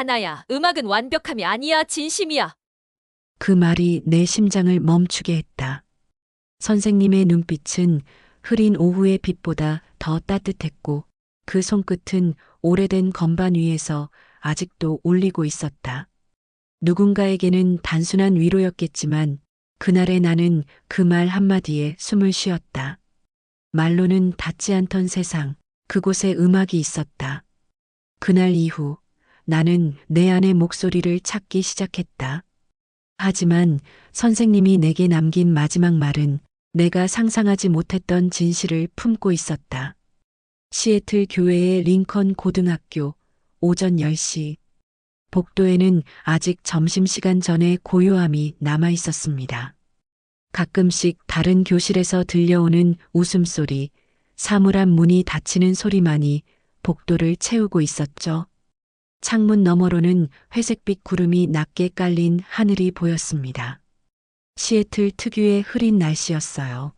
하나야, 음악은 완벽함이 아니야, 진심이야. 그 말이 내 심장을 멈추게 했다. 선생님의 눈빛은 흐린 오후의 빛보다 더 따뜻했고 그 손끝은 오래된 건반 위에서 아직도 울리고 있었다. 누군가에게는 단순한 위로였겠지만 그날의 나는 그 말 한마디에 숨을 쉬었다. 말로는 닿지 않던 세상, 그곳에 음악이 있었다. 그날 이후 나는 내 안의 목소리를 찾기 시작했다. 하지만 선생님이 내게 남긴 마지막 말은 내가 상상하지 못했던 진실을 품고 있었다. 시애틀 교회의 링컨 고등학교 오전 10시. 복도에는 아직 점심시간 전에 고요함이 남아 있었습니다. 가끔씩 다른 교실에서 들려오는 웃음소리, 사물한 문이 닫히는 소리만이 복도를 채우고 있었죠. 창문 너머로는 회색빛 구름이 낮게 깔린 하늘이 보였습니다. 시애틀 특유의 흐린 날씨였어요.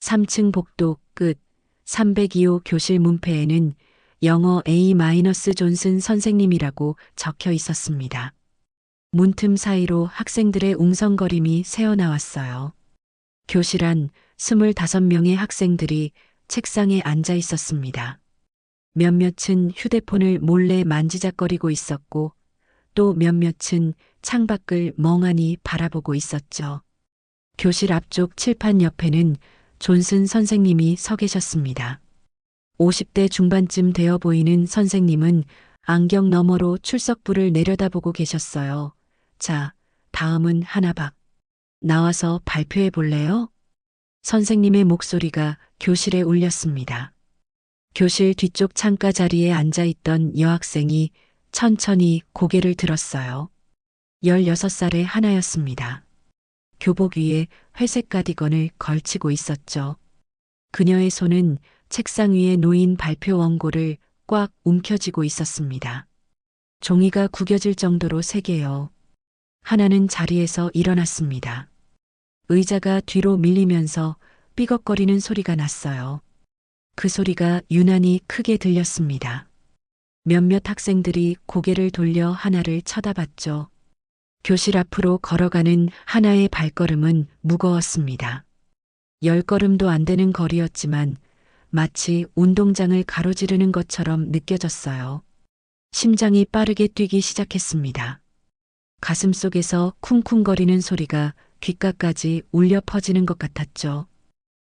3층 복도 끝 302호 교실 문패에는 영어 A-존슨 선생님이라고 적혀 있었습니다. 문틈 사이로 학생들의 웅성거림이 새어나왔어요. 교실 안 25명의 학생들이 책상에 앉아 있었습니다. 몇몇은 휴대폰을 몰래 만지작거리고 있었고 또 몇몇은 창밖을 멍하니 바라보고 있었죠. 교실 앞쪽 칠판 옆에는 존슨 선생님이 서 계셨습니다. 50대 중반쯤 되어 보이는 선생님은 안경 너머로 출석부를 내려다보고 계셨어요. 자, 다음은 하나박. 나와서 발표해 볼래요? 선생님의 목소리가 교실에 울렸습니다. 교실 뒤쪽 창가 자리에 앉아 있던 여학생이 천천히 고개를 들었어요. 16살의 하나였습니다. 교복 위에 회색 가디건을 걸치고 있었죠. 그녀의 손은 책상 위에 놓인 발표 원고를 꽉 움켜쥐고 있었습니다. 종이가 구겨질 정도로 세게요. 하나는 자리에서 일어났습니다. 의자가 뒤로 밀리면서 삐걱거리는 소리가 났어요. 그 소리가 유난히 크게 들렸습니다. 몇몇 학생들이 고개를 돌려 하나를 쳐다봤죠. 교실 앞으로 걸어가는 하나의 발걸음은 무거웠습니다. 10걸음도 안 되는 거리였지만 마치 운동장을 가로지르는 것처럼 느껴졌어요. 심장이 빠르게 뛰기 시작했습니다. 가슴 속에서 쿵쿵거리는 소리가 귓가까지 울려 퍼지는 것 같았죠.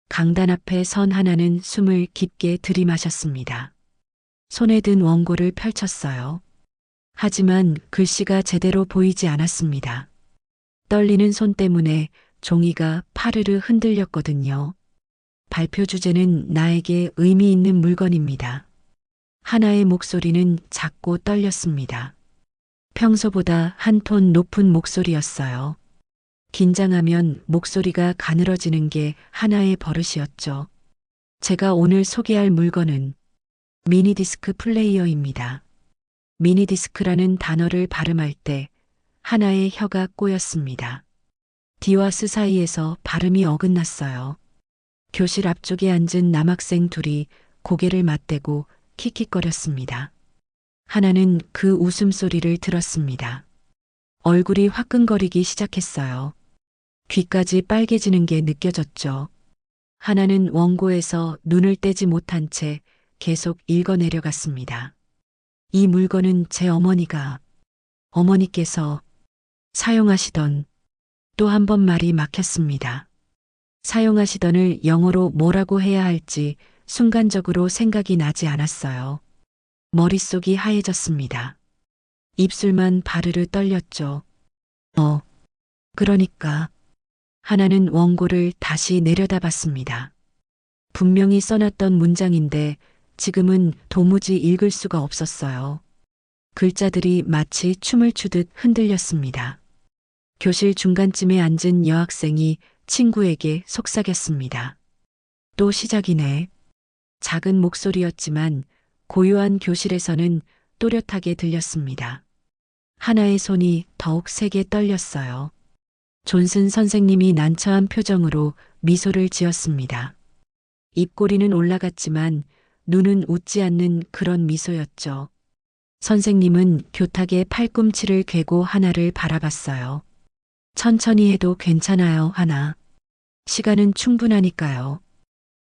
강단 앞에 선 하나는 숨을 깊게 들이마셨습니다. 손에 든 원고를 펼쳤어요. 하지만 글씨가 제대로 보이지 않았습니다. 떨리는 손 때문에 종이가 파르르 흔들렸거든요. 발표 주제는 나에게 의미 있는 물건입니다. 하나의 목소리는 작고 떨렸습니다. 평소보다 한 톤 높은 목소리였어요. 긴장하면 목소리가 가늘어지는 게 하나의 버릇이었죠. 제가 오늘 소개할 물건은 미니디스크 플레이어입니다. 미니디스크라는 단어를 발음할 때 하나의 혀가 꼬였습니다. D와 스 사이에서 발음이 어긋났어요. 교실 앞쪽에 앉은 남학생 둘이 고개를 맞대고 킥킥거렸습니다. 하나는 그 웃음소리를 들었습니다. 얼굴이 화끈거리기 시작했어요. 귀까지 빨개지는 게 느껴졌죠. 하나는 원고에서 눈을 떼지 못한 채 계속 읽어내려갔습니다. 이 물건은 제 어머니께서 사용하시던 또 한 번 말이 막혔습니다. 사용하시던을 영어로 뭐라고 해야 할지 순간적으로 생각이 나지 않았어요. 머릿속이 하얘졌습니다. 입술만 바르르 떨렸죠. 그러니까 하나는 원고를 다시 내려다봤습니다. 분명히 써놨던 문장인데 지금은 도무지 읽을 수가 없었어요. 글자들이 마치 춤을 추듯 흔들렸습니다. 교실 중간쯤에 앉은 여학생이 친구에게 속삭였습니다. 또 시작이네. 작은 목소리였지만 고요한 교실에서는 또렷하게 들렸습니다. 하나의 손이 더욱 세게 떨렸어요. 존슨 선생님이 난처한 표정으로 미소를 지었습니다. 입꼬리는 올라갔지만 눈은 웃지 않는 그런 미소였죠. 선생님은 교탁에 팔꿈치를 괴고 하나를 바라봤어요. 천천히 해도 괜찮아요, 하나. 시간은 충분하니까요.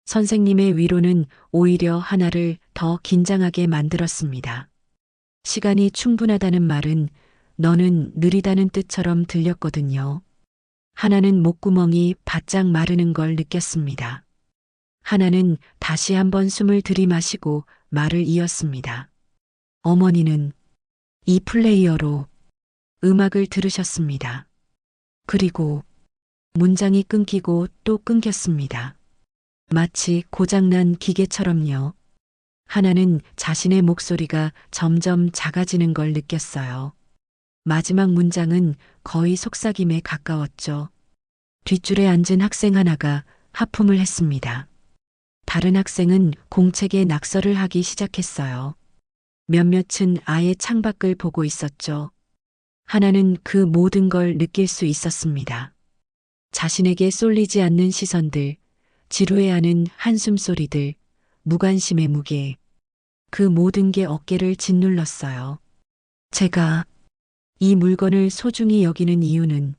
선생님의 위로는 오히려 하나를 더 긴장하게 만들었습니다. 시간이 충분하다는 말은 너는 느리다는 뜻처럼 들렸거든요. 하나는 목구멍이 바짝 마르는 걸 느꼈습니다. 하나는 다시 한번 숨을 들이마시고 말을 이었습니다. 어머니는 이 플레이어로 음악을 들으셨습니다. 그리고 문장이 끊기고 또 끊겼습니다. 마치 고장난 기계처럼요. 하나는 자신의 목소리가 점점 작아지는 걸 느꼈어요. 마지막 문장은 거의 속삭임에 가까웠죠. 뒷줄에 앉은 학생 하나가 하품을 했습니다. 다른 학생은 공책에 낙서를 하기 시작했어요. 몇몇은 아예 창밖을 보고 있었죠. 하나는 그 모든 걸 느낄 수 있었습니다. 자신에게 쏠리지 않는 시선들, 지루해하는 한숨 소리들, 무관심의 무게. 그 모든 게 어깨를 짓눌렀어요. 제가 이 물건을 소중히 여기는 이유는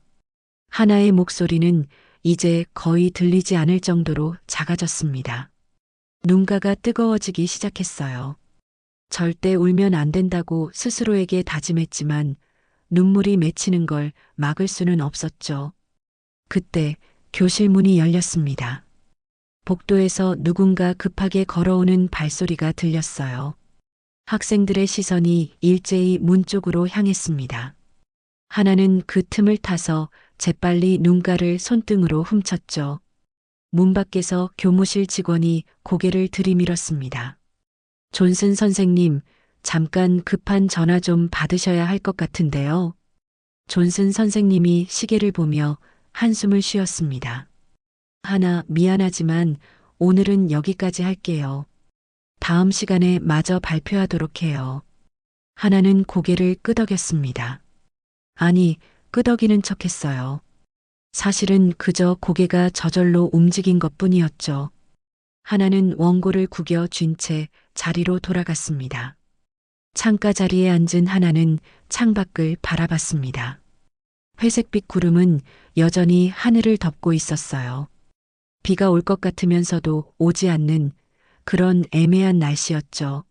하나의 목소리는 이제 거의 들리지 않을 정도로 작아졌습니다. 눈가가 뜨거워지기 시작했어요. 절대 울면 안 된다고 스스로에게 다짐했지만 눈물이 맺히는 걸 막을 수는 없었죠. 그때 교실 문이 열렸습니다. 복도에서 누군가 급하게 걸어오는 발소리가 들렸어요. 학생들의 시선이 일제히 문 쪽으로 향했습니다. 하나는 그 틈을 타서 재빨리 눈가를 손등으로 훔쳤죠. 문 밖에서 교무실 직원이 고개를 들이밀었습니다. 존슨 선생님, 잠깐 급한 전화 좀 받으셔야 할 것 같은데요. 존슨 선생님이 시계를 보며 한숨을 쉬었습니다. 하나, 미안하지만 오늘은 여기까지 할게요. 다음 시간에 마저 발표하도록 해요. 하나는 고개를 끄덕였습니다. 아니, 끄덕이는 척했어요. 사실은 그저 고개가 저절로 움직인 것뿐이었죠. 하나는 원고를 구겨 쥔 채 자리로 돌아갔습니다. 창가 자리에 앉은 하나는 창밖을 바라봤습니다. 회색빛 구름은 여전히 하늘을 덮고 있었어요. 비가 올 것 같으면서도 오지 않는 그런 애매한 날씨였죠.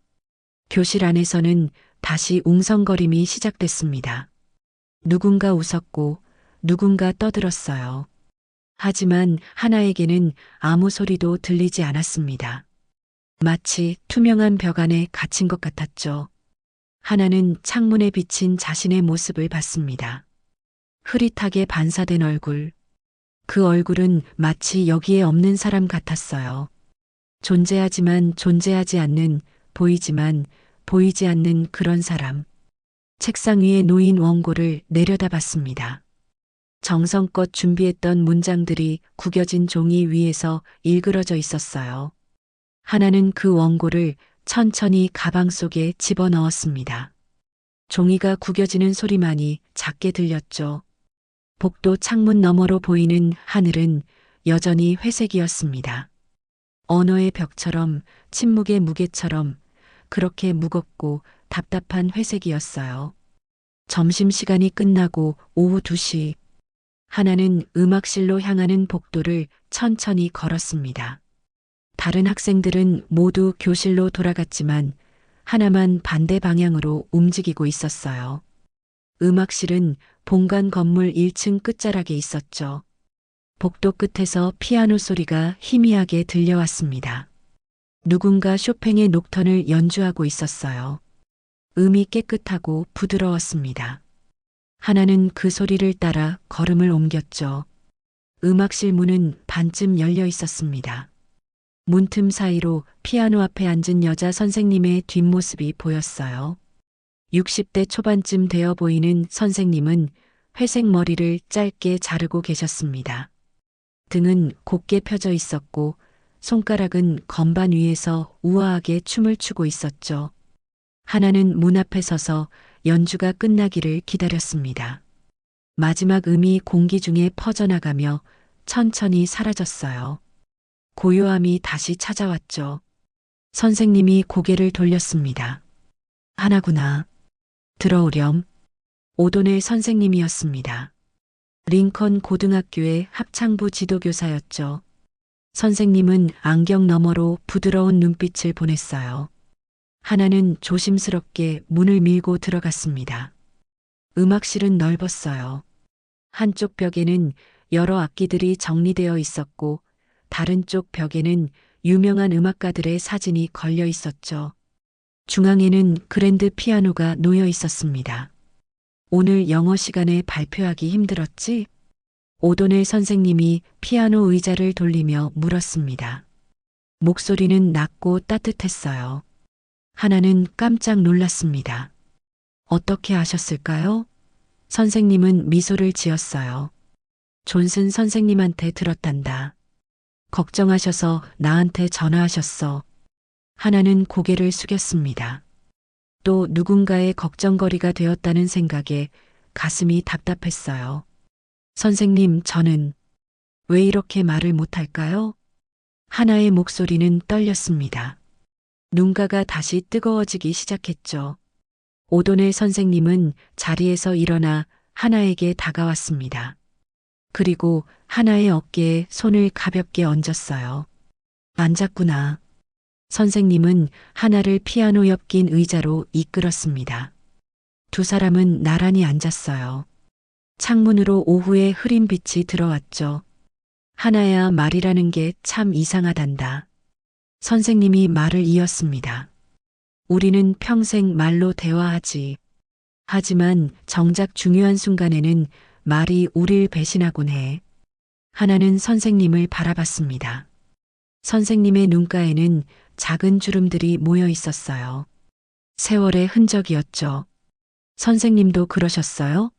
교실 안에서는 다시 웅성거림이 시작됐습니다. 누군가 웃었고 누군가 떠들었어요. 하지만 하나에게는 아무 소리도 들리지 않았습니다. 마치 투명한 벽 안에 갇힌 것 같았죠. 하나는 창문에 비친 자신의 모습을 봤습니다. 흐릿하게 반사된 얼굴. 그 얼굴은 마치 여기에 없는 사람 같았어요. 존재하지만 존재하지 않는, 보이지만 보이지 않는 그런 사람. 책상 위에 놓인 원고를 내려다봤습니다. 정성껏 준비했던 문장들이 구겨진 종이 위에서 일그러져 있었어요. 하나는 그 원고를 천천히 가방 속에 집어넣었습니다. 종이가 구겨지는 소리만이 작게 들렸죠. 복도 창문 너머로 보이는 하늘은 여전히 회색이었습니다. 언어의 벽처럼, 침묵의 무게처럼 그렇게 무겁고 답답한 회색이었어요. 점심시간이 끝나고 오후 2시, 하나는 음악실로 향하는 복도를 천천히 걸었습니다. 다른 학생들은 모두 교실로 돌아갔지만 하나만 반대 방향으로 움직이고 있었어요. 음악실은 본관 건물 1층 끝자락에 있었죠. 복도 끝에서 피아노 소리가 희미하게 들려왔습니다. 누군가 쇼팽의 녹턴을 연주하고 있었어요. 음이 깨끗하고 부드러웠습니다. 하나는 그 소리를 따라 걸음을 옮겼죠. 음악실 문은 반쯤 열려 있었습니다. 문틈 사이로 피아노 앞에 앉은 여자 선생님의 뒷모습이 보였어요. 60대 초반쯤 되어 보이는 선생님은 회색 머리를 짧게 자르고 계셨습니다. 등은 곧게 펴져 있었고 손가락은 건반 위에서 우아하게 춤을 추고 있었죠. 하나는 문 앞에 서서 연주가 끝나기를 기다렸습니다. 마지막 음이 공기 중에 퍼져나가며 천천히 사라졌어요. 고요함이 다시 찾아왔죠. 선생님이 고개를 돌렸습니다. 하나구나. 들어오렴. 오도넬 선생님이었습니다. 링컨 고등학교의 합창부 지도교사였죠. 선생님은 안경 너머로 부드러운 눈빛을 보냈어요. 하나는 조심스럽게 문을 밀고 들어갔습니다. 음악실은 넓었어요. 한쪽 벽에는 여러 악기들이 정리되어 있었고 다른 쪽 벽에는 유명한 음악가들의 사진이 걸려 있었죠. 중앙에는 그랜드 피아노가 놓여 있었습니다. 오늘 영어 시간에 발표하기 힘들었지? 오도넬 선생님이 피아노 의자를 돌리며 물었습니다. 목소리는 낮고 따뜻했어요. 하나는 깜짝 놀랐습니다. 어떻게 아셨을까요? 선생님은 미소를 지었어요. 존슨 선생님한테 들었단다. 걱정하셔서 나한테 전화하셨어. 하나는 고개를 숙였습니다. 또 누군가의 걱정거리가 되었다는 생각에 가슴이 답답했어요. 선생님, 저는 왜 이렇게 말을 못할까요? 하나의 목소리는 떨렸습니다. 눈가가 다시 뜨거워지기 시작했죠. 오도넬 선생님은 자리에서 일어나 하나에게 다가왔습니다. 그리고 하나의 어깨에 손을 가볍게 얹었어요. 앉았구나. 선생님은 하나를 피아노 옆 긴 의자로 이끌었습니다. 두 사람은 나란히 앉았어요. 창문으로 오후의 흐린 빛이 들어왔죠. 하나야, 말이라는 게 참 이상하단다. 선생님이 말을 이었습니다. 우리는 평생 말로 대화하지. 하지만 정작 중요한 순간에는 말이 우릴 배신하곤 해. 하나는 선생님을 바라봤습니다. 선생님의 눈가에는 작은 주름들이 모여 있었어요. 세월의 흔적이었죠. 선생님도 그러셨어요?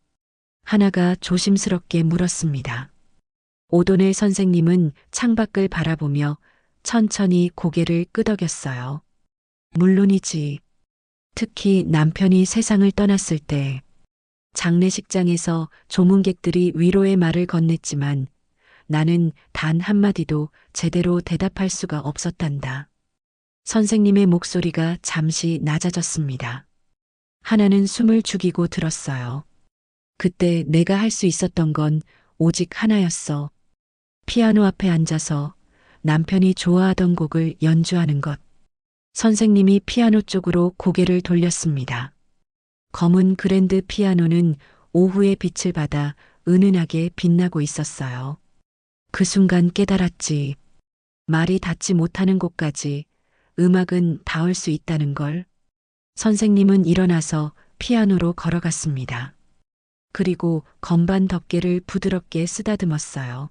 하나가 조심스럽게 물었습니다. 오도넬 선생님은 창밖을 바라보며 천천히 고개를 끄덕였어요. 물론이지. 특히 남편이 세상을 떠났을 때 장례식장에서 조문객들이 위로의 말을 건넸지만 나는 단 한마디도 제대로 대답할 수가 없었단다. 선생님의 목소리가 잠시 낮아졌습니다. 하나는 숨을 죽이고 들었어요. 그때 내가 할 수 있었던 건 오직 하나였어. 피아노 앞에 앉아서 남편이 좋아하던 곡을 연주하는 것. 선생님이 피아노 쪽으로 고개를 돌렸습니다. 검은 그랜드 피아노는 오후의 빛을 받아 은은하게 빛나고 있었어요. 그 순간 깨달았지. 말이 닿지 못하는 곳까지 음악은 닿을 수 있다는 걸. 선생님은 일어나서 피아노로 걸어갔습니다. 그리고 건반 덮개를 부드럽게 쓰다듬었어요.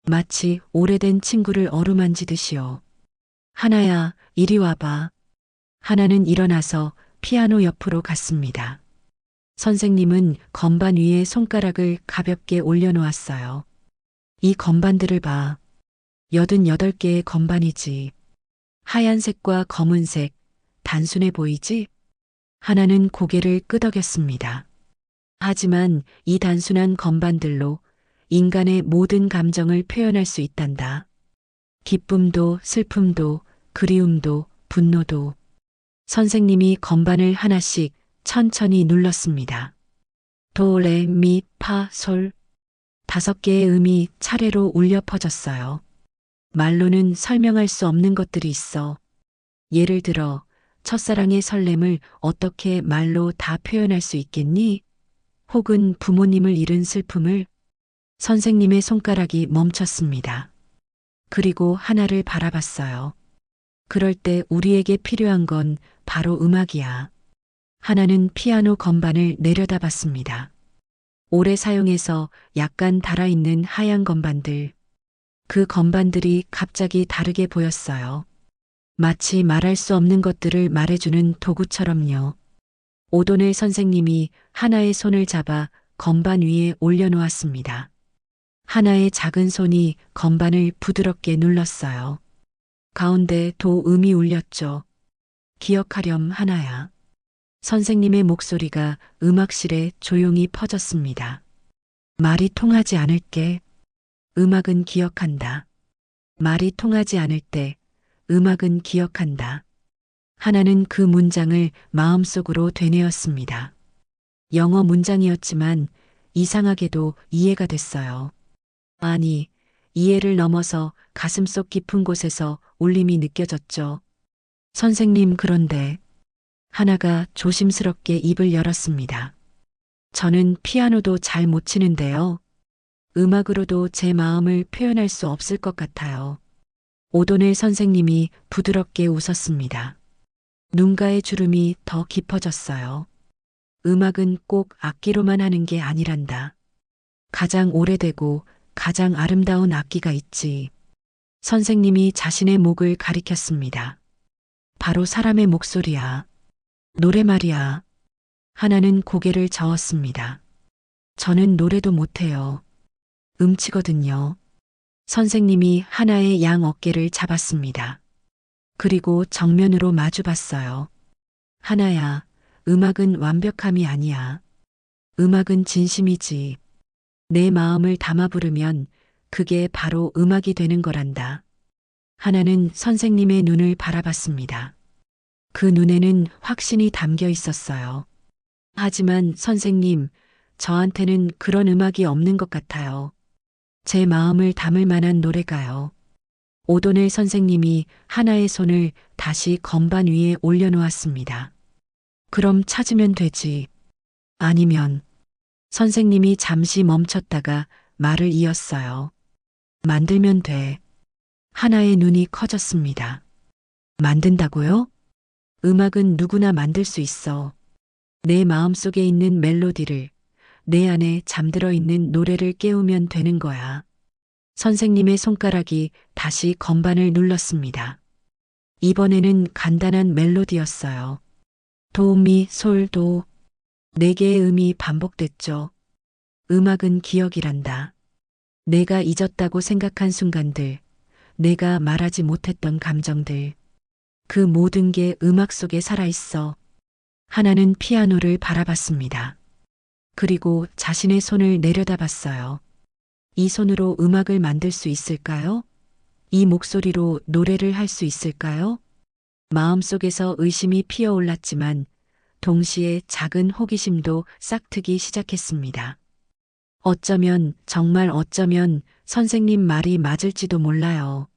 마치 오래된 친구를 어루만지듯이요. 하나야, 이리 와봐. 하나는 일어나서 피아노 옆으로 갔습니다. 선생님은 건반 위에 손가락을 가볍게 올려놓았어요. 이 건반들을 봐. 88개의 건반이지. 하얀색과 검은색, 단순해 보이지? 하나는 고개를 끄덕였습니다. 하지만 이 단순한 건반들로 인간의 모든 감정을 표현할 수 있단다. 기쁨도 슬픔도 그리움도 분노도. 선생님이 건반을 하나씩 천천히 눌렀습니다. 도, 레, 미, 파, 솔. 5개의 음이 차례로 울려 퍼졌어요. 말로는 설명할 수 없는 것들이 있어. 예를 들어 첫사랑의 설렘을 어떻게 말로 다 표현할 수 있겠니? 혹은 부모님을 잃은 슬픔을. 선생님의 손가락이 멈췄습니다. 그리고 하나를 바라봤어요. 그럴 때 우리에게 필요한 건 바로 음악이야. 하나는 피아노 건반을 내려다봤습니다. 오래 사용해서 약간 달아있는 하얀 건반들. 그 건반들이 갑자기 다르게 보였어요. 마치 말할 수 없는 것들을 말해주는 도구처럼요. 오도넬 선생님이 하나의 손을 잡아 건반 위에 올려놓았습니다. 하나의 작은 손이 건반을 부드럽게 눌렀어요. 가운데 도 음이 울렸죠. 기억하렴, 하나야. 선생님의 목소리가 음악실에 조용히 퍼졌습니다. 말이 통하지 않을 게 음악은 기억한다. 말이 통하지 않을 때 음악은 기억한다. 하나는 그 문장을 마음속으로 되뇌었습니다. 영어 문장이었지만 이상하게도 이해가 됐어요. 아니, 이해를 넘어서 가슴속 깊은 곳에서 울림이 느껴졌죠. 선생님, 그런데 하나가 조심스럽게 입을 열었습니다. 저는 피아노도 잘 못 치는데요. 음악으로도 제 마음을 표현할 수 없을 것 같아요. 오도넬 선생님이 부드럽게 웃었습니다. 눈가의 주름이 더 깊어졌어요. 음악은 꼭 악기로만 하는 게 아니란다. 가장 오래되고 가장 아름다운 악기가 있지. 선생님이 자신의 목을 가리켰습니다. 바로 사람의 목소리야. 노래 말이야. 하나는 고개를 저었습니다. 저는 노래도 못해요. 음치거든요. 선생님이 하나의 양 어깨를 잡았습니다. 그리고 정면으로 마주 봤어요. 하나야, 음악은 완벽함이 아니야. 음악은 진심이지. 내 마음을 담아 부르면 그게 바로 음악이 되는 거란다. 하나는 선생님의 눈을 바라봤습니다. 그 눈에는 확신이 담겨 있었어요. 하지만 선생님, 저한테는 그런 음악이 없는 것 같아요. 제 마음을 담을 만한 노래가요. 오도넬 선생님이 하나의 손을 다시 건반 위에 올려놓았습니다. 그럼 찾으면 되지. 아니면 선생님이 잠시 멈췄다가 말을 이었어요. 만들면 돼. 하나의 눈이 커졌습니다. 만든다고요? 음악은 누구나 만들 수 있어. 내 마음속에 있는 멜로디를, 내 안에 잠들어 있는 노래를 깨우면 되는 거야. 선생님의 손가락이 다시 건반을 눌렀습니다. 이번에는 간단한 멜로디였어요. 도, 미, 솔, 도. 네 개의 음이 반복됐죠. 음악은 기억이란다. 내가 잊었다고 생각한 순간들, 내가 말하지 못했던 감정들. 그 모든 게 음악 속에 살아있어. 하나는 피아노를 바라봤습니다. 그리고 자신의 손을 내려다봤어요. 이 손으로 음악을 만들 수 있을까요? 이 목소리로 노래를 할 수 있을까요? 마음속에서 의심이 피어올랐지만 동시에 작은 호기심도 싹트기 시작했습니다. 어쩌면, 정말 어쩌면 선생님 말이 맞을지도 몰라요.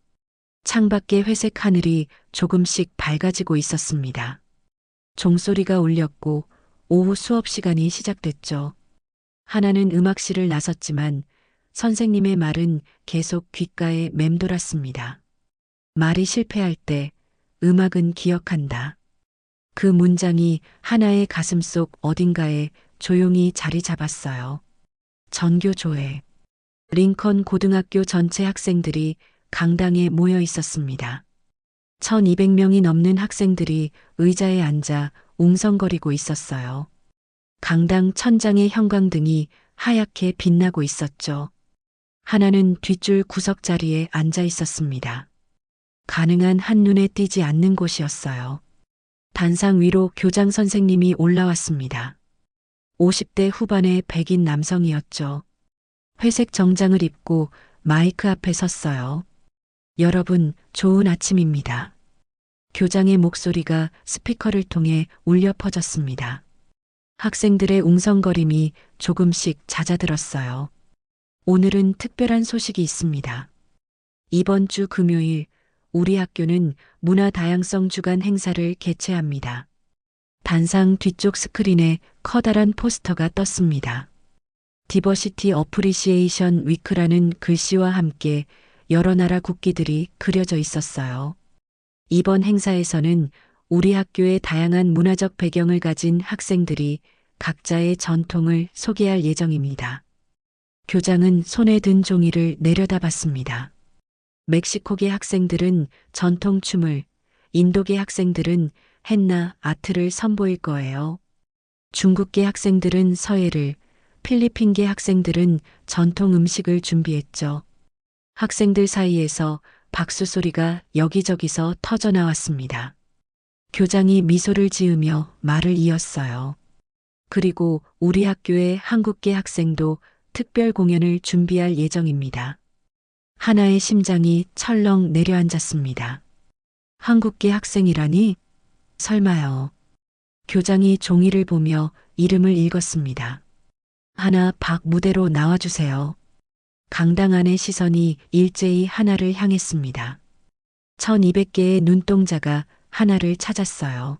창밖의 회색 하늘이 조금씩 밝아지고 있었습니다. 종소리가 울렸고 오후 수업 시간이 시작됐죠. 하나는 음악실을 나섰지만 선생님의 말은 계속 귓가에 맴돌았습니다. 말이 실패할 때 음악은 기억한다. 그 문장이 하나의 가슴속 어딘가에 조용히 자리 잡았어요. 전교조회. 링컨 고등학교 전체 학생들이 강당에 모여 있었습니다. 1200명이 넘는 학생들이 의자에 앉아 웅성거리고 있었어요. 강당 천장의 형광등이 하얗게 빛나고 있었죠. 하나는 뒷줄 구석 자리에 앉아 있었습니다. 가능한 한눈에 띄지 않는 곳이었어요. 단상 위로 교장 선생님이 올라왔습니다. 50대 후반의 백인 남성이었죠. 회색 정장을 입고 마이크 앞에 섰어요. 여러분, 좋은 아침입니다. 교장의 목소리가 스피커를 통해 울려 퍼졌습니다. 학생들의 웅성거림이 조금씩 잦아들었어요. 오늘은 특별한 소식이 있습니다. 이번 주 금요일 우리 학교는 문화 다양성 주간 행사를 개최합니다. 단상 뒤쪽 스크린에 커다란 포스터가 떴습니다. 디버시티 어프리시에이션 위크라는 글씨와 함께 여러 나라 국기들이 그려져 있었어요. 이번 행사에서는 우리 학교의 다양한 문화적 배경을 가진 학생들이 각자의 전통을 소개할 예정입니다. 교장은 손에 든 종이를 내려다봤습니다. 멕시코계 학생들은 전통춤을, 인도계 학생들은 헨나 아트를 선보일 거예요. 중국계 학생들은 서예를, 필리핀계 학생들은 전통 음식을 준비했죠. 학생들 사이에서 박수 소리가 여기저기서 터져 나왔습니다. 교장이 미소를 지으며 말을 이었어요. 그리고 우리 학교의 한국계 학생도 특별 공연을 준비할 예정입니다. 하나의 심장이 철렁 내려앉았습니다. 한국계 학생이라니? 설마요. 교장이 종이를 보며 이름을 읽었습니다. 하나 박 무대로 나와주세요. 강당 안의 시선이 일제히 하나를 향했습니다. 1200개의 눈동자가 하나를 찾았어요.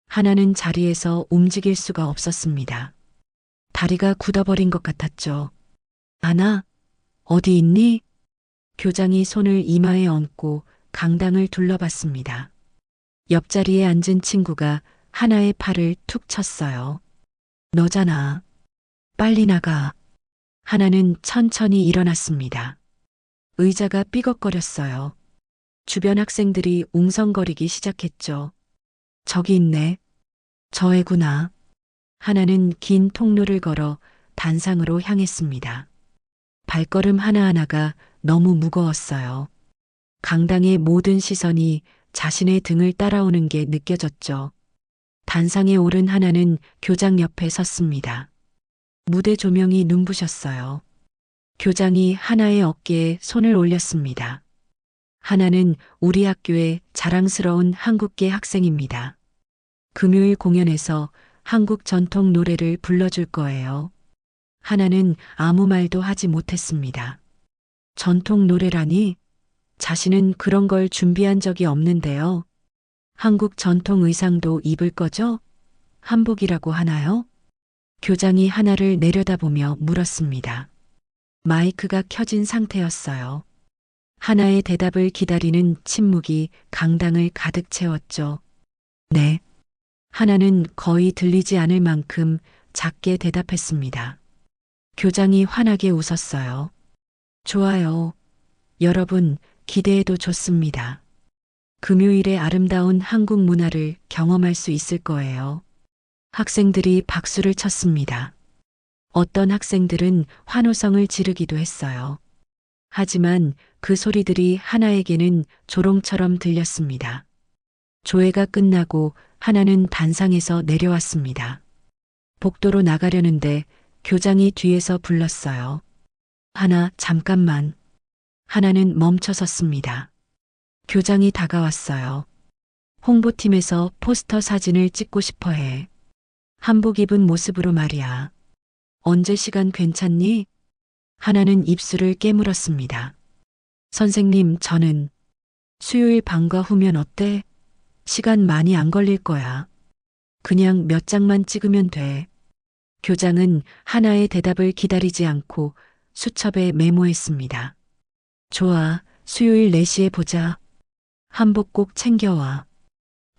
하나는 자리에서 움직일 수가 없었습니다. 다리가 굳어버린 것 같았죠. 하나, 어디 있니? 교장이 손을 이마에 얹고 강당을 둘러봤습니다. 옆자리에 앉은 친구가 하나의 팔을 툭 쳤어요. 너잖아. 빨리 나가. 하나는 천천히 일어났습니다. 의자가 삐걱거렸어요. 주변 학생들이 웅성거리기 시작했죠. 저기 있네. 저 애구나. 하나는 긴 통로를 걸어 단상으로 향했습니다. 발걸음 하나하나가 너무 무거웠어요. 강당의 모든 시선이 자신의 등을 따라오는 게 느껴졌죠. 단상에 오른 하나는 교장 옆에 섰습니다. 무대 조명이 눈부셨어요. 교장이 하나의 어깨에 손을 올렸습니다. 하나는 우리 학교의 자랑스러운 한국계 학생입니다. 금요일 공연에서 한국 전통 노래를 불러줄 거예요. 하나는 아무 말도 하지 못했습니다. 전통 노래라니? 자신은 그런 걸 준비한 적이 없는데요. 한국 전통 의상도 입을 거죠? 한복이라고 하나요? 교장이 하나를 내려다보며 물었습니다. 마이크가 켜진 상태였어요. 하나의 대답을 기다리는 침묵이 강당을 가득 채웠죠. 네. 하나는 거의 들리지 않을 만큼 작게 대답했습니다. 교장이 환하게 웃었어요. 좋아요. 여러분, 기대해도 좋습니다. 금요일에 아름다운 한국 문화를 경험할 수 있을 거예요. 학생들이 박수를 쳤습니다. 어떤 학생들은 환호성을 지르기도 했어요. 하지만 그 소리들이 하나에게는 조롱처럼 들렸습니다. 조회가 끝나고 하나는 단상에서 내려왔습니다. 복도로 나가려는데 교장이 뒤에서 불렀어요. 하나, 잠깐만. 하나는 멈춰 섰습니다. 교장이 다가왔어요. 홍보팀에서 포스터 사진을 찍고 싶어 해. 한복 입은 모습으로 말이야. 언제 시간 괜찮니? 하나는 입술을 깨물었습니다. 선생님, 저는 수요일 밤과 후면 어때? 시간 많이 안 걸릴 거야. 그냥 몇 장만 찍으면 돼. 교장은 하나의 대답을 기다리지 않고 수첩에 메모했습니다. 좋아, 수요일 4시에 보자. 한복 꼭 챙겨와.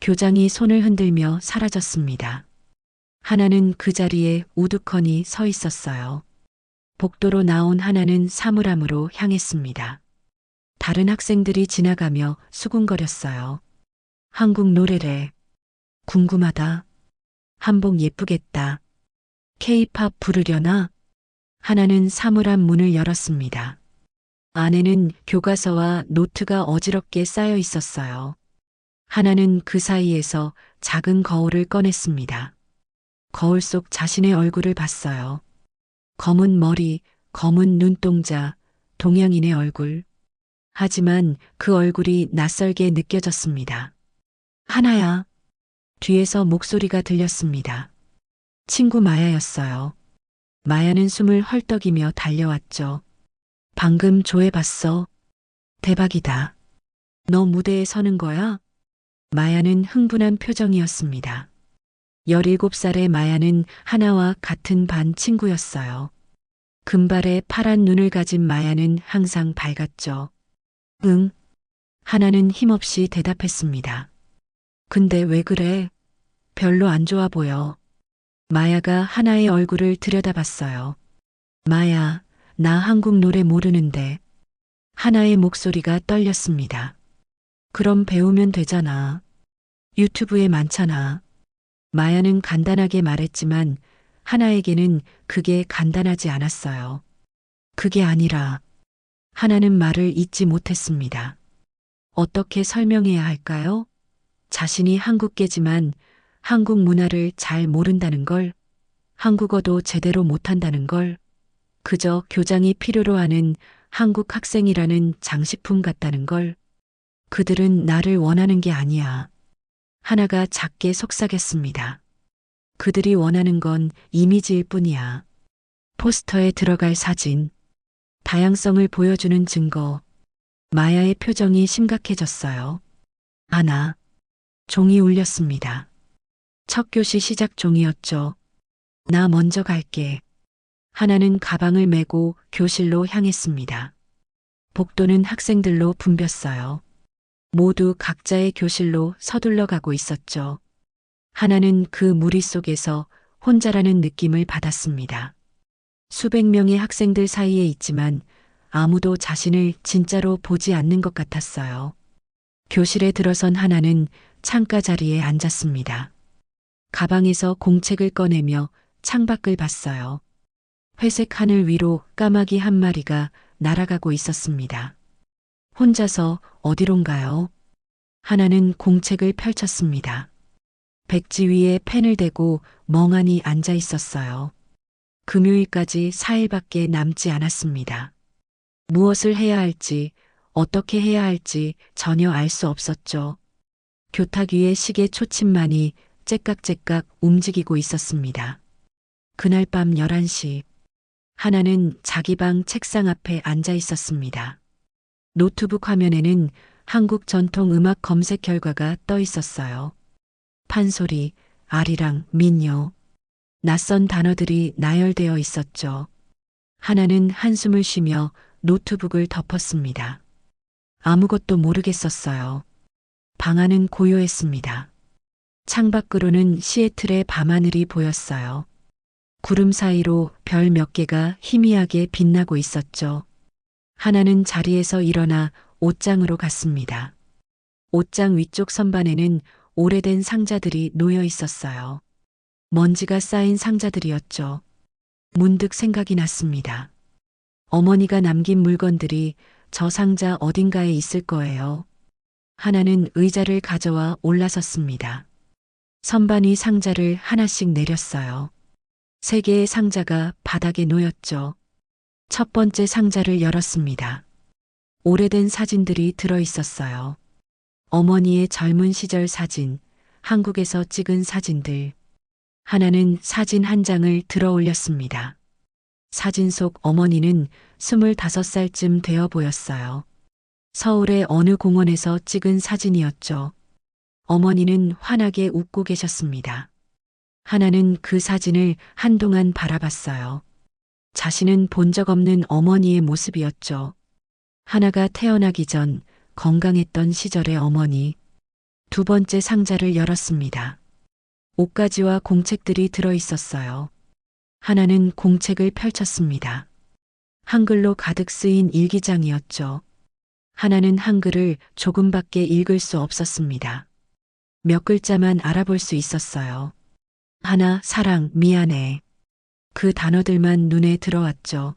교장이 손을 흔들며 사라졌습니다. 하나는 그 자리에 우두커니 서 있었어요. 복도로 나온 하나는 사물함으로 향했습니다. 다른 학생들이 지나가며 수군거렸어요. 한국 노래래. 궁금하다. 한복 예쁘겠다. K-팝 부르려나? 하나는 사물함 문을 열었습니다. 안에는 교과서와 노트가 어지럽게 쌓여 있었어요. 하나는 그 사이에서 작은 거울을 꺼냈습니다. 거울 속 자신의 얼굴을 봤어요. 검은 머리, 검은 눈동자, 동양인의 얼굴. 하지만 그 얼굴이 낯설게 느껴졌습니다. 하나야. 뒤에서 목소리가 들렸습니다. 친구 마야였어요. 마야는 숨을 헐떡이며 달려왔죠. 방금 조회 봤어. 대박이다. 너 무대에 서는 거야? 마야는 흥분한 표정이었습니다. 17살의 마야는 하나와 같은 반 친구였어요. 금발에 파란 눈을 가진 마야는 항상 밝았죠. 응. 하나는 힘없이 대답했습니다. 근데 왜 그래? 별로 안 좋아 보여. 마야가 하나의 얼굴을 들여다봤어요. 마야, 나 한국 노래 모르는데. 하나의 목소리가 떨렸습니다. 그럼 배우면 되잖아. 유튜브에 많잖아. 마야는 간단하게 말했지만 하나에게는 그게 간단하지 않았어요. 그게 아니라 하나는 말을 잇지 못했습니다. 어떻게 설명해야 할까요? 자신이 한국계지만 한국 문화를 잘 모른다는 걸, 한국어도 제대로 못한다는 걸, 그저 교장이 필요로 하는 한국 학생이라는 장식품 같다는 걸, 그들은 나를 원하는 게 아니야. 하나가 작게 속삭였습니다. 그들이 원하는 건 이미지일 뿐이야. 포스터에 들어갈 사진, 다양성을 보여주는 증거. 마야의 표정이 심각해졌어요. 하나, 종이 울렸습니다. 첫 교시 시작 종이었죠. 나 먼저 갈게. 하나는 가방을 메고 교실로 향했습니다. 복도는 학생들로 붐볐어요. 모두 각자의 교실로 서둘러 가고 있었죠. 하나는 그 무리 속에서 혼자라는 느낌을 받았습니다. 수백 명의 학생들 사이에 있지만 아무도 자신을 진짜로 보지 않는 것 같았어요. 교실에 들어선 하나는 창가 자리에 앉았습니다. 가방에서 공책을 꺼내며 창밖을 봤어요. 회색 하늘 위로 까마귀 한 마리가 날아가고 있었습니다. 혼자서 어디론가요? 하나는 공책을 펼쳤습니다. 백지 위에 펜을 대고 멍하니 앉아 있었어요. 금요일까지 4일밖에 남지 않았습니다. 무엇을 해야 할지, 어떻게 해야 할지 전혀 알 수 없었죠. 교탁 위의 시계 초침만이 째깍째깍 움직이고 있었습니다. 그날 밤 11시, 하나는 자기 방 책상 앞에 앉아 있었습니다. 노트북 화면에는 한국 전통 음악 검색 결과가 떠 있었어요. 판소리, 아리랑, 민요. 낯선 단어들이 나열되어 있었죠. 하나는 한숨을 쉬며 노트북을 덮었습니다. 아무것도 모르겠었어요. 방 안은 고요했습니다. 창밖으로는 시애틀의 밤하늘이 보였어요. 구름 사이로 별 몇 개가 희미하게 빛나고 있었죠. 하나는 자리에서 일어나 옷장으로 갔습니다. 옷장 위쪽 선반에는 오래된 상자들이 놓여 있었어요. 먼지가 쌓인 상자들이었죠. 문득 생각이 났습니다. 어머니가 남긴 물건들이 저 상자 어딘가에 있을 거예요. 하나는 의자를 가져와 올라섰습니다. 선반이 상자를 하나씩 내렸어요. 3개의 상자가 바닥에 놓였죠. 첫 번째 상자를 열었습니다. 오래된 사진들이 들어 있었어요. 어머니의 젊은 시절 사진, 한국에서 찍은 사진들. 하나는 사진 한 장을 들어 올렸습니다. 사진 속 어머니는 25살쯤 되어 보였어요. 서울의 어느 공원에서 찍은 사진이었죠. 어머니는 환하게 웃고 계셨습니다. 하나는 그 사진을 한동안 바라봤어요. 자신은 본 적 없는 어머니의 모습이었죠. 하나가 태어나기 전 건강했던 시절의 어머니. 두 번째 상자를 열었습니다. 옷가지와 공책들이 들어 있었어요. 하나는 공책을 펼쳤습니다. 한글로 가득 쓰인 일기장이었죠. 하나는 한글을 조금밖에 읽을 수 없었습니다. 몇 글자만 알아볼 수 있었어요. 하나, 사랑, 미안해. 그 단어들만 눈에 들어왔죠.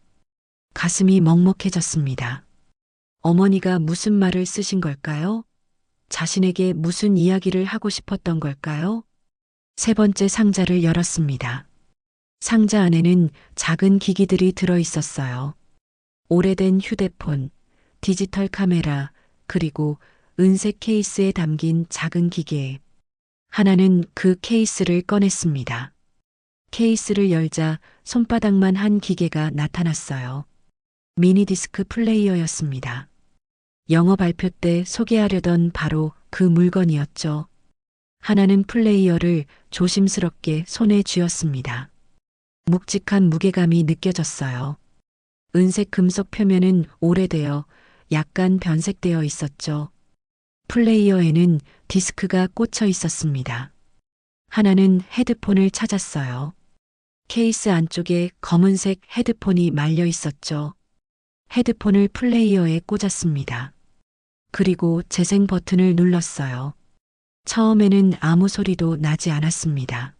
가슴이 먹먹해졌습니다. 어머니가 무슨 말을 쓰신 걸까요? 자신에게 무슨 이야기를 하고 싶었던 걸까요? 세 번째 상자를 열었습니다. 상자 안에는 작은 기기들이 들어 있었어요. 오래된 휴대폰, 디지털 카메라, 그리고 은색 케이스에 담긴 작은 기계. 하나는 그 케이스를 꺼냈습니다. 케이스를 열자 손바닥만 한 기계가 나타났어요. 미니디스크 플레이어였습니다. 영어 발표 때 소개하려던 바로 그 물건이었죠. 하나는 플레이어를 조심스럽게 손에 쥐었습니다. 묵직한 무게감이 느껴졌어요. 은색 금속 표면은 오래되어 약간 변색되어 있었죠. 플레이어에는 디스크가 꽂혀 있었습니다. 하나는 헤드폰을 찾았어요. 케이스 안쪽에 검은색 헤드폰이 말려 있었죠. 헤드폰을 플레이어에 꽂았습니다. 그리고 재생 버튼을 눌렀어요. 처음에는 아무 소리도 나지 않았습니다.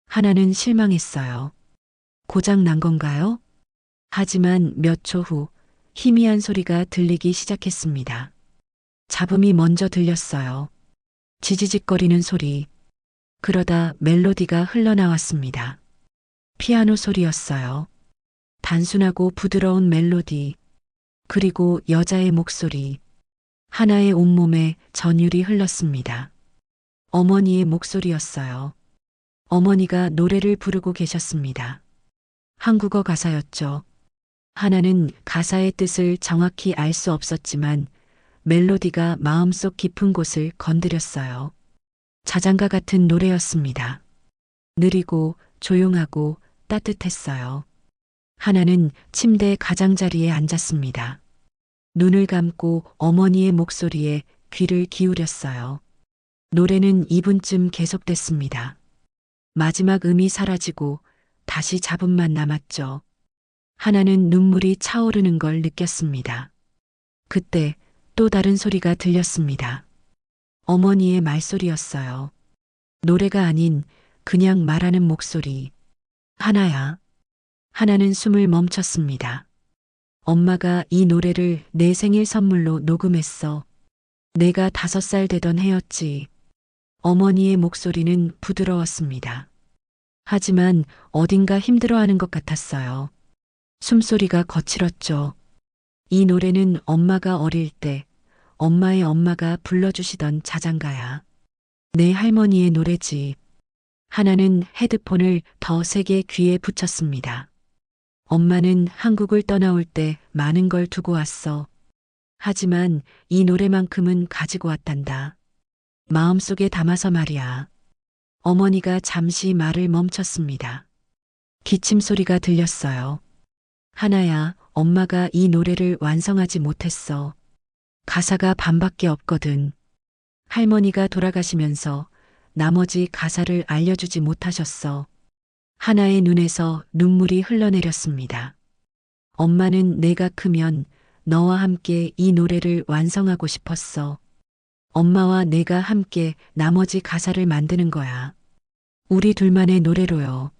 하나는 실망했어요. 고장 난 건가요? 하지만 몇 초 후 희미한 소리가 들리기 시작했습니다. 잡음이 먼저 들렸어요. 지지직거리는 소리. 그러다 멜로디가 흘러나왔습니다. 피아노 소리였어요. 단순하고 부드러운 멜로디. 그리고 여자의 목소리. 하나의 온몸에 전율이 흘렀습니다. 어머니의 목소리였어요. 어머니가 노래를 부르고 계셨습니다. 한국어 가사였죠. 하나는 가사의 뜻을 정확히 알 수 없었지만 멜로디가 마음속 깊은 곳을 건드렸어요. 자장가 같은 노래였습니다. 느리고 조용하고 따뜻했어요. 하나는 침대 가장자리에 앉았습니다. 눈을 감고 어머니의 목소리에 귀를 기울였어요. 노래는 2분쯤 계속됐습니다. 마지막 음이 사라지고 다시 잡음만 남았죠. 하나는 눈물이 차오르는 걸 느꼈습니다. 그때 또 다른 소리가 들렸습니다. 어머니의 말소리였어요. 노래가 아닌 그냥 말하는 목소리. 하나야. 하나는 숨을 멈췄습니다. 엄마가 이 노래를 내 생일 선물로 녹음했어. 내가 5살 되던 해였지. 어머니의 목소리는 부드러웠습니다. 하지만 어딘가 힘들어하는 것 같았어요. 숨소리가 거칠었죠. 이 노래는 엄마가 어릴 때 엄마의 엄마가 불러주시던 자장가야. 내 할머니의 노래지. 하나는 헤드폰을 더 세게 귀에 붙였습니다. 엄마는 한국을 떠나올 때 많은 걸 두고 왔어. 하지만 이 노래만큼은 가지고 왔단다. 마음속에 담아서 말이야. 어머니가 잠시 말을 멈췄습니다. 기침 소리가 들렸어요. 하나야, 엄마가 이 노래를 완성하지 못했어. 가사가 반밖에 없거든. 할머니가 돌아가시면서 나머지 가사를 알려주지 못하셨어. 하나의 눈에서 눈물이 흘러내렸습니다. 엄마는 내가 크면 너와 함께 이 노래를 완성하고 싶었어. 엄마와 내가 함께 나머지 가사를 만드는 거야. 우리 둘만의 노래로요.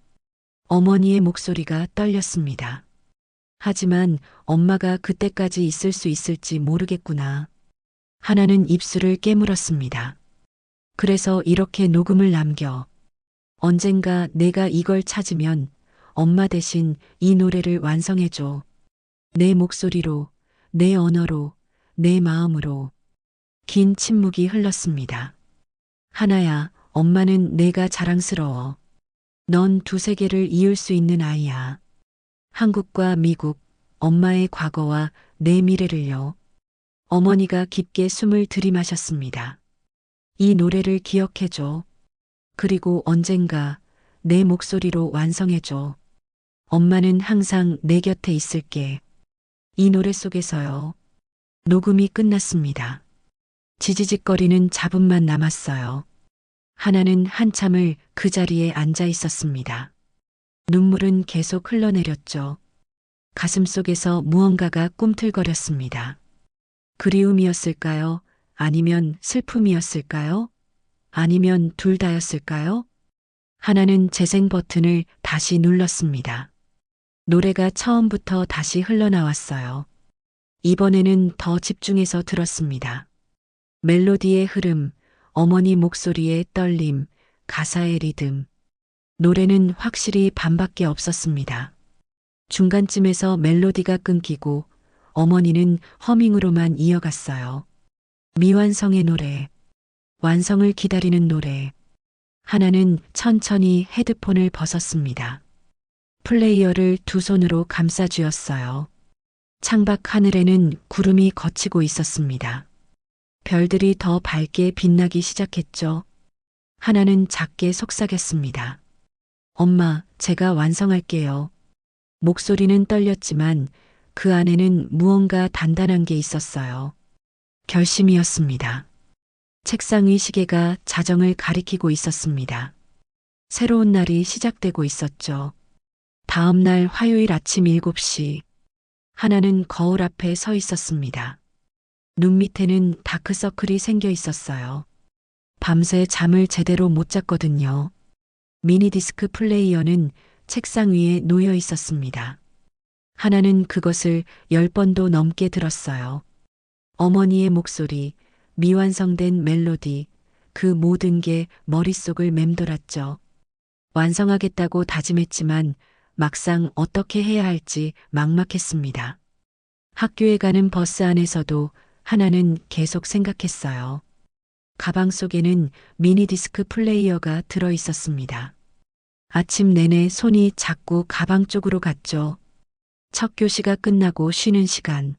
어머니의 목소리가 떨렸습니다. 하지만 엄마가 그때까지 있을 수 있을지 모르겠구나. 하나는 입술을 깨물었습니다. 그래서 이렇게 녹음을 남겨. 언젠가 내가 이걸 찾으면 엄마 대신 이 노래를 완성해줘. 내 목소리로, 내 언어로, 내 마음으로. 긴 침묵이 흘렀습니다. 하나야, 엄마는 내가 자랑스러워. 넌 두 세계를 이을 수 있는 아이야. 한국과 미국, 엄마의 과거와 내 미래를요. 어머니가 깊게 숨을 들이마셨습니다. 이 노래를 기억해줘. 그리고 언젠가 내 목소리로 완성해줘. 엄마는 항상 내 곁에 있을게. 이 노래 속에서요. 녹음이 끝났습니다. 지지직거리는 잡음만 남았어요. 하나는 한참을 그 자리에 앉아 있었습니다. 눈물은 계속 흘러내렸죠. 가슴속에서 무언가가 꿈틀거렸습니다. 그리움이었을까요? 아니면 슬픔이었을까요? 아니면 둘 다였을까요? 하나는 재생 버튼을 다시 눌렀습니다. 노래가 처음부터 다시 흘러나왔어요. 이번에는 더 집중해서 들었습니다. 멜로디의 흐름, 어머니 목소리의 떨림, 가사의 리듬. 노래는 확실히 반밖에 없었습니다. 중간쯤에서 멜로디가 끊기고 어머니는 허밍으로만 이어갔어요. 미완성의 노래, 완성을 기다리는 노래. 하나는 천천히 헤드폰을 벗었습니다. 플레이어를 두 손으로 감싸쥐었어요. 창밖 하늘에는 구름이 걷히고 있었습니다. 별들이 더 밝게 빛나기 시작했죠. 하나는 작게 속삭였습니다. 엄마, 제가 완성할게요. 목소리는 떨렸지만 그 안에는 무언가 단단한 게 있었어요. 결심이었습니다. 책상 위 시계가 자정을 가리키고 있었습니다. 새로운 날이 시작되고 있었죠. 다음 날 화요일 아침 7시. 하나는 거울 앞에 서 있었습니다. 눈 밑에는 다크서클이 생겨 있었어요. 밤새 잠을 제대로 못 잤거든요. 미니디스크 플레이어는 책상 위에 놓여 있었습니다. 하나는 그것을 10번도 넘게 들었어요. 어머니의 목소리, 미완성된 멜로디, 그 모든 게 머릿속을 맴돌았죠. 완성하겠다고 다짐했지만 막상 어떻게 해야 할지 막막했습니다. 학교에 가는 버스 안에서도 하나는 계속 생각했어요. 가방 속에는 미니디스크 플레이어가 들어 있었습니다. 아침 내내 손이 자꾸 가방 쪽으로 갔죠. 첫 교시가 끝나고 쉬는 시간.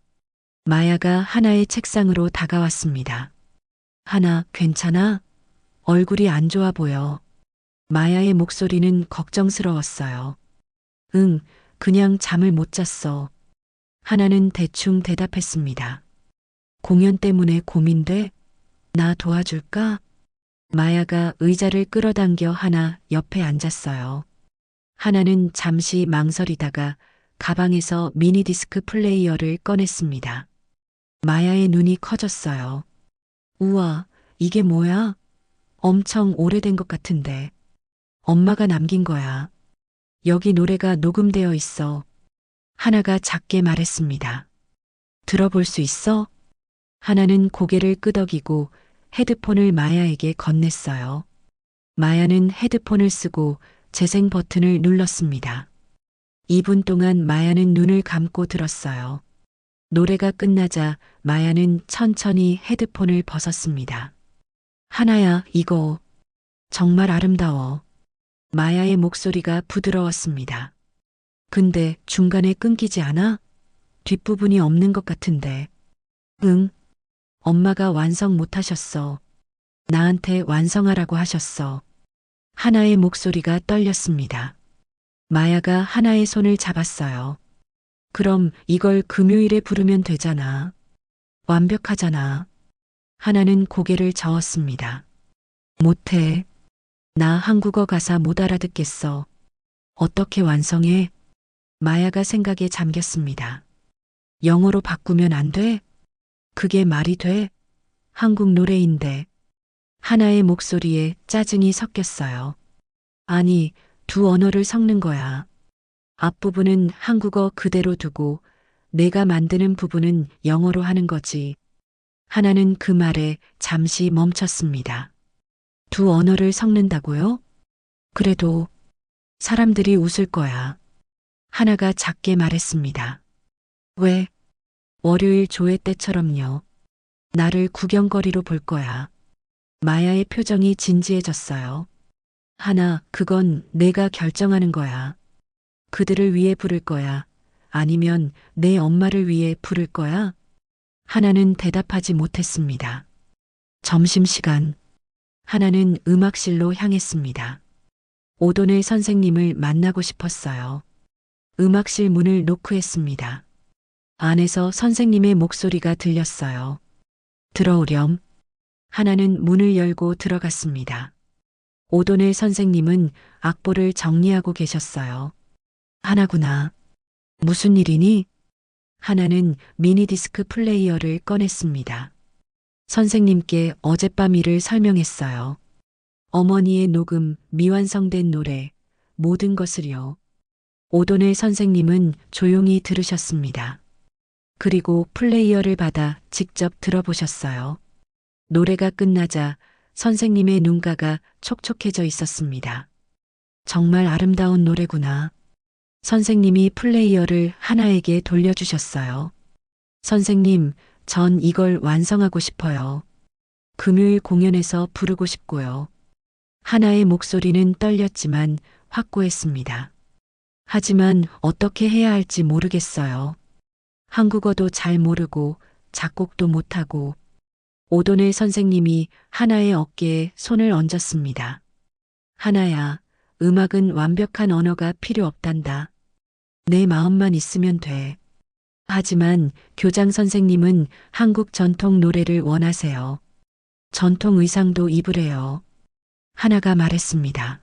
마야가 하나의 책상으로 다가왔습니다. 하나, 괜찮아? 얼굴이 안 좋아 보여. 마야의 목소리는 걱정스러웠어요. 응, 그냥 잠을 못 잤어. 하나는 대충 대답했습니다. 공연 때문에 고민돼? 나 도와줄까? 마야가 의자를 끌어당겨 하나 옆에 앉았어요. 하나는 잠시 망설이다가 가방에서 미니디스크 플레이어를 꺼냈습니다. 마야의 눈이 커졌어요. 우와, 이게 뭐야? 엄청 오래된 것 같은데. 엄마가 남긴 거야. 여기 노래가 녹음되어 있어. 하나가 작게 말했습니다. 들어볼 수 있어? 하나는 고개를 끄덕이고 헤드폰을 마야에게 건넸어요. 마야는 헤드폰을 쓰고 재생 버튼을 눌렀습니다. 2분 동안 마야는 눈을 감고 들었어요. 노래가 끝나자 마야는 천천히 헤드폰을 벗었습니다. 하나야, 이거 정말 아름다워. 마야의 목소리가 부드러웠습니다. 근데 중간에 끊기지 않아? 뒷부분이 없는 것 같은데. 응. 엄마가 완성 못하셨어. 나한테 완성하라고 하셨어. 하나의 목소리가 떨렸습니다. 마야가 하나의 손을 잡았어요. 그럼 이걸 금요일에 부르면 되잖아. 완벽하잖아. 하나는 고개를 저었습니다. 못해. 나 한국어 가사 못 알아듣겠어. 어떻게 완성해? 마야가 생각에 잠겼습니다. 영어로 바꾸면 안 돼? 그게 말이 돼? 한국 노래인데. 하나의 목소리에 짜증이 섞였어요. 아니, 두 언어를 섞는 거야. 앞부분은 한국어 그대로 두고 내가 만드는 부분은 영어로 하는 거지. 하나는 그 말에 잠시 멈췄습니다. 두 언어를 섞는다고요? 그래도 사람들이 웃을 거야. 하나가 작게 말했습니다. 왜? 월요일 조회 때처럼요. 나를 구경거리로 볼 거야. 마야의 표정이 진지해졌어요. 하나, 그건 내가 결정하는 거야. 그들을 위해 부를 거야. 아니면 내 엄마를 위해 부를 거야? 하나는 대답하지 못했습니다. 점심시간. 하나는 음악실로 향했습니다. 오도네 선생님을 만나고 싶었어요. 음악실 문을 노크했습니다. 안에서 선생님의 목소리가 들렸어요. 들어오렴. 하나는 문을 열고 들어갔습니다. 오도네 선생님은 악보를 정리하고 계셨어요. 하나구나. 무슨 일이니? 하나는 미니디스크 플레이어를 꺼냈습니다. 선생님께 어젯밤 일을 설명했어요. 어머니의 녹음, 미완성된 노래, 모든 것을요. 오도네 선생님은 조용히 들으셨습니다. 그리고 플레이어를 받아 직접 들어보셨어요. 노래가 끝나자 선생님의 눈가가 촉촉해져 있었습니다. 정말 아름다운 노래구나. 선생님이 플레이어를 하나에게 돌려주셨어요. 선생님, 전 이걸 완성하고 싶어요. 금요일 공연에서 부르고 싶고요. 하나의 목소리는 떨렸지만 확고했습니다. 하지만 어떻게 해야 할지 모르겠어요. 한국어도 잘 모르고 작곡도 못하고. 오도네 선생님이 하나의 어깨에 손을 얹었습니다. 하나야, 음악은 완벽한 언어가 필요 없단다. 내 마음만 있으면 돼. 하지만 교장 선생님은 한국 전통 노래를 원하세요. 전통 의상도 입으래요. 하나가 말했습니다.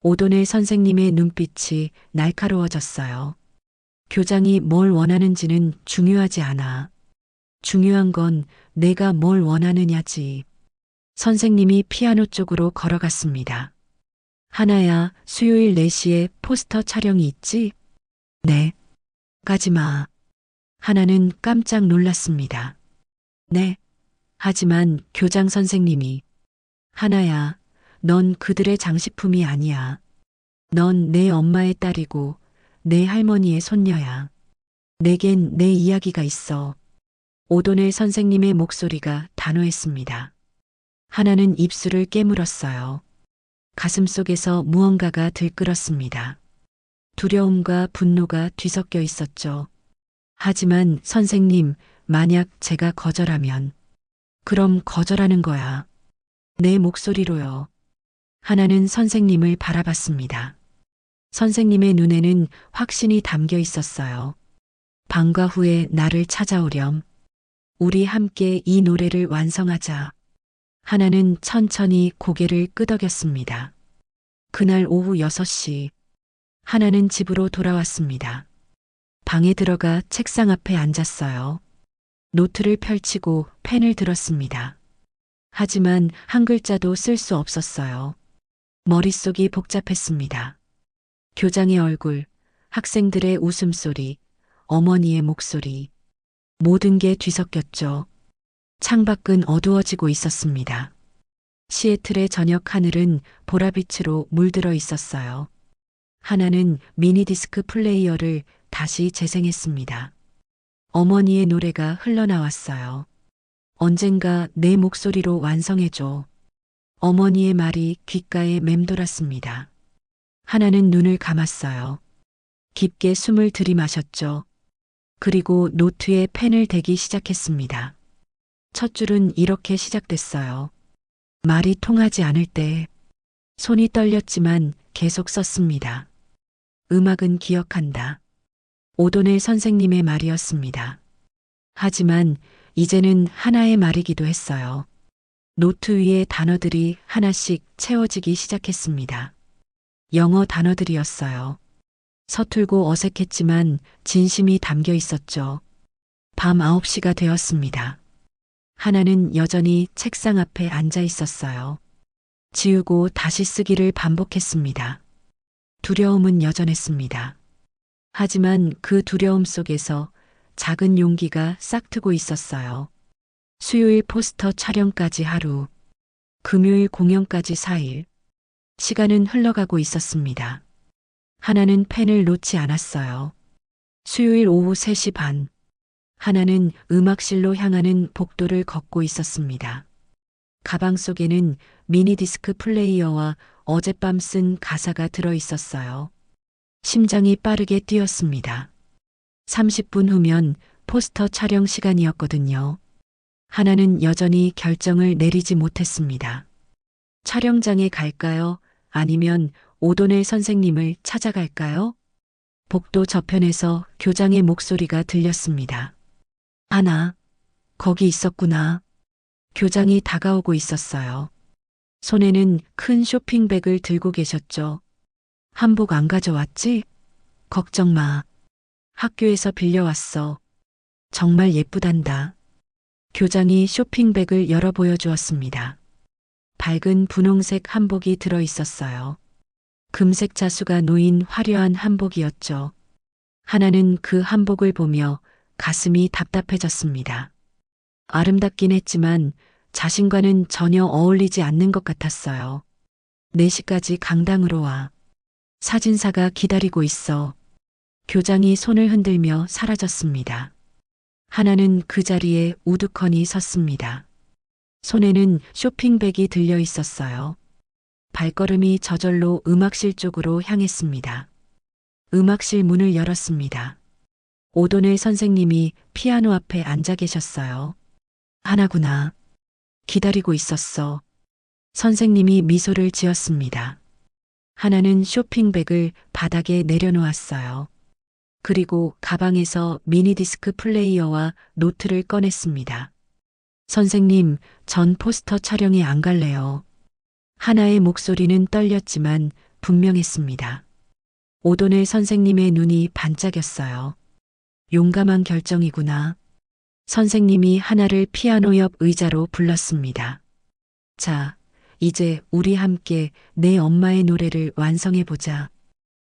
오도네 선생님의 눈빛이 날카로워졌어요. 교장이 뭘 원하는지는 중요하지 않아. 중요한 건 내가 뭘 원하느냐지. 선생님이 피아노 쪽으로 걸어갔습니다. 하나야, 수요일 4시에 포스터 촬영이 있지? 네. 가지 마. 하나는 깜짝 놀랐습니다. 네. 하지만 교장 선생님이 하나야, 넌 그들의 장식품이 아니야. 넌 내 엄마의 딸이고 내 할머니의 손녀야. 내겐 내 이야기가 있어. 오도네 선생님의 목소리가 단호했습니다. 하나는 입술을 깨물었어요. 가슴속에서 무언가가 들끓었습니다. 두려움과 분노가 뒤섞여 있었죠. 하지만 선생님, 만약 제가 거절하면, 그럼 거절하는 거야. 내 목소리로요. 하나는 선생님을 바라봤습니다. 선생님의 눈에는 확신이 담겨 있었어요. 방과 후에 나를 찾아오렴. 우리 함께 이 노래를 완성하자. 하나는 천천히 고개를 끄덕였습니다. 그날 오후 6시, 하나는 집으로 돌아왔습니다. 방에 들어가 책상 앞에 앉았어요. 노트를 펼치고 펜을 들었습니다. 하지만 한 글자도 쓸 수 없었어요. 머릿속이 복잡했습니다. 교장의 얼굴, 학생들의 웃음소리, 어머니의 목소리, 모든 게 뒤섞였죠. 창밖은 어두워지고 있었습니다. 시애틀의 저녁 하늘은 보라빛으로 물들어 있었어요. 하나는 미니디스크 플레이어를 다시 재생했습니다. 어머니의 노래가 흘러나왔어요. 언젠가 내 목소리로 완성해줘. 어머니의 말이 귓가에 맴돌았습니다. 하나는 눈을 감았어요. 깊게 숨을 들이마셨죠. 그리고 노트에 펜을 대기 시작했습니다. 첫 줄은 이렇게 시작됐어요. 말이 통하지 않을 때. 손이 떨렸지만 계속 썼습니다. 음악은 기억한다. 오도넬 선생님의 말이었습니다. 하지만 이제는 하나의 말이기도 했어요. 노트 위에 단어들이 하나씩 채워지기 시작했습니다. 영어 단어들이었어요. 서툴고 어색했지만 진심이 담겨 있었죠. 밤 9시가 되었습니다. 하나는 여전히 책상 앞에 앉아 있었어요. 지우고 다시 쓰기를 반복했습니다. 두려움은 여전했습니다. 하지만 그 두려움 속에서 작은 용기가 싹트고 있었어요. 수요일 포스터 촬영까지 하루, 금요일 공연까지 4일. 시간은 흘러가고 있었습니다. 하나는 펜을 놓지 않았어요. 수요일 오후 3시 반. 하나는 음악실로 향하는 복도를 걷고 있었습니다. 가방 속에는 미니디스크 플레이어와 어젯밤 쓴 가사가 들어 있었어요. 심장이 빠르게 뛰었습니다. 30분 후면 포스터 촬영 시간이었거든요. 하나는 여전히 결정을 내리지 못했습니다. 촬영장에 갈까요? 아니면 오도넬 선생님을 찾아갈까요? 복도 저편에서 교장의 목소리가 들렸습니다. 하나, 거기 있었구나. 교장이 다가오고 있었어요. 손에는 큰 쇼핑백을 들고 계셨죠. 한복 안 가져왔지? 걱정 마. 학교에서 빌려왔어. 정말 예쁘단다. 교장이 쇼핑백을 열어 보여주었습니다. 밝은 분홍색 한복이 들어 있었어요. 금색 자수가 놓인 화려한 한복이었죠. 하나는 그 한복을 보며 가슴이 답답해졌습니다. 아름답긴 했지만 자신과는 전혀 어울리지 않는 것 같았어요. 4시까지 강당으로 와. 사진사가 기다리고 있어. 교장이 손을 흔들며 사라졌습니다. 하나는 그 자리에 우두커니 섰습니다. 손에는 쇼핑백이 들려 있었어요. 발걸음이 저절로 음악실 쪽으로 향했습니다. 음악실 문을 열었습니다. 오도넬 선생님이 피아노 앞에 앉아 계셨어요. 하나구나. 기다리고 있었어. 선생님이 미소를 지었습니다. 하나는 쇼핑백을 바닥에 내려놓았어요. 그리고 가방에서 미니디스크 플레이어와 노트를 꺼냈습니다. 선생님, 전 포스터 촬영에 안 갈래요. 하나의 목소리는 떨렸지만 분명했습니다. 오도넬 선생님의 눈이 반짝였어요. 용감한 결정이구나. 선생님이 하나를 피아노 옆 의자로 불렀습니다. 자, 이제 우리 함께 내 엄마의 노래를 완성해보자.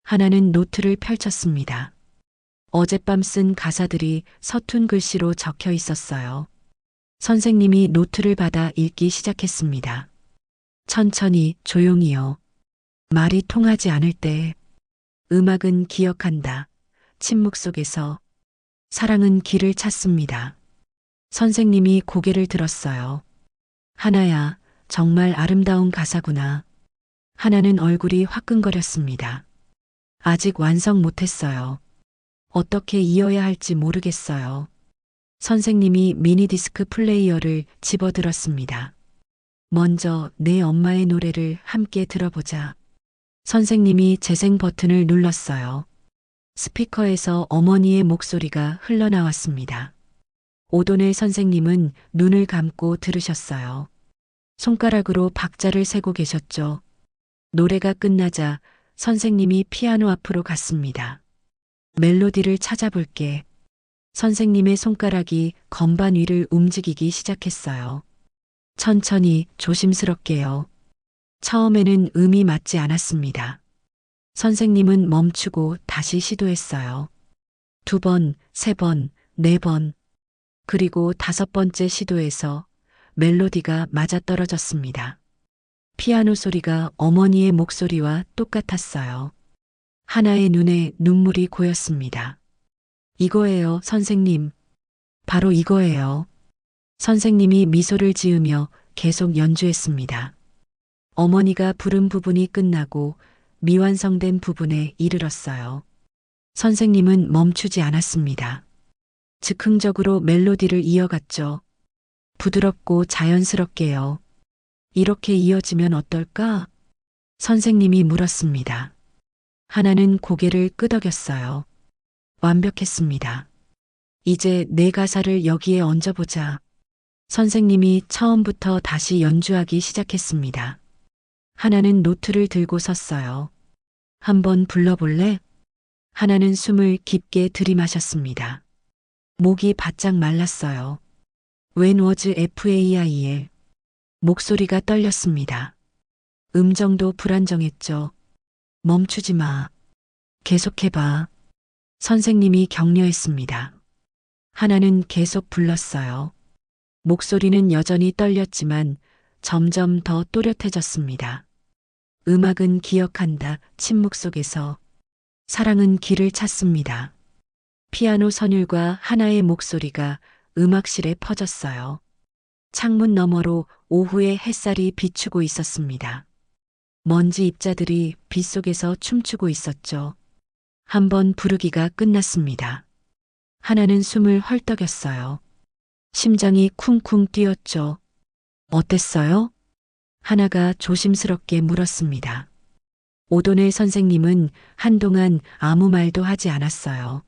하나는 노트를 펼쳤습니다. 어젯밤 쓴 가사들이 서툰 글씨로 적혀 있었어요. 선생님이 노트를 받아 읽기 시작했습니다. 천천히 조용히요. 말이 통하지 않을 때. 음악은 기억한다. 침묵 속에서. 사랑은 길을 찾습니다. 선생님이 고개를 들었어요. 하나야, 정말 아름다운 가사구나. 하나는 얼굴이 화끈거렸습니다. 아직 완성 못했어요. 어떻게 이어야 할지 모르겠어요. 선생님이 미니디스크 플레이어를 집어들었습니다. 먼저 내 엄마의 노래를 함께 들어보자. 선생님이 재생 버튼을 눌렀어요. 스피커에서 어머니의 목소리가 흘러나왔습니다. 오돈의 선생님은 눈을 감고 들으셨어요. 손가락으로 박자를 세고 계셨죠. 노래가 끝나자 선생님이 피아노 앞으로 갔습니다. 멜로디를 찾아볼게. 선생님의 손가락이 건반 위를 움직이기 시작했어요. 천천히 조심스럽게요. 처음에는 음이 맞지 않았습니다. 선생님은 멈추고 다시 시도했어요. 2번, 3번, 4번. 그리고 5번째 시도에서 멜로디가 맞아떨어졌습니다. 피아노 소리가 어머니의 목소리와 똑같았어요. 하나의 눈에 눈물이 고였습니다. 이거예요, 선생님. 바로 이거예요. 선생님이 미소를 지으며 계속 연주했습니다. 어머니가 부른 부분이 끝나고 미완성된 부분에 이르렀어요. 선생님은 멈추지 않았습니다. 즉흥적으로 멜로디를 이어갔죠. 부드럽고 자연스럽게요. 이렇게 이어지면 어떨까? 선생님이 물었습니다. 하나는 고개를 끄덕였어요. 완벽했습니다. 이제 내 가사를 여기에 얹어보자. 선생님이 처음부터 다시 연주하기 시작했습니다. 하나는 노트를 들고 섰어요. 한번 불러볼래? 하나는 숨을 깊게 들이마셨습니다. 목이 바짝 말랐어요. When was FAIL? 목소리가 떨렸습니다. 음정도 불안정했죠. 멈추지 마. 계속해봐. 선생님이 격려했습니다. 하나는 계속 불렀어요. 목소리는 여전히 떨렸지만 점점 더 또렷해졌습니다. 음악은 기억한다. 침묵 속에서 사랑은 길을 찾습니다. 피아노 선율과 하나의 목소리가 음악실에 퍼졌어요. 창문 너머로 오후의 햇살이 비추고 있었습니다. 먼지 입자들이 빗속에서 춤추고 있었죠. 한번 부르기가 끝났습니다. 하나는 숨을 헐떡였어요. 심장이 쿵쿵 뛰었죠. 어땠어요? 하나가 조심스럽게 물었습니다. 오돈의 선생님은 한동안 아무 말도 하지 않았어요.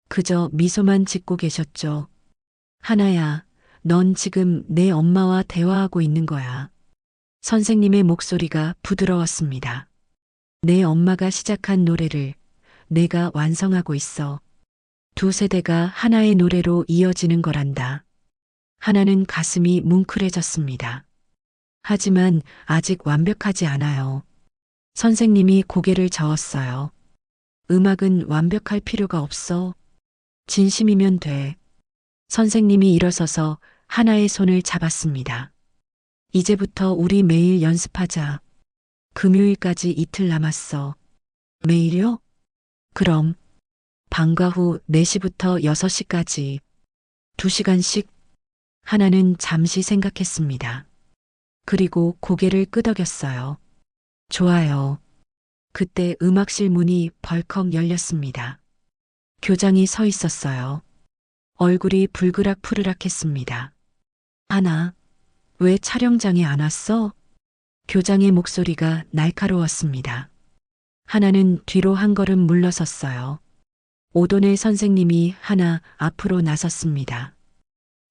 그저 미소만 짓고 계셨죠. 하나야, 넌 지금 내 엄마와 대화하고 있는 거야. 선생님의 목소리가 부드러웠습니다. 내 엄마가 시작한 노래를 내가 완성하고 있어. 2세대가 하나의 노래로 이어지는 거란다. 하나는 가슴이 뭉클해졌습니다. 하지만 아직 완벽하지 않아요. 선생님이 고개를 저었어요. 음악은 완벽할 필요가 없어. 진심이면 돼. 선생님이 일어서서 하나의 손을 잡았습니다. 이제부터 우리 매일 연습하자. 금요일까지 이틀 남았어. 매일요? 그럼 방과 후 4시부터 6시까지 2시간씩. 하나는 잠시 생각했습니다. 그리고 고개를 끄덕였어요. 좋아요. 그때 음악실 문이 벌컥 열렸습니다. 교장이 서 있었어요. 얼굴이 불그락푸르락했습니다. 하나, 왜 촬영장에 안 왔어? 교장의 목소리가 날카로웠습니다. 하나는 뒤로 한 걸음 물러섰어요. 오돈의 선생님이 하나 앞으로 나섰습니다.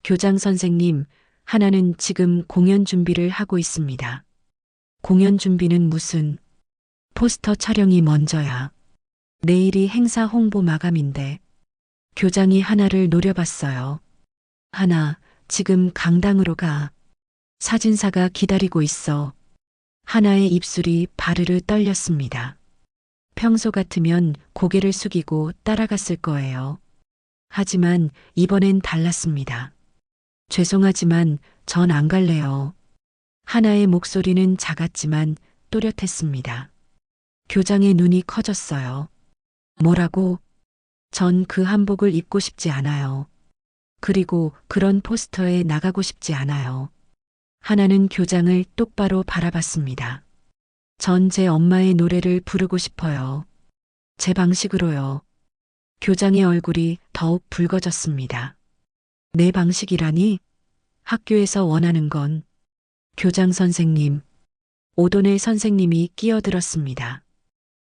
교장 선생님, 하나는 지금 공연 준비를 하고 있습니다. 공연 준비는 무슨? 포스터 촬영이 먼저야. 내일이 행사 홍보 마감인데. 교장이 하나를 노려봤어요. 하나, 지금 강당으로 가. 사진사가 기다리고 있어. 하나의 입술이 바르르 떨렸습니다. 평소 같으면 고개를 숙이고 따라갔을 거예요. 하지만 이번엔 달랐습니다. 죄송하지만 전 안 갈래요. 하나의 목소리는 작았지만 또렷했습니다. 교장의 눈이 커졌어요. 뭐라고? 전 그 한복을 입고 싶지 않아요. 그리고 그런 포스터에 나가고 싶지 않아요. 하나는 교장을 똑바로 바라봤습니다. 전 제 엄마의 노래를 부르고 싶어요. 제 방식으로요. 교장의 얼굴이 더욱 붉어졌습니다. 내 방식이라니? 학교에서 원하는 건 교장 선생님, 오도넬 선생님이 끼어들었습니다.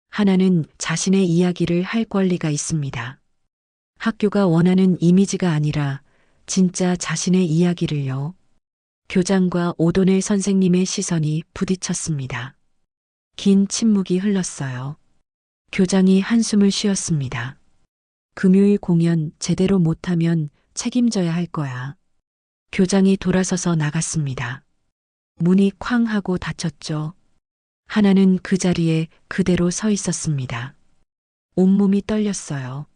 하나는 자신의 이야기를 할 권리가 있습니다. 학교가 원하는 이미지가 아니라 진짜 자신의 이야기를요. 교장과 오도넬 선생님의 시선이 부딪혔습니다. 긴 침묵이 흘렀어요. 교장이 한숨을 쉬었습니다. 금요일 공연 제대로 못하면 책임져야 할 거야. 교장이 돌아서서 나갔습니다. 문이 쾅 하고 닫혔죠. 하나는 그 자리에 그대로 서 있었습니다. 온몸이 떨렸어요.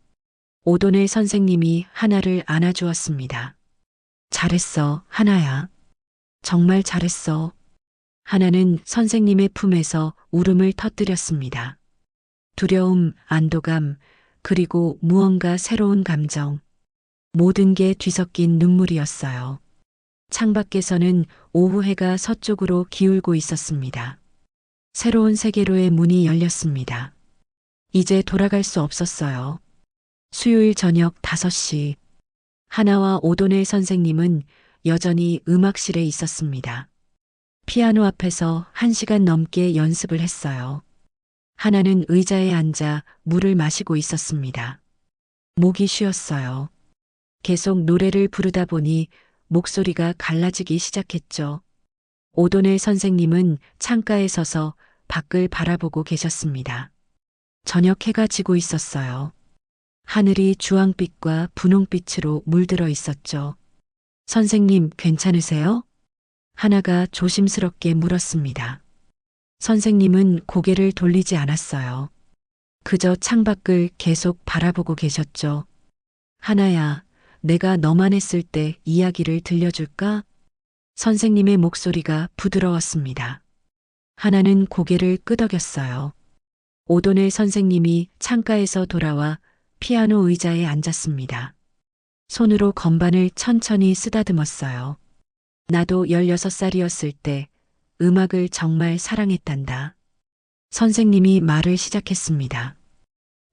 오도넬 선생님이 하나를 안아주었습니다. 잘했어, 하나야. 정말 잘했어. 하나는 선생님의 품에서 울음을 터뜨렸습니다. 두려움, 안도감, 그리고 무언가 새로운 감정. 모든 게 뒤섞인 눈물이었어요. 창밖에서는 오후 해가 서쪽으로 기울고 있었습니다. 새로운 세계로의 문이 열렸습니다. 이제 돌아갈 수 없었어요. 수요일 저녁 5시. 하나와 오도넬 선생님은 여전히 음악실에 있었습니다. 피아노 앞에서 1시간 넘게 연습을 했어요. 하나는 의자에 앉아 물을 마시고 있었습니다. 목이 쉬었어요. 계속 노래를 부르다 보니 목소리가 갈라지기 시작했죠. 오도넬 선생님은 창가에 서서 밖을 바라보고 계셨습니다. 저녁 해가 지고 있었어요. 하늘이 주황빛과 분홍빛으로 물들어 있었죠. 선생님, 괜찮으세요? 하나가 조심스럽게 물었습니다. 선생님은 고개를 돌리지 않았어요. 그저 창밖을 계속 바라보고 계셨죠. 하나야, 내가 너만 했을 때 이야기를 들려줄까? 선생님의 목소리가 부드러웠습니다. 하나는 고개를 끄덕였어요. 오도넬 선생님이 창가에서 돌아와 피아노 의자에 앉았습니다. 손으로 건반을 천천히 쓰다듬었어요. 나도 16살이었을 때 음악을 정말 사랑했단다. 선생님이 말을 시작했습니다.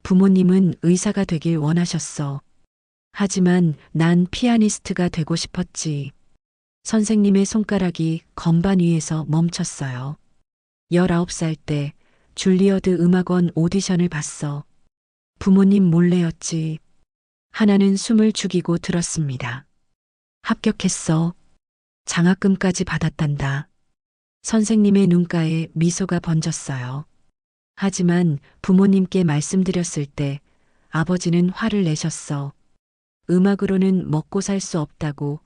부모님은 의사가 되길 원하셨어. 하지만 난 피아니스트가 되고 싶었지. 선생님의 손가락이 건반 위에서 멈췄어요. 19살 때 줄리어드 음악원 오디션을 봤어. 부모님 몰래였지. 하나는 숨을 죽이고 들었습니다. 합격했어. 장학금까지 받았단다. 선생님의 눈가에 미소가 번졌어요. 하지만 부모님께 말씀드렸을 때 아버지는 화를 내셨어. 음악으로는 먹고 살 수 없다고,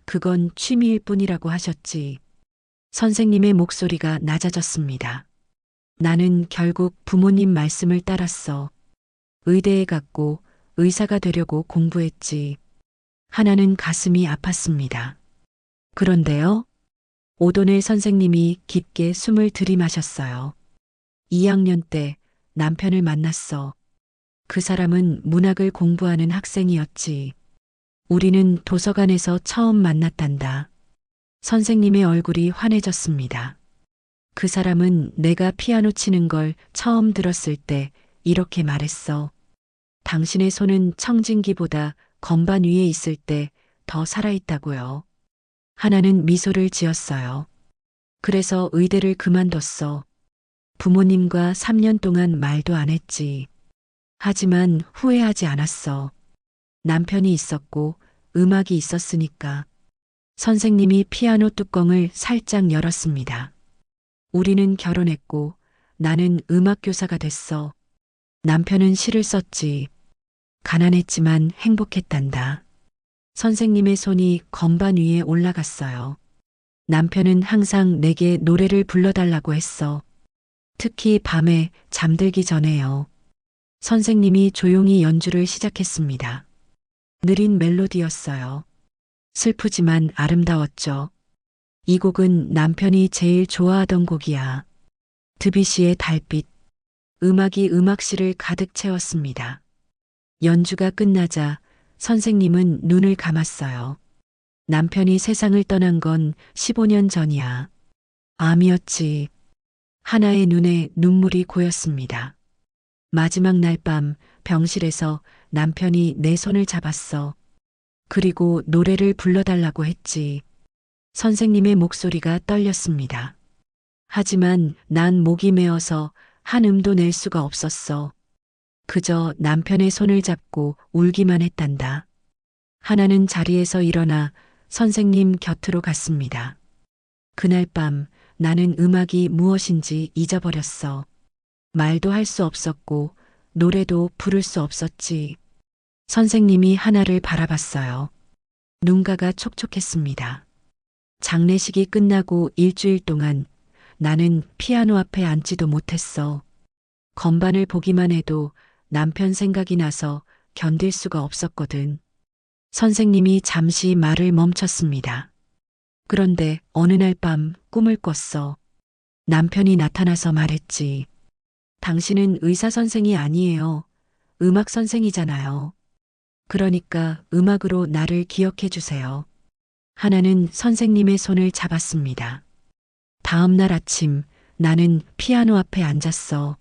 그건 취미일 뿐이라고 하셨지. 선생님의 목소리가 낮아졌습니다. 나는 결국 부모님 말씀을 따랐어. 의대에 갔고 의사가 되려고 공부했지. 하나는 가슴이 아팠습니다. 그런데요? 오도넬 선생님이 깊게 숨을 들이마셨어요. 2학년 때 남편을 만났어. 그 사람은 문학을 공부하는 학생이었지. 우리는 도서관에서 처음 만났단다. 선생님의 얼굴이 환해졌습니다. 그 사람은 내가 피아노 치는 걸 처음 들었을 때 이렇게 말했어. 당신의 손은 청진기보다 건반 위에 있을 때 더 살아있다고요. 하나는 미소를 지었어요. 그래서 의대를 그만뒀어. 부모님과 3년 동안 말도 안 했지. 하지만 후회하지 않았어. 남편이 있었고 음악이 있었으니까. 선생님이 피아노 뚜껑을 살짝 열었습니다. 우리는 결혼했고 나는 음악교사가 됐어. 남편은 시를 썼지. 가난했지만 행복했단다. 선생님의 손이 건반 위에 올라갔어요. 남편은 항상 내게 노래를 불러달라고 했어. 특히 밤에 잠들기 전에요. 선생님이 조용히 연주를 시작했습니다. 느린 멜로디였어요. 슬프지만 아름다웠죠. 이 곡은 남편이 제일 좋아하던 곡이야. 드뷔시의 달빛. 음악이 음악실을 가득 채웠습니다. 연주가 끝나자 선생님은 눈을 감았어요. 남편이 세상을 떠난 건 15년 전이야. 암이었지. 하나의 눈에 눈물이 고였습니다. 마지막 날 밤 병실에서 남편이 내 손을 잡았어. 그리고 노래를 불러달라고 했지. 선생님의 목소리가 떨렸습니다. 하지만 난 목이 메어서 한 음도 낼 수가 없었어. 그저 남편의 손을 잡고 울기만 했단다. 하나는 자리에서 일어나 선생님 곁으로 갔습니다. 그날 밤 나는 음악이 무엇인지 잊어버렸어. 말도 할 수 없었고 노래도 부를 수 없었지. 선생님이 하나를 바라봤어요. 눈가가 촉촉했습니다. 장례식이 끝나고 일주일 동안 나는 피아노 앞에 앉지도 못했어. 건반을 보기만 해도 남편 생각이 나서 견딜 수가 없었거든. 선생님이 잠시 말을 멈췄습니다. 그런데 어느 날 밤 꿈을 꿨어. 남편이 나타나서 말했지. 당신은 의사 선생이 아니에요. 음악 선생이잖아요. 그러니까 음악으로 나를 기억해 주세요. 하나는 선생님의 손을 잡았습니다. 다음 날 아침 나는 피아노 앞에 앉았어.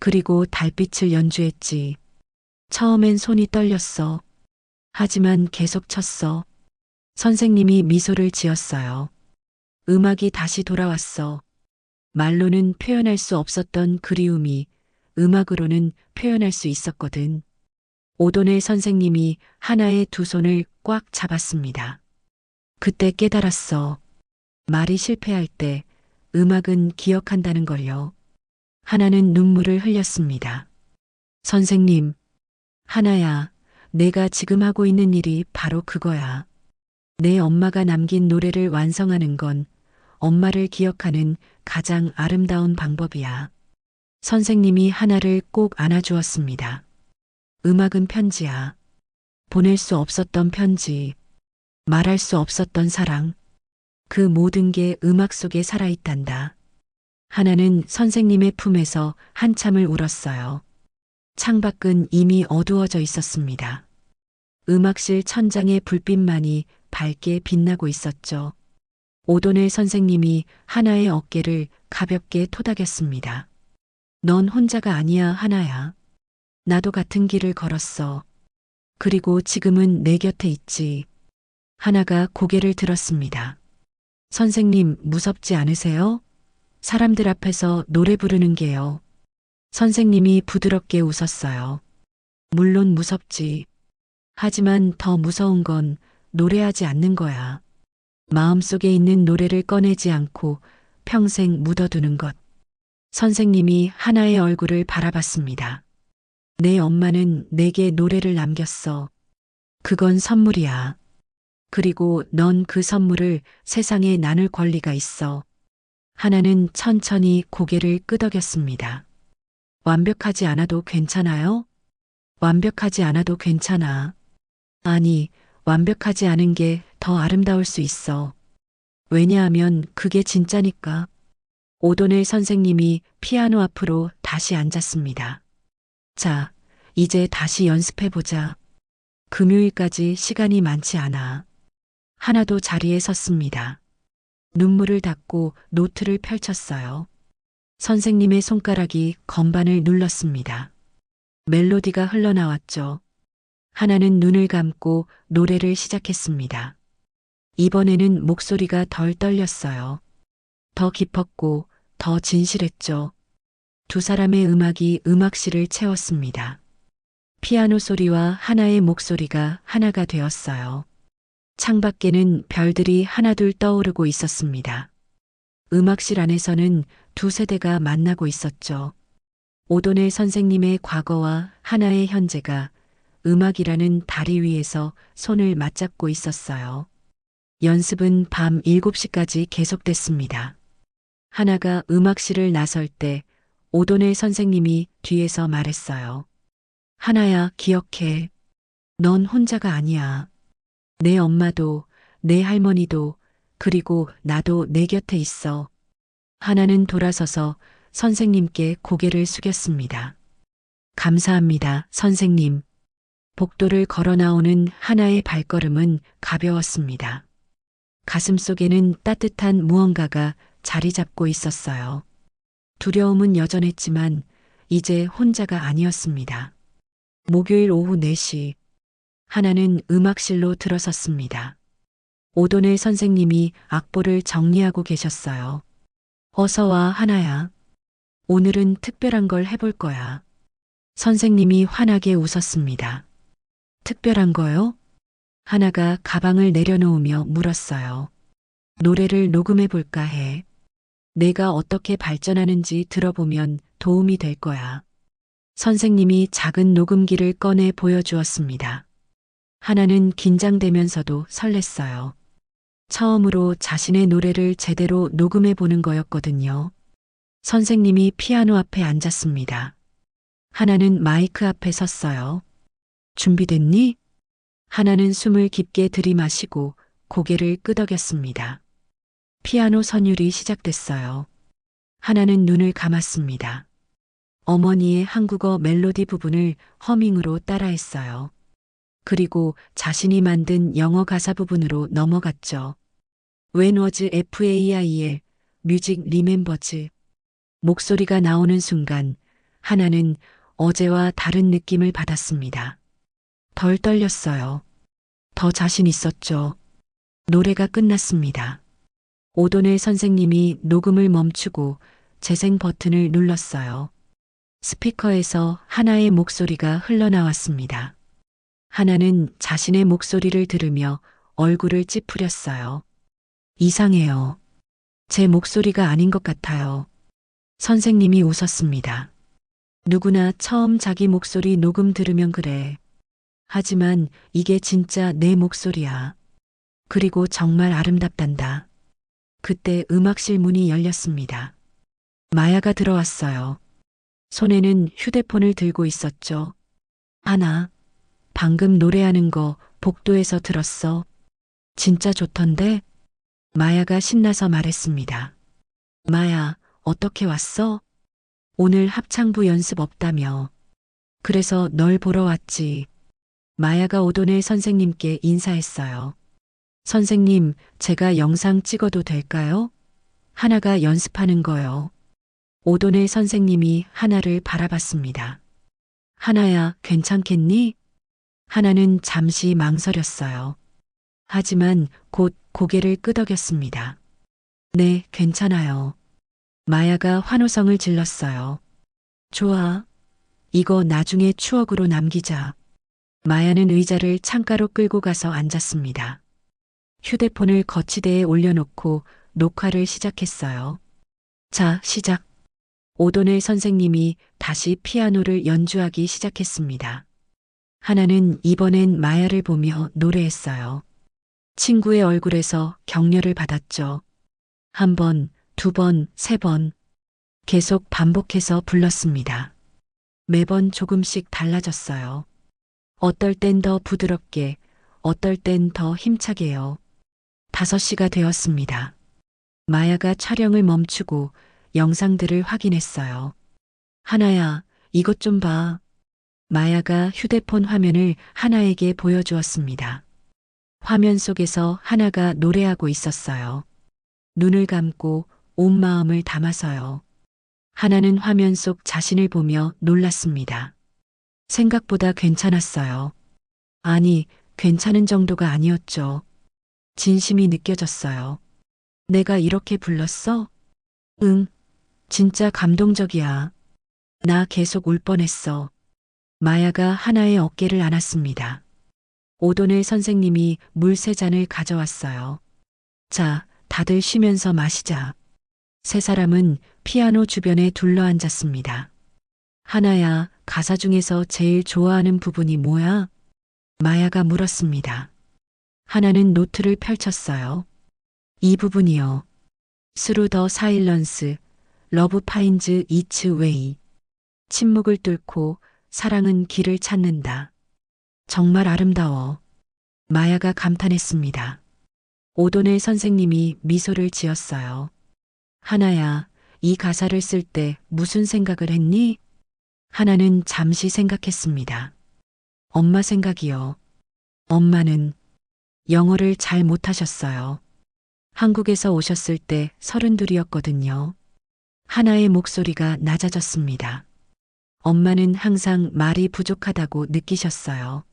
그리고 달빛을 연주했지. 처음엔 손이 떨렸어. 하지만 계속 쳤어. 선생님이 미소를 지었어요. 음악이 다시 돌아왔어. 말로는 표현할 수 없었던 그리움이 음악으로는 표현할 수 있었거든. 오도넬 선생님이 하나의 두 손을 꽉 잡았습니다. 그때 깨달았어. 말이 실패할 때 음악은 기억한다는 걸요. 하나는 눈물을 흘렸습니다. 선생님, 하나야, 내가 지금 하고 있는 일이 바로 그거야. 내 엄마가 남긴 노래를 완성하는 건 엄마를 기억하는 가장 아름다운 방법이야. 선생님이 하나를 꼭 안아주었습니다. 음악은 편지야. 보낼 수 없었던 편지. 말할 수 없었던 사랑. 그 모든 게 음악 속에 살아있단다. 하나는 선생님의 품에서 한참을 울었어요. 창밖은 이미 어두워져 있었습니다. 음악실 천장의 불빛만이 밝게 빛나고 있었죠. 오도넬 선생님이 하나의 어깨를 가볍게 토닥였습니다. 넌 혼자가 아니야, 하나야. 나도 같은 길을 걸었어. 그리고 지금은 내 곁에 있지. 하나가 고개를 들었습니다. 선생님, 무섭지 않으세요? 사람들 앞에서 노래 부르는 게요. 선생님이 부드럽게 웃었어요. 물론 무섭지. 하지만 더 무서운 건 노래하지 않는 거야. 마음속에 있는 노래를 꺼내지 않고 평생 묻어두는 것. 선생님이 하나의 얼굴을 바라봤습니다. 내 엄마는 내게 노래를 남겼어. 그건 선물이야. 그리고 넌 그 선물을 세상에 나눌 권리가 있어. 하나는 천천히 고개를 끄덕였습니다. 완벽하지 않아도 괜찮아요? 완벽하지 않아도 괜찮아. 아니, 완벽하지 않은 게 더 아름다울 수 있어. 왜냐하면 그게 진짜니까. 오도넬 선생님이 피아노 앞으로 다시 앉았습니다. 자, 이제 다시 연습해보자. 금요일까지 시간이 많지 않아. 하나도 자리에 섰습니다. 눈물을 닦고 노트를 펼쳤어요. 선생님의 손가락이 건반을 눌렀습니다. 멜로디가 흘러나왔죠. 하나는 눈을 감고 노래를 시작했습니다. 이번에는 목소리가 덜 떨렸어요. 더 깊었고 더 진실했죠. 두 사람의 음악이 음악실을 채웠습니다. 피아노 소리와 하나의 목소리가 하나가 되었어요. 창밖에는 별들이 하나둘 떠오르고 있었습니다. 음악실 안에서는 두 세대가 만나고 있었죠. 오도넬 선생님의 과거와 하나의 현재가 음악이라는 다리 위에서 손을 맞잡고 있었어요. 연습은 밤 7시까지 계속됐습니다. 하나가 음악실을 나설 때 오도넬 선생님이 뒤에서 말했어요. 하나야, 기억해. 넌 혼자가 아니야. 내 엄마도, 내 할머니도, 그리고 나도 내 곁에 있어. 하나는 돌아서서 선생님께 고개를 숙였습니다. 감사합니다, 선생님. 복도를 걸어 나오는 하나의 발걸음은 가벼웠습니다. 가슴 속에는 따뜻한 무언가가 자리 잡고 있었어요. 두려움은 여전했지만 이제 혼자가 아니었습니다. 목요일 오후 4시 하나는 음악실로 들어섰습니다. 오도네 선생님이 악보를 정리하고 계셨어요. 어서 와, 하나야. 오늘은 특별한 걸 해볼 거야. 선생님이 환하게 웃었습니다. 특별한 거요? 하나가 가방을 내려놓으며 물었어요. 노래를 녹음해 볼까 해. 내가 어떻게 발전하는지 들어보면 도움이 될 거야. 선생님이 작은 녹음기를 꺼내 보여주었습니다. 하나는 긴장되면서도 설렜어요. 처음으로 자신의 노래를 제대로 녹음해 보는 거였거든요. 선생님이 피아노 앞에 앉았습니다. 하나는 마이크 앞에 섰어요. 준비됐니? 하나는 숨을 깊게 들이마시고 고개를 끄덕였습니다. 피아노 선율이 시작됐어요. 하나는 눈을 감았습니다. 어머니의 한국어 멜로디 부분을 허밍으로 따라했어요. 그리고 자신이 만든 영어 가사 부분으로 넘어갔죠. When was FAIL, 뮤직 리멤버즈. 목소리가 나오는 순간 하나는 어제와 다른 느낌을 받았습니다. 덜 떨렸어요. 더 자신 있었죠. 노래가 끝났습니다. 오도네 선생님이 녹음을 멈추고 재생 버튼을 눌렀어요. 스피커에서 하나의 목소리가 흘러나왔습니다. 하나는 자신의 목소리를 들으며 얼굴을 찌푸렸어요. 이상해요. 제 목소리가 아닌 것 같아요. 선생님이 웃었습니다. 누구나 처음 자기 목소리 녹음 들으면 그래. 하지만 이게 진짜 내 목소리야. 그리고 정말 아름답단다. 그때 음악실 문이 열렸습니다. 마야가 들어왔어요. 손에는 휴대폰을 들고 있었죠. 하나, 방금 노래하는 거 복도에서 들었어. 진짜 좋던데? 마야가 신나서 말했습니다. 마야, 어떻게 왔어? 오늘 합창부 연습 없다며. 그래서 널 보러 왔지. 마야가 오도네 선생님께 인사했어요. 선생님, 제가 영상 찍어도 될까요? 하나가 연습하는 거요. 오도네 선생님이 하나를 바라봤습니다. 하나야, 괜찮겠니? 하나는 잠시 망설였어요. 하지만 곧 고개를 끄덕였습니다. 네, 괜찮아요. 마야가 환호성을 질렀어요. 좋아. 이거 나중에 추억으로 남기자. 마야는 의자를 창가로 끌고 가서 앉았습니다. 휴대폰을 거치대에 올려놓고 녹화를 시작했어요. 자, 시작. 오도네 선생님이 다시 피아노를 연주하기 시작했습니다. 하나는 이번엔 마야를 보며 노래했어요. 친구의 얼굴에서 격려를 받았죠. 한 번, 두 번, 세 번. 계속 반복해서 불렀습니다. 매번 조금씩 달라졌어요. 어떨 땐 더 부드럽게, 어떨 땐 더 힘차게요. 5시가 되었습니다. 마야가 촬영을 멈추고 영상들을 확인했어요. 하나야, 이것 좀 봐. 마야가 휴대폰 화면을 하나에게 보여주었습니다. 화면 속에서 하나가 노래하고 있었어요. 눈을 감고 온 마음을 담아서요. 하나는 화면 속 자신을 보며 놀랐습니다. 생각보다 괜찮았어요. 아니, 괜찮은 정도가 아니었죠. 진심이 느껴졌어요. 내가 이렇게 불렀어? 응, 진짜 감동적이야. 나 계속 울 뻔했어. 마야가 하나의 어깨를 안았습니다. 오도네 선생님이 물 3잔을 가져왔어요. 자, 다들 쉬면서 마시자. 세 사람은 피아노 주변에 둘러앉았습니다. 하나야, 가사 중에서 제일 좋아하는 부분이 뭐야? 마야가 물었습니다. 하나는 노트를 펼쳤어요. 이 부분이요. Through the silence, love finds its way. 침묵을 뚫고 사랑은 길을 찾는다. 정말 아름다워. 마야가 감탄했습니다. 오도네 선생님이 미소를 지었어요. 하나야, 이 가사를 쓸 때 무슨 생각을 했니? 하나는 잠시 생각했습니다. 엄마 생각이요. 엄마는 영어를 잘 못하셨어요. 한국에서 오셨을 때 32이었거든요. 하나의 목소리가 낮아졌습니다. 엄마는 항상 말이 부족하다고 느끼셨어요.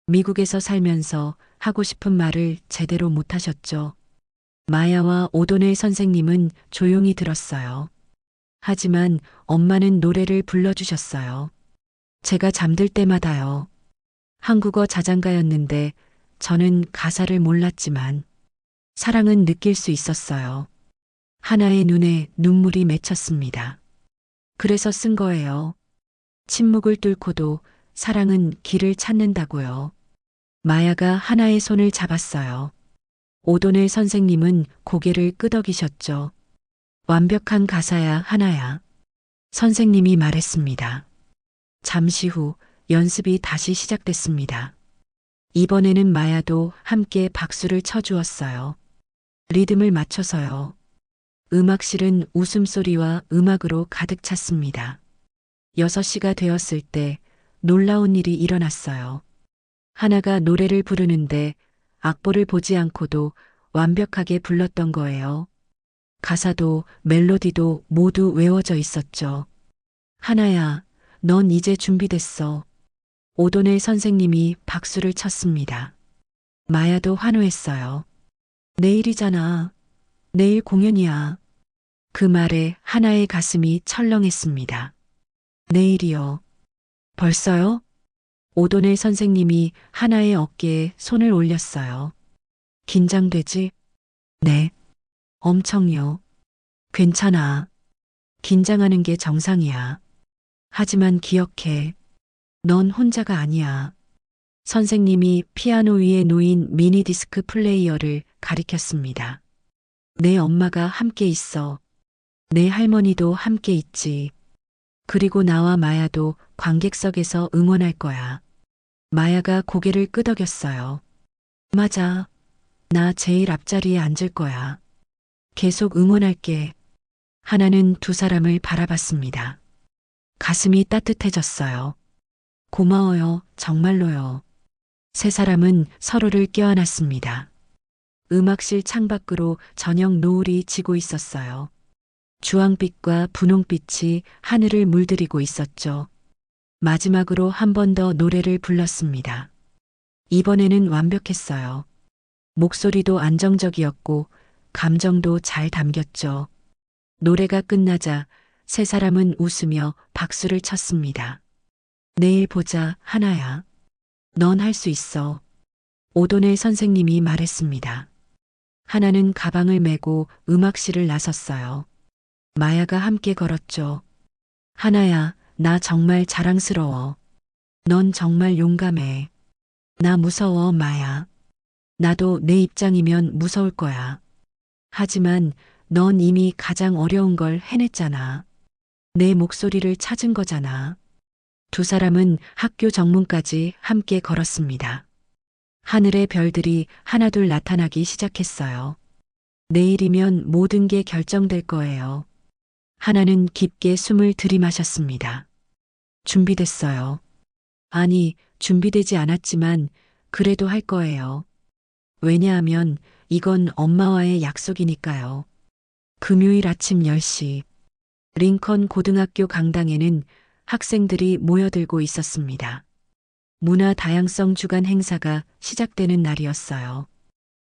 미국에서 살면서 하고 싶은 말을 제대로 못하셨죠. 마야와 오도네 선생님은 조용히 들었어요. 하지만 엄마는 노래를 불러주셨어요. 제가 잠들 때마다요. 한국어 자장가였는데 저는 가사를 몰랐지만 사랑은 느낄 수 있었어요. 하나의 눈에 눈물이 맺혔습니다. 그래서 쓴 거예요. 침묵을 뚫고도 사랑은 길을 찾는다고요. 마야가 하나의 손을 잡았어요. 오도네 선생님은 고개를 끄덕이셨죠. 완벽한 가사야 하나야. 선생님이 말했습니다. 잠시 후 연습이 다시 시작됐습니다. 이번에는 마야도 함께 박수를 쳐주었어요. 리듬을 맞춰서요. 음악실은 웃음소리와 음악으로 가득 찼습니다. 6시가 되었을 때 놀라운 일이 일어났어요. 하나가 노래를 부르는데 악보를 보지 않고도 완벽하게 불렀던 거예요. 가사도 멜로디도 모두 외워져 있었죠. 하나야, 넌 이제 준비됐어. 오도네 선생님이 박수를 쳤습니다. 마야도 환호했어요. 내일이잖아. 내일 공연이야. 그 말에 하나의 가슴이 철렁했습니다. 내일이요. 벌써요? 오도네 선생님이 하나의 어깨에 손을 올렸어요. 긴장되지? 네. 엄청요. 괜찮아. 긴장하는 게 정상이야. 하지만 기억해. 넌 혼자가 아니야. 선생님이 피아노 위에 놓인 미니 디스크 플레이어를 가리켰습니다. 내 엄마가 함께 있어. 내 할머니도 함께 있지. 그리고 나와 마야도 관객석에서 응원할 거야. 마야가 고개를 끄덕였어요. 맞아. 나 제일 앞자리에 앉을 거야. 계속 응원할게. 하나는 두 사람을 바라봤습니다. 가슴이 따뜻해졌어요. 고마워요. 정말로요. 세 사람은 서로를 껴안았습니다. 음악실 창밖으로 저녁 노을이 지고 있었어요. 주황빛과 분홍빛이 하늘을 물들이고 있었죠. 마지막으로 한 번 더 노래를 불렀습니다. 이번에는 완벽했어요. 목소리도 안정적이었고 감정도 잘 담겼죠. 노래가 끝나자 세 사람은 웃으며 박수를 쳤습니다. 내일 보자, 하나야. 넌 할 수 있어. 오도네 선생님이 말했습니다. 하나는 가방을 메고 음악실을 나섰어요. 마야가 함께 걸었죠. 하나야, 나 정말 자랑스러워. 넌 정말 용감해. 나 무서워, 마야. 나도 내 입장이면 무서울 거야. 하지만 넌 이미 가장 어려운 걸 해냈잖아. 내 목소리를 찾은 거잖아. 두 사람은 학교 정문까지 함께 걸었습니다. 하늘의 별들이 하나둘 나타나기 시작했어요. 내일이면 모든 게 결정될 거예요. 하나는 깊게 숨을 들이마셨습니다. 준비됐어요. 아니, 준비되지 않았지만 그래도 할 거예요. 왜냐하면 이건 엄마와의 약속이니까요. 금요일 아침 10시 링컨 고등학교 강당에는 학생들이 모여들고 있었습니다. 문화 다양성 주간 행사가 시작되는 날이었어요.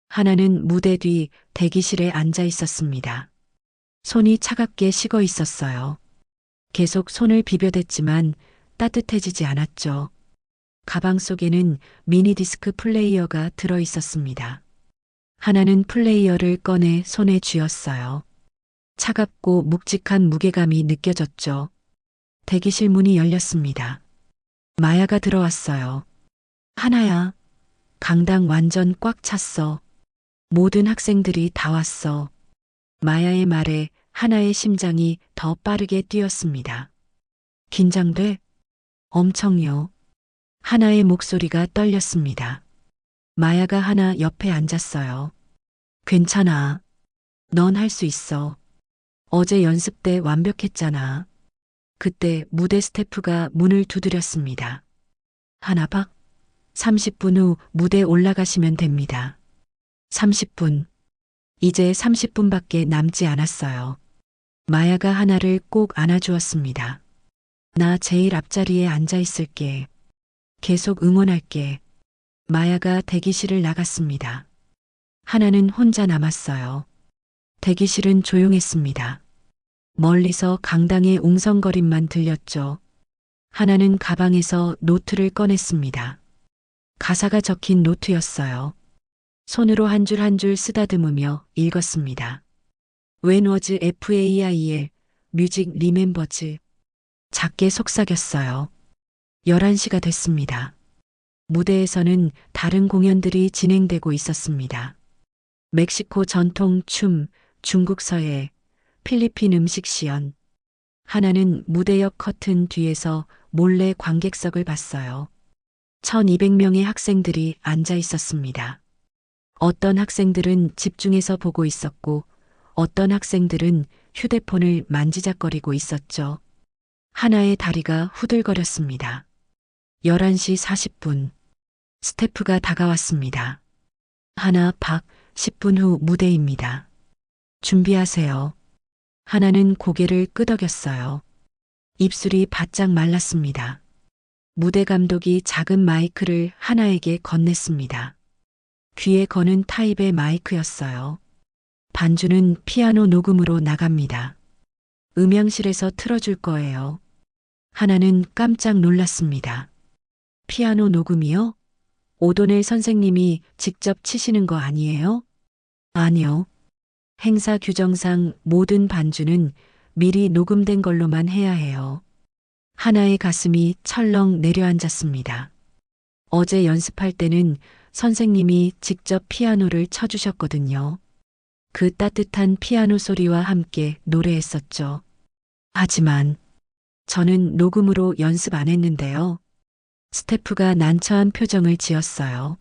하나는 무대 뒤 대기실에 앉아 있었습니다. 손이 차갑게 식어 있었어요. 계속 손을 비벼댔지만 따뜻해지지 않았죠. 가방 속에는 미니 디스크 플레이어가 들어 있었습니다. 하나는 플레이어를 꺼내 손에 쥐었어요. 차갑고 묵직한 무게감이 느껴졌죠. 대기실 문이 열렸습니다. 마야가 들어왔어요. 하나야, 강당 완전 꽉 찼어. 모든 학생들이 다 왔어. 마야의 말에 하나의 심장이 더 빠르게 뛰었습니다. 긴장돼? 엄청요. 하나의 목소리가 떨렸습니다. 마야가 하나 옆에 앉았어요. 괜찮아. 넌 할 수 있어. 어제 연습 때 완벽했잖아. 그때 무대 스태프가 문을 두드렸습니다. 하나박, 30분 후 무대 올라가시면 됩니다. 30분. 이제 30분밖에 남지 않았어요. 마야가 하나를 꼭 안아주었습니다. 나 제일 앞자리에 앉아 있을게. 계속 응원할게. 마야가 대기실을 나갔습니다. 하나는 혼자 남았어요. 대기실은 조용했습니다. 멀리서 강당의 웅성거림만 들렸죠. 하나는 가방에서 노트를 꺼냈습니다. 가사가 적힌 노트였어요. 손으로 한 줄 한 줄 쓰다듬으며 읽었습니다. When was FAIL, 뮤직 리멤버즈. 작게 속삭였어요. 11시가 됐습니다. 무대에서는 다른 공연들이 진행되고 있었습니다. 멕시코 전통 춤, 중국 서예, 필리핀 음식 시연. 하나는 무대 옆 커튼 뒤에서 몰래 관객석을 봤어요. 1200명의 학생들이 앉아 있었습니다. 어떤 학생들은 집중해서 보고 있었고 어떤 학생들은 휴대폰을 만지작거리고 있었죠. 하나의 다리가 후들거렸습니다. 11시 40분. 스태프가 다가왔습니다. 하나 박 10분 후 무대입니다. 준비하세요. 하나는 고개를 끄덕였어요. 입술이 바짝 말랐습니다. 무대 감독이 작은 마이크를 하나에게 건넸습니다. 귀에 거는 타입의 마이크였어요. 반주는 피아노 녹음으로 나갑니다. 음향실에서 틀어줄 거예요. 하나는 깜짝 놀랐습니다. 피아노 녹음이요? 오도넬 선생님이 직접 치시는 거 아니에요? 아니요. 행사 규정상 모든 반주는 미리 녹음된 걸로만 해야 해요. 하나의 가슴이 철렁 내려앉았습니다. 어제 연습할 때는 선생님이 직접 피아노를 쳐주셨거든요. 그 따뜻한 피아노 소리와 함께 노래했었죠. 하지만 저는 녹음으로 연습 안 했는데요. 스태프가 난처한 표정을 지었어요.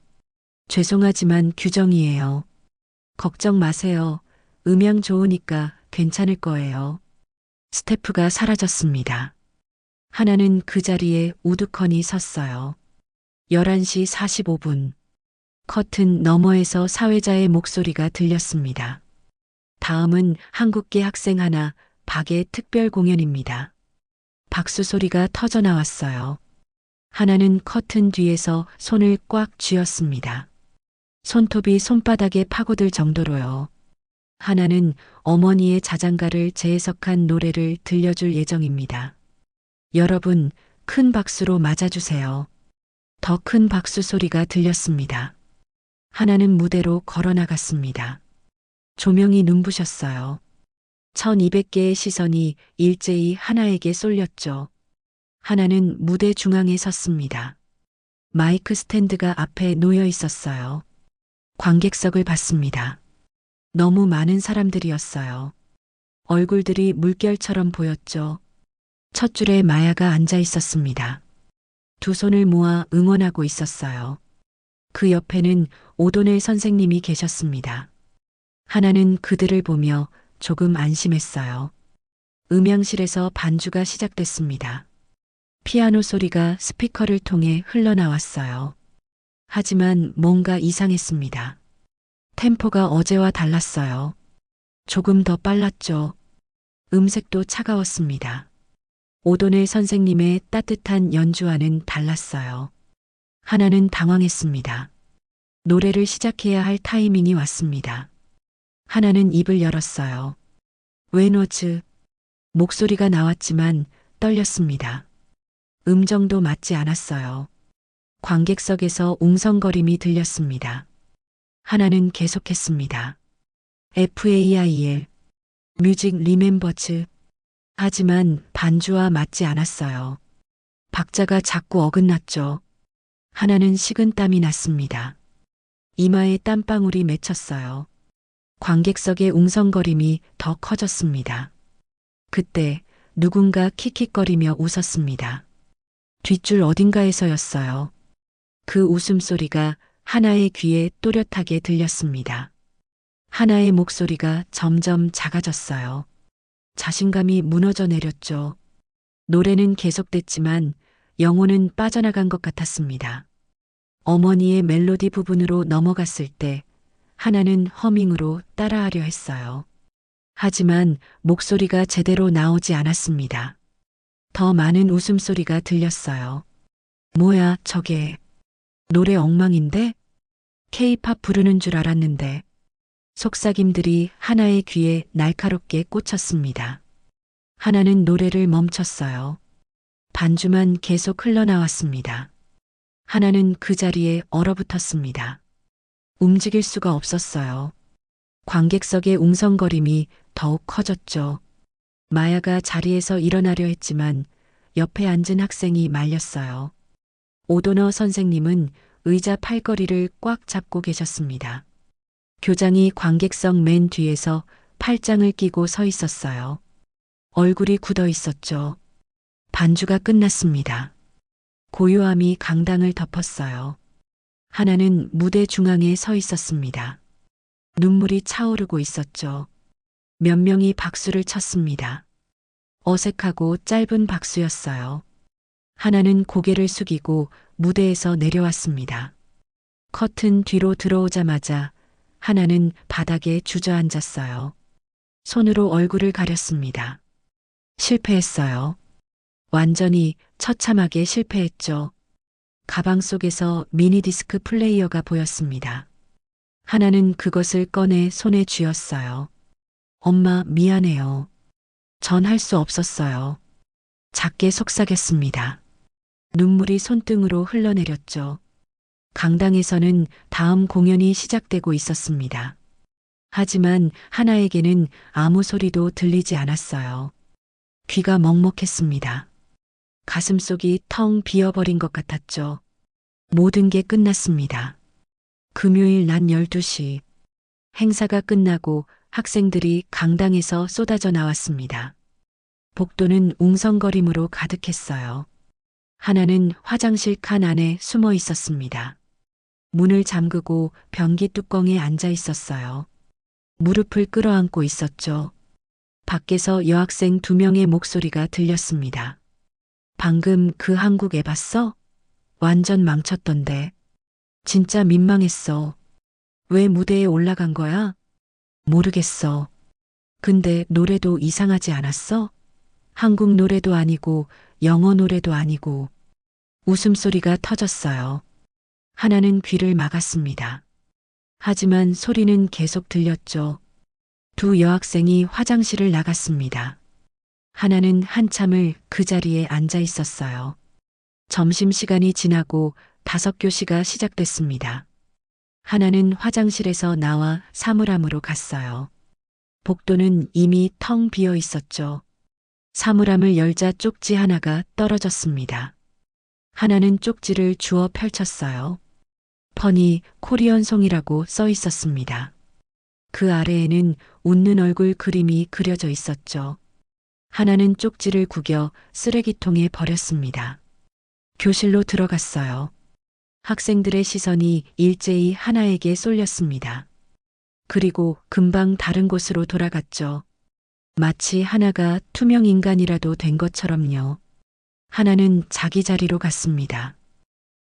죄송하지만 규정이에요. 걱정 마세요. 음향 좋으니까 괜찮을 거예요. 스태프가 사라졌습니다. 하나는 그 자리에 우두커니 섰어요. 11시 45분. 커튼 너머에서 사회자의 목소리가 들렸습니다. 다음은 한국계 학생 하나 박의 특별 공연입니다. 박수 소리가 터져 나왔어요. 하나는 커튼 뒤에서 손을 꽉 쥐었습니다. 손톱이 손바닥에 파고들 정도로요. 하나는 어머니의 자장가를 재해석한 노래를 들려줄 예정입니다. 여러분, 큰 박수로 맞아주세요. 더 큰 박수 소리가 들렸습니다. 하나는 무대로 걸어 나갔습니다. 조명이 눈부셨어요. 1200개의 시선이 일제히 하나에게 쏠렸죠. 하나는 무대 중앙에 섰습니다. 마이크 스탠드가 앞에 놓여 있었어요. 관객석을 봤습니다. 너무 많은 사람들이었어요. 얼굴들이 물결처럼 보였죠. 첫 줄에 마야가 앉아 있었습니다. 두 손을 모아 응원하고 있었어요. 그 옆에는 오도넬 선생님이 계셨습니다. 하나는 그들을 보며 조금 안심했어요. 음향실에서 반주가 시작됐습니다. 피아노 소리가 스피커를 통해 흘러나왔어요. 하지만 뭔가 이상했습니다. 템포가 어제와 달랐어요. 조금 더 빨랐죠. 음색도 차가웠습니다. 오도넬 선생님의 따뜻한 연주와는 달랐어요. 하나는 당황했습니다. 노래를 시작해야 할 타이밍이 왔습니다. 하나는 입을 열었어요. 웨노즈. 목소리가 나왔지만 떨렸습니다. 음정도 맞지 않았어요. 관객석에서 웅성거림이 들렸습니다. 하나는 계속했습니다. FAIL, 뮤직 리멤버즈. 하지만 반주와 맞지 않았어요. 박자가 자꾸 어긋났죠. 하나는 식은땀이 났습니다. 이마에 땀방울이 맺혔어요. 관객석의 웅성거림이 더 커졌습니다. 그때 누군가 킥킥거리며 웃었습니다. 뒷줄 어딘가에서였어요. 그 웃음소리가 하나의 귀에 또렷하게 들렸습니다. 하나의 목소리가 점점 작아졌어요. 자신감이 무너져 내렸죠. 노래는 계속됐지만 영혼은 빠져나간 것 같았습니다. 어머니의 멜로디 부분으로 넘어갔을 때 하나는 허밍으로 따라하려 했어요. 하지만 목소리가 제대로 나오지 않았습니다. 더 많은 웃음소리가 들렸어요. 뭐야, 저게. 노래 엉망인데? 케이팝 부르는 줄 알았는데. 속삭임들이 하나의 귀에 날카롭게 꽂혔습니다. 하나는 노래를 멈췄어요. 반주만 계속 흘러나왔습니다. 하나는 그 자리에 얼어붙었습니다. 움직일 수가 없었어요. 관객석의 웅성거림이 더욱 커졌죠. 마야가 자리에서 일어나려 했지만 옆에 앉은 학생이 말렸어요. 오도너 선생님은 의자 팔걸이를 꽉 잡고 계셨습니다. 교장이 관객석 맨 뒤에서 팔짱을 끼고 서 있었어요. 얼굴이 굳어 있었죠. 반주가 끝났습니다. 고요함이 강당을 덮었어요. 하나는 무대 중앙에 서 있었습니다. 눈물이 차오르고 있었죠. 몇 명이 박수를 쳤습니다. 어색하고 짧은 박수였어요. 하나는 고개를 숙이고 무대에서 내려왔습니다. 커튼 뒤로 들어오자마자 하나는 바닥에 주저앉았어요. 손으로 얼굴을 가렸습니다. 실패했어요. 완전히 처참하게 실패했죠. 가방 속에서 미니디스크 플레이어가 보였습니다. 하나는 그것을 꺼내 손에 쥐었어요. 엄마, 미안해요. 전 할 수 없었어요. 작게 속삭였습니다. 눈물이 손등으로 흘러내렸죠. 강당에서는 다음 공연이 시작되고 있었습니다. 하지만 하나에게는 아무 소리도 들리지 않았어요. 귀가 먹먹했습니다. 가슴속이 텅 비어버린 것 같았죠. 모든 게 끝났습니다. 금요일 낮 12시. 행사가 끝나고 학생들이 강당에서 쏟아져 나왔습니다. 복도는 웅성거림으로 가득했어요. 하나는 화장실 칸 안에 숨어 있었습니다. 문을 잠그고 변기 뚜껑에 앉아 있었어요. 무릎을 끌어안고 있었죠. 밖에서 여학생 2명의 목소리가 들렸습니다. 방금 그 한국 애 봤어? 완전 망쳤던데. 진짜 민망했어. 왜 무대에 올라간 거야? 모르겠어. 근데 노래도 이상하지 않았어? 한국 노래도 아니고 영어 노래도 아니고. 웃음소리가 터졌어요. 하나는 귀를 막았습니다. 하지만 소리는 계속 들렸죠. 2 여학생이 화장실을 나갔습니다. 하나는 한참을 그 자리에 앉아 있었어요. 점심시간이 지나고 5교시가 시작됐습니다. 하나는 화장실에서 나와 사물함으로 갔어요. 복도는 이미 텅 비어 있었죠. 사물함을 열자 쪽지 하나가 떨어졌습니다. 하나는 쪽지를 주워 펼쳤어요. 퍼니 코리언 송이라고 써 있었습니다. 그 아래에는 웃는 얼굴 그림이 그려져 있었죠. 하나는 쪽지를 구겨 쓰레기통에 버렸습니다. 교실로 들어갔어요. 학생들의 시선이 일제히 하나에게 쏠렸습니다. 그리고 금방 다른 곳으로 돌아갔죠. 마치 하나가 투명 인간이라도 된 것처럼요. 하나는 자기 자리로 갔습니다.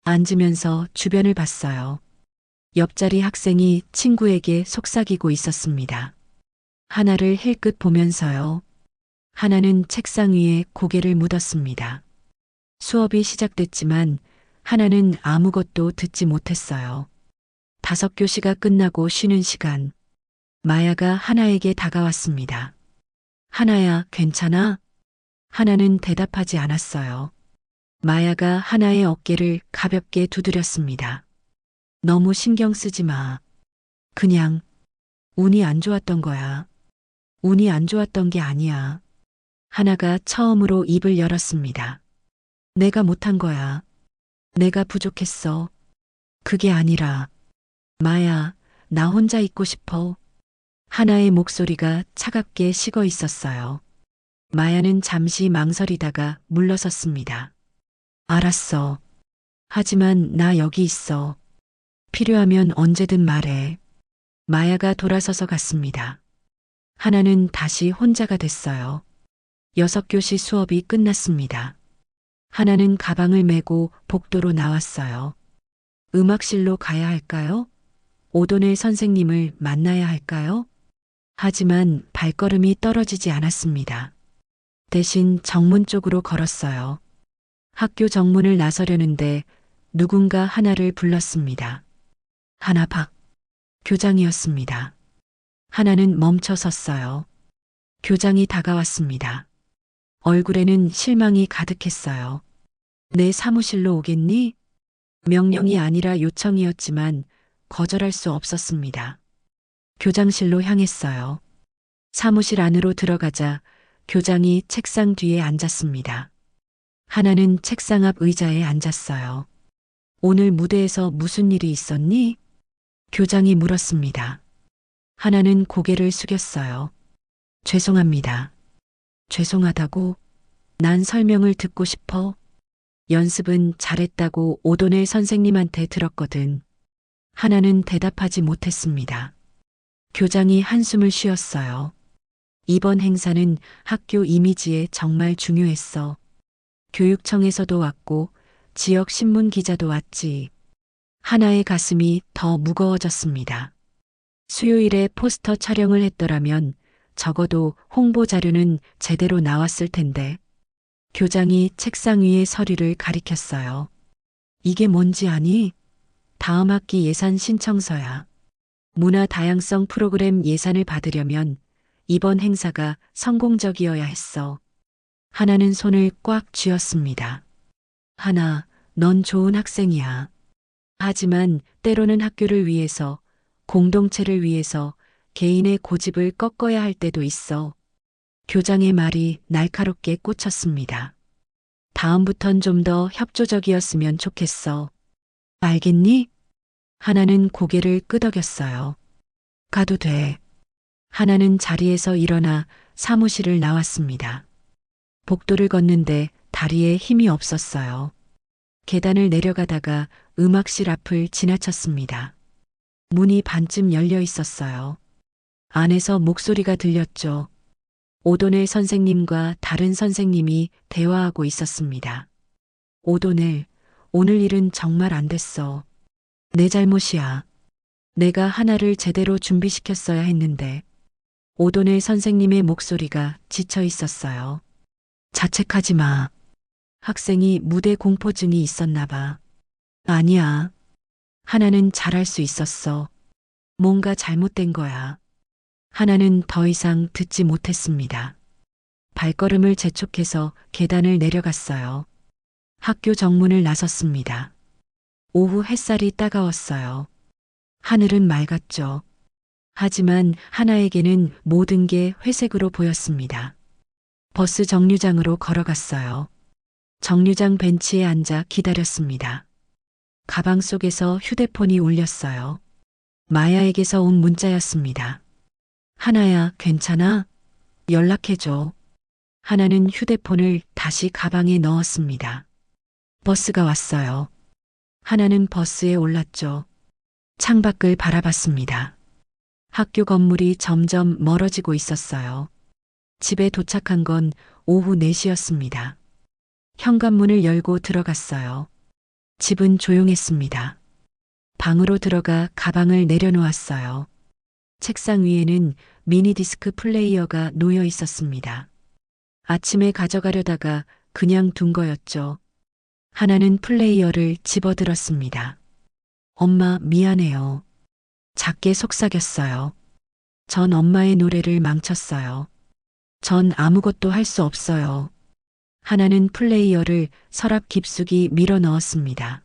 앉으면서 주변을 봤어요. 옆자리 학생이 친구에게 속삭이고 있었습니다. 하나를 힐끗 보면서요. 하나는 책상 위에 고개를 묻었습니다. 수업이 시작됐지만 하나는 아무것도 듣지 못했어요. 5교시가 끝나고 쉬는 시간, 마야가 하나에게 다가왔습니다. 하나야, 괜찮아? 하나는 대답하지 않았어요. 마야가 하나의 어깨를 가볍게 두드렸습니다. 너무 신경 쓰지 마. 그냥 운이 안 좋았던 거야. 운이 안 좋았던 게 아니야. 하나가 처음으로 입을 열었습니다. 내가 못한 거야. 내가 부족했어. 그게 아니라, 마야, 나 혼자 있고 싶어. 하나의 목소리가 차갑게 식어 있었어요. 마야는 잠시 망설이다가 물러섰습니다. 알았어. 하지만 나 여기 있어. 필요하면 언제든 말해. 마야가 돌아서서 갔습니다. 하나는 다시 혼자가 됐어요. 6교시 수업이 끝났습니다. 하나는 가방을 메고 복도로 나왔어요. 음악실로 가야 할까요? 오도넬 선생님을 만나야 할까요? 하지만 발걸음이 떨어지지 않았습니다. 대신 정문 쪽으로 걸었어요. 학교 정문을 나서려는데 누군가 하나를 불렀습니다. 하나 박 교장이었습니다. 하나는 멈춰 섰어요. 교장이 다가왔습니다. 얼굴에는 실망이 가득했어요. 내 사무실로 오겠니? 명령이 아니라 요청이었지만 거절할 수 없었습니다. 교장실로 향했어요. 사무실 안으로 들어가자 교장이 책상 뒤에 앉았습니다. 하나는 책상 앞 의자에 앉았어요. 오늘 무대에서 무슨 일이 있었니? 교장이 물었습니다. 하나는 고개를 숙였어요. 죄송합니다. 죄송하다고? 난 설명을 듣고 싶어. 연습은 잘했다고 오도넬 선생님한테 들었거든. 하나는 대답하지 못했습니다. 교장이 한숨을 쉬었어요. 이번 행사는 학교 이미지에 정말 중요했어. 교육청에서도 왔고 지역 신문 기자도 왔지. 하나의 가슴이 더 무거워졌습니다. 수요일에 포스터 촬영을 했더라면 적어도 홍보 자료는 제대로 나왔을 텐데. 교장이 책상 위에 서류를 가리켰어요. 이게 뭔지 아니? 다음 학기 예산 신청서야. 문화 다양성 프로그램 예산을 받으려면 이번 행사가 성공적이어야 했어. 하나는 손을 꽉 쥐었습니다. 하나, 넌 좋은 학생이야. 하지만 때로는 학교를 위해서, 공동체를 위해서 개인의 고집을 꺾어야 할 때도 있어. 교장의 말이 날카롭게 꽂혔습니다. 다음부턴 좀 더 협조적이었으면 좋겠어. 알겠니? 하나는 고개를 끄덕였어요. 가도 돼. 하나는 자리에서 일어나 사무실을 나왔습니다. 복도를 걷는데 다리에 힘이 없었어요. 계단을 내려가다가 음악실 앞을 지나쳤습니다. 문이 반쯤 열려 있었어요. 안에서 목소리가 들렸죠. 오도넬 선생님과 다른 선생님이 대화하고 있었습니다. 오도넬, 오늘 일은 정말 안 됐어. 내 잘못이야. 내가 하나를 제대로 준비시켰어야 했는데. 오도넬 선생님의 목소리가 지쳐 있었어요. 자책하지 마. 학생이 무대 공포증이 있었나 봐. 아니야. 하나는 잘할 수 있었어. 뭔가 잘못된 거야. 하나는 더 이상 듣지 못했습니다. 발걸음을 재촉해서 계단을 내려갔어요. 학교 정문을 나섰습니다. 오후 햇살이 따가웠어요. 하늘은 맑았죠. 하지만 하나에게는 모든 게 회색으로 보였습니다. 버스 정류장으로 걸어갔어요. 정류장 벤치에 앉아 기다렸습니다. 가방 속에서 휴대폰이 울렸어요. 마야에게서 온 문자였습니다. 하나야, 괜찮아? 연락해줘. 하나는 휴대폰을 다시 가방에 넣었습니다. 버스가 왔어요. 하나는 버스에 올랐죠. 창밖을 바라봤습니다. 학교 건물이 점점 멀어지고 있었어요. 집에 도착한 건 오후 4시였습니다. 현관문을 열고 들어갔어요. 집은 조용했습니다. 방으로 들어가 가방을 내려놓았어요. 책상 위에는 미니 디스크 플레이어가 놓여 있었습니다. 아침에 가져가려다가 그냥 둔 거였죠. 하나는 플레이어를 집어들었습니다. 엄마, 미안해요. 작게 속삭였어요. 전 엄마의 노래를 망쳤어요. 전 아무것도 할 수 없어요. 하나는 플레이어를 서랍 깊숙이 밀어 넣었습니다.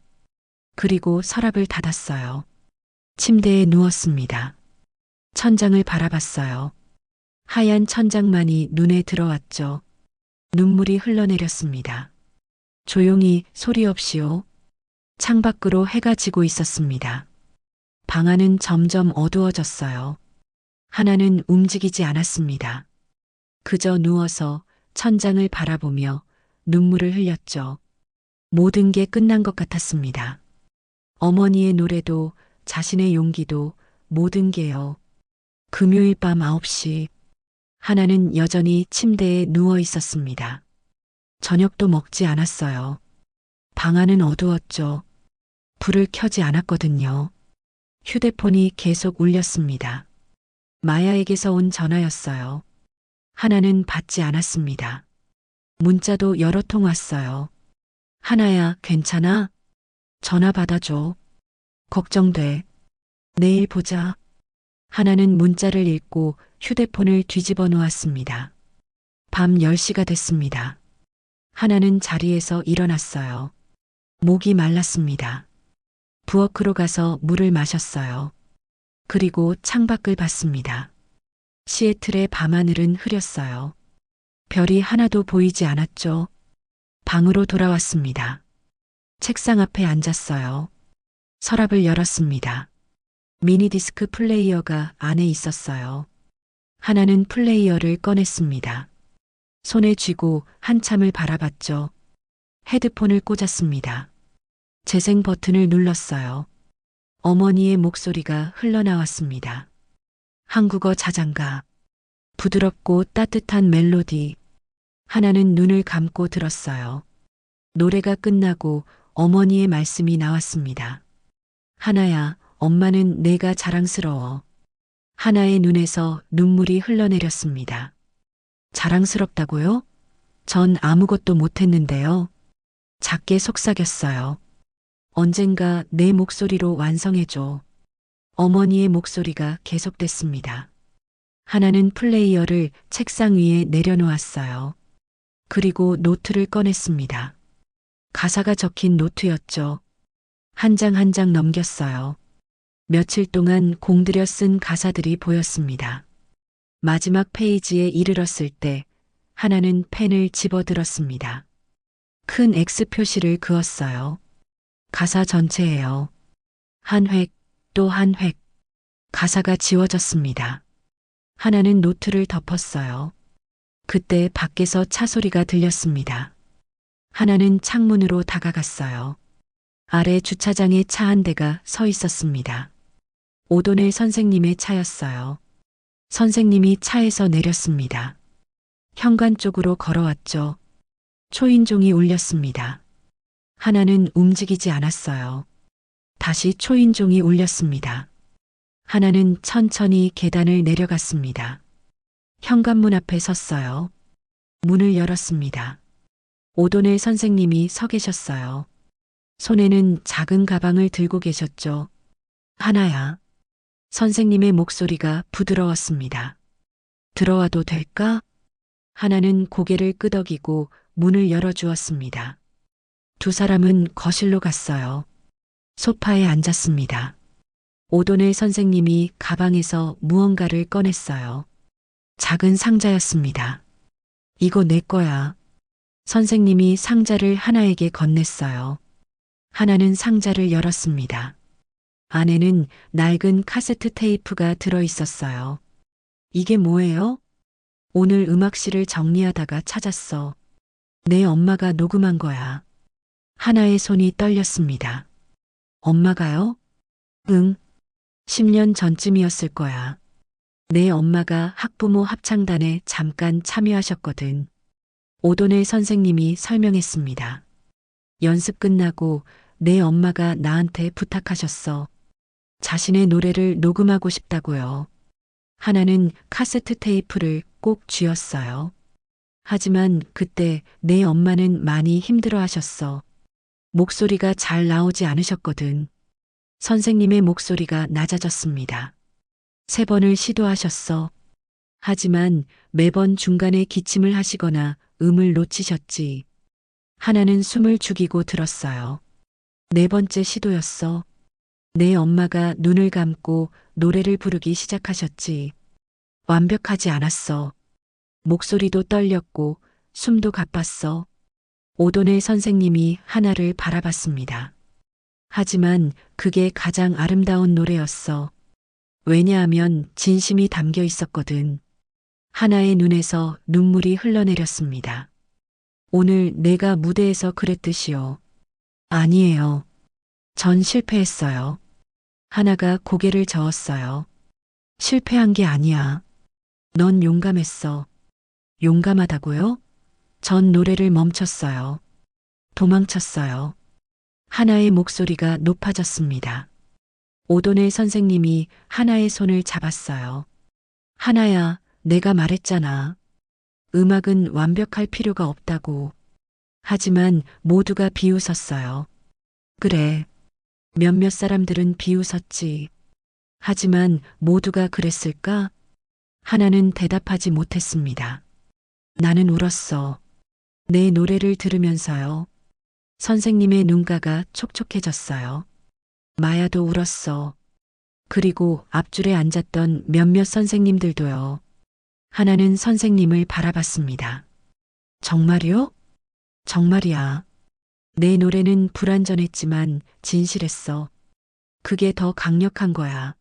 그리고 서랍을 닫았어요. 침대에 누웠습니다. 천장을 바라봤어요. 하얀 천장만이 눈에 들어왔죠. 눈물이 흘러내렸습니다. 조용히 소리 없이요. 창밖으로 해가 지고 있었습니다. 방 안은 점점 어두워졌어요. 하나는 움직이지 않았습니다. 그저 누워서 천장을 바라보며 눈물을 흘렸죠. 모든 게 끝난 것 같았습니다. 어머니의 노래도 자신의 용기도 모든 게요. 금요일 밤 9시 하나는 여전히 침대에 누워 있었습니다. 저녁도 먹지 않았어요. 방 안은 어두웠죠. 불을 켜지 않았거든요. 휴대폰이 계속 울렸습니다. 마야에게서 온 전화였어요. 하나는 받지 않았습니다. 문자도 여러 통 왔어요. 하나야, 괜찮아? 전화 받아줘. 걱정돼. 내일 보자. 하나는 문자를 읽고 휴대폰을 뒤집어 놓았습니다. 밤 10시가 됐습니다. 하나는 자리에서 일어났어요. 목이 말랐습니다. 부엌으로 가서 물을 마셨어요. 그리고 창밖을 봤습니다. 시애틀의 밤하늘은 흐렸어요. 별이 하나도 보이지 않았죠. 방으로 돌아왔습니다. 책상 앞에 앉았어요. 서랍을 열었습니다. 미니디스크 플레이어가 안에 있었어요. 하나는 플레이어를 꺼냈습니다. 손에 쥐고 한참을 바라봤죠. 헤드폰을 꽂았습니다. 재생 버튼을 눌렀어요. 어머니의 목소리가 흘러나왔습니다. 한국어 자장가. 부드럽고 따뜻한 멜로디. 하나는 눈을 감고 들었어요. 노래가 끝나고 어머니의 말씀이 나왔습니다. 하나야, 엄마는 내가 자랑스러워. 하나의 눈에서 눈물이 흘러내렸습니다. 자랑스럽다고요? 전 아무것도 못했는데요. 작게 속삭였어요. 언젠가 내 목소리로 완성해줘. 어머니의 목소리가 계속됐습니다. 하나는 플레이어를 책상 위에 내려놓았어요. 그리고 노트를 꺼냈습니다. 가사가 적힌 노트였죠. 한 장 한 장 넘겼어요. 며칠 동안 공들여 쓴 가사들이 보였습니다. 마지막 페이지에 이르렀을 때 하나는 펜을 집어들었습니다. 큰 X 표시를 그었어요. 가사 전체예요. 한 획, 또 한 획. 가사가 지워졌습니다. 하나는 노트를 덮었어요. 그때 밖에서 차 소리가 들렸습니다. 하나는 창문으로 다가갔어요. 아래 주차장에 차 한 대가 서 있었습니다. 오도넬 선생님의 차였어요. 선생님이 차에서 내렸습니다. 현관 쪽으로 걸어왔죠. 초인종이 울렸습니다. 하나는 움직이지 않았어요. 다시 초인종이 울렸습니다. 하나는 천천히 계단을 내려갔습니다. 현관문 앞에 섰어요. 문을 열었습니다. 오도넬 선생님이 서 계셨어요. 손에는 작은 가방을 들고 계셨죠. 하나야. 선생님의 목소리가 부드러웠습니다. 들어와도 될까? 하나는 고개를 끄덕이고 문을 열어주었습니다. 두 사람은 거실로 갔어요. 소파에 앉았습니다. 오도넬 선생님이 가방에서 무언가를 꺼냈어요. 작은 상자였습니다. 이거 내 거야. 선생님이 상자를 하나에게 건넸어요. 하나는 상자를 열었습니다. 안에는 낡은 카세트 테이프가 들어 있었어요. 이게 뭐예요? 오늘 음악실을 정리하다가 찾았어. 내 엄마가 녹음한 거야. 하나의 손이 떨렸습니다. 엄마가요? 응. 10년 전쯤이었을 거야. 내 엄마가 학부모 합창단에 잠깐 참여하셨거든. 오도넬 선생님이 설명했습니다. 연습 끝나고 내 엄마가 나한테 부탁하셨어. 자신의 노래를 녹음하고 싶다고요. 하나는 카세트 테이프를 꼭 쥐었어요. 하지만 그때 내 엄마는 많이 힘들어 하셨어. 목소리가 잘 나오지 않으셨거든. 선생님의 목소리가 낮아졌습니다. 3번을 시도하셨어. 하지만 매번 중간에 기침을 하시거나 음을 놓치셨지. 하나는 숨을 죽이고 들었어요. 4번째 시도였어. 내 엄마가 눈을 감고 노래를 부르기 시작하셨지. 완벽하지 않았어. 목소리도 떨렸고 숨도 가빴어. 오도넬 선생님이 하나를 바라봤습니다. 하지만 그게 가장 아름다운 노래였어. 왜냐하면 진심이 담겨 있었거든. 하나의 눈에서 눈물이 흘러내렸습니다. 오늘 내가 무대에서 그랬듯이요. 아니에요. 전 실패했어요. 하나가 고개를 저었어요. 실패한 게 아니야. 넌 용감했어. 용감하다고요? 전 노래를 멈췄어요. 도망쳤어요. 하나의 목소리가 높아졌습니다. 오도넬 선생님이 하나의 손을 잡았어요. 하나야, 내가 말했잖아. 음악은 완벽할 필요가 없다고. 하지만 모두가 비웃었어요. 그래. 몇몇 사람들은 비웃었지. 하지만 모두가 그랬을까? 하나는 대답하지 못했습니다. 나는 울었어. 내 노래를 들으면서요. 선생님의 눈가가 촉촉해졌어요. 마야도 울었어. 그리고 앞줄에 앉았던 몇몇 선생님들도요. 하나는 선생님을 바라봤습니다. 정말요? 정말이야. 내 노래는 불완전했지만 진실했어. 그게 더 강력한 거야.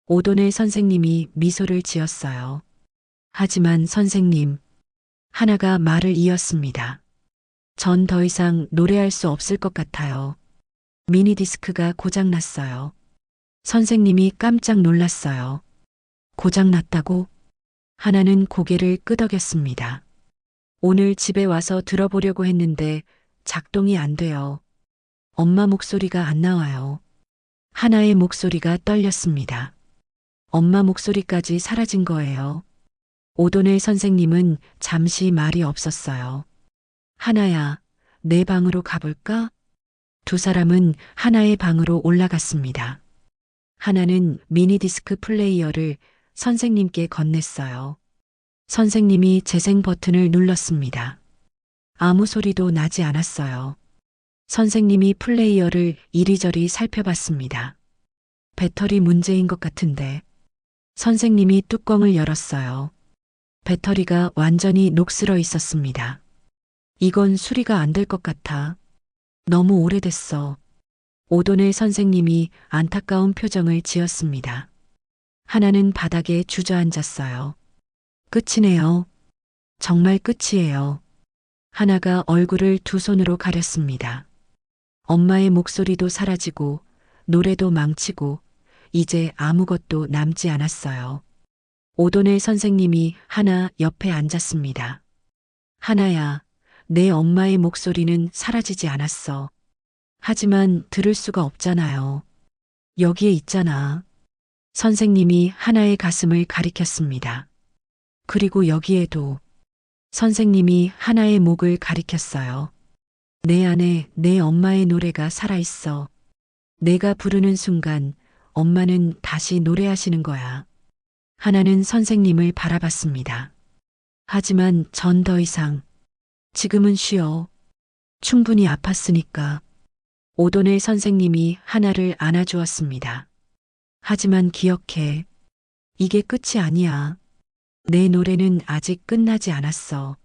오도네 선생님이 미소를 지었어요. 하지만 선생님, 하나가 말을 이었습니다. 전 더 이상 노래할 수 없을 것 같아요. 미니 디스크가 고장났어요. 선생님이 깜짝 놀랐어요. 고장났다고? 하나는 고개를 끄덕였습니다. 오늘 집에 와서 들어보려고 했는데 작동이 안 돼요. 엄마 목소리가 안 나와요. 하나의 목소리가 떨렸습니다. 엄마 목소리까지 사라진 거예요. 오도네 선생님은 잠시 말이 없었어요. 하나야, 내 방으로 가볼까? 두 사람은 하나의 방으로 올라갔습니다. 하나는 미니디스크 플레이어를 선생님께 건넸어요. 선생님이 재생 버튼을 눌렀습니다. 아무 소리도 나지 않았어요. 선생님이 플레이어를 이리저리 살펴봤습니다. 배터리 문제인 것 같은데. 선생님이 뚜껑을 열었어요. 배터리가 완전히 녹슬어 있었습니다. 이건 수리가 안 될 것 같아. 너무 오래됐어. 오도네 선생님이 안타까운 표정을 지었습니다. 하나는 바닥에 주저앉았어요. 끝이네요. 정말 끝이에요. 하나가 얼굴을 두 손으로 가렸습니다. 엄마의 목소리도 사라지고 노래도 망치고 이제 아무것도 남지 않았어요. 오도네 선생님이 하나 옆에 앉았습니다. 하나야, 내 엄마의 목소리는 사라지지 않았어. 하지만 들을 수가 없잖아요. 여기에 있잖아. 선생님이 하나의 가슴을 가리켰습니다. 그리고 여기에도 선생님이 하나의 목을 가리켰어요. 내 안에 내 엄마의 노래가 살아있어. 내가 부르는 순간 엄마는 다시 노래하시는 거야. 하나는 선생님을 바라봤습니다. 하지만 전 더 이상 지금은 쉬어. 충분히 아팠으니까. 오도네 선생님이 하나를 안아주었습니다. 하지만 기억해. 이게 끝이 아니야. 내 노래는 아직 끝나지 않았어.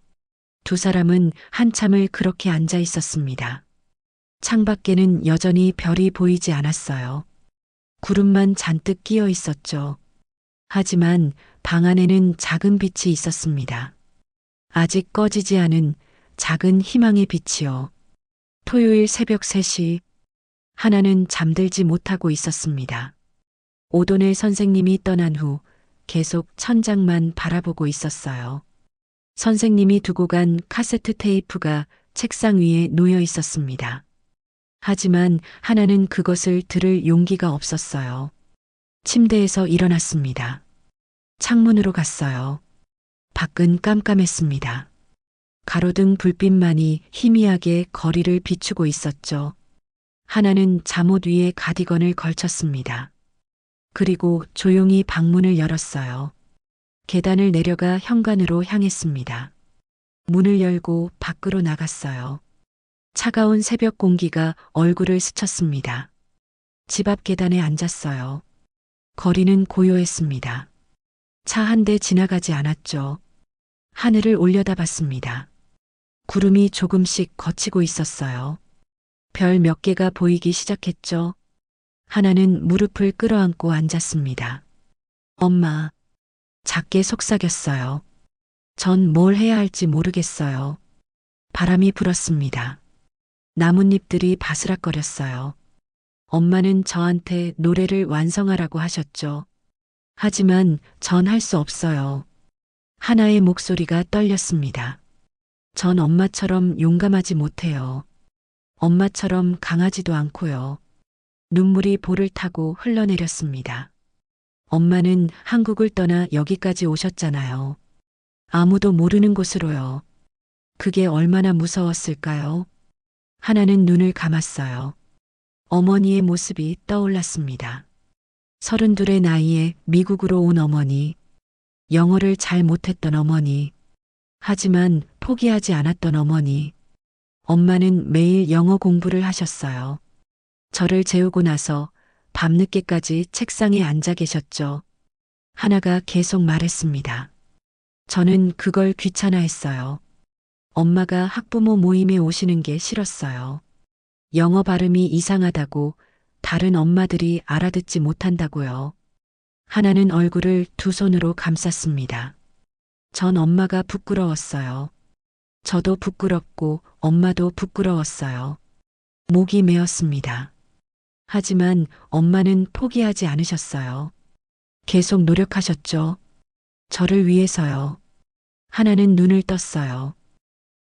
두 사람은 한참을 그렇게 앉아 있었습니다. 창밖에는 여전히 별이 보이지 않았어요. 구름만 잔뜩 끼어 있었죠. 하지만 방 안에는 작은 빛이 있었습니다. 아직 꺼지지 않은 작은 희망의 빛이요. 토요일 새벽 3시, 하나는 잠들지 못하고 있었습니다. 오도네 선생님이 떠난 후 계속 천장만 바라보고 있었어요. 선생님이 두고 간 카세트 테이프가 책상 위에 놓여 있었습니다. 하지만 하나는 그것을 들을 용기가 없었어요. 침대에서 일어났습니다. 창문으로 갔어요. 밖은 깜깜했습니다. 가로등 불빛만이 희미하게 거리를 비추고 있었죠. 하나는 잠옷 위에 가디건을 걸쳤습니다. 그리고 조용히 방문을 열었어요. 계단을 내려가 현관으로 향했습니다. 문을 열고 밖으로 나갔어요. 차가운 새벽 공기가 얼굴을 스쳤습니다. 집 앞 계단에 앉았어요. 거리는 고요했습니다. 차 한 대 지나가지 않았죠. 하늘을 올려다봤습니다. 구름이 조금씩 걷히고 있었어요. 별 몇 개가 보이기 시작했죠. 하나는 무릎을 끌어안고 앉았습니다. 엄마, 작게 속삭였어요. 전 뭘 해야 할지 모르겠어요. 바람이 불었습니다. 나뭇잎들이 바스락거렸어요. 엄마는 저한테 노래를 완성하라고 하셨죠. 하지만 전 할 수 없어요. 하나의 목소리가 떨렸습니다. 전 엄마처럼 용감하지 못해요. 엄마처럼 강하지도 않고요. 눈물이 볼을 타고 흘러내렸습니다. 엄마는 한국을 떠나 여기까지 오셨잖아요. 아무도 모르는 곳으로요. 그게 얼마나 무서웠을까요? 하나는 눈을 감았어요. 어머니의 모습이 떠올랐습니다. 32의 나이에 미국으로 온 어머니, 영어를 잘 못했던 어머니, 하지만 포기하지 않았던 어머니. 엄마는 매일 영어 공부를 하셨어요. 저를 재우고 나서 밤늦게까지 책상에 앉아 계셨죠. 하나가 계속 말했습니다. 저는 그걸 귀찮아했어요. 엄마가 학부모 모임에 오시는 게 싫었어요. 영어 발음이 이상하다고, 다른 엄마들이 알아듣지 못한다고요. 하나는 얼굴을 두 손으로 감쌌습니다. 전 엄마가 부끄러웠어요. 저도 부끄럽고 엄마도 부끄러웠어요. 목이 메었습니다. 하지만 엄마는 포기하지 않으셨어요. 계속 노력하셨죠. 저를 위해서요. 하나는 눈을 떴어요.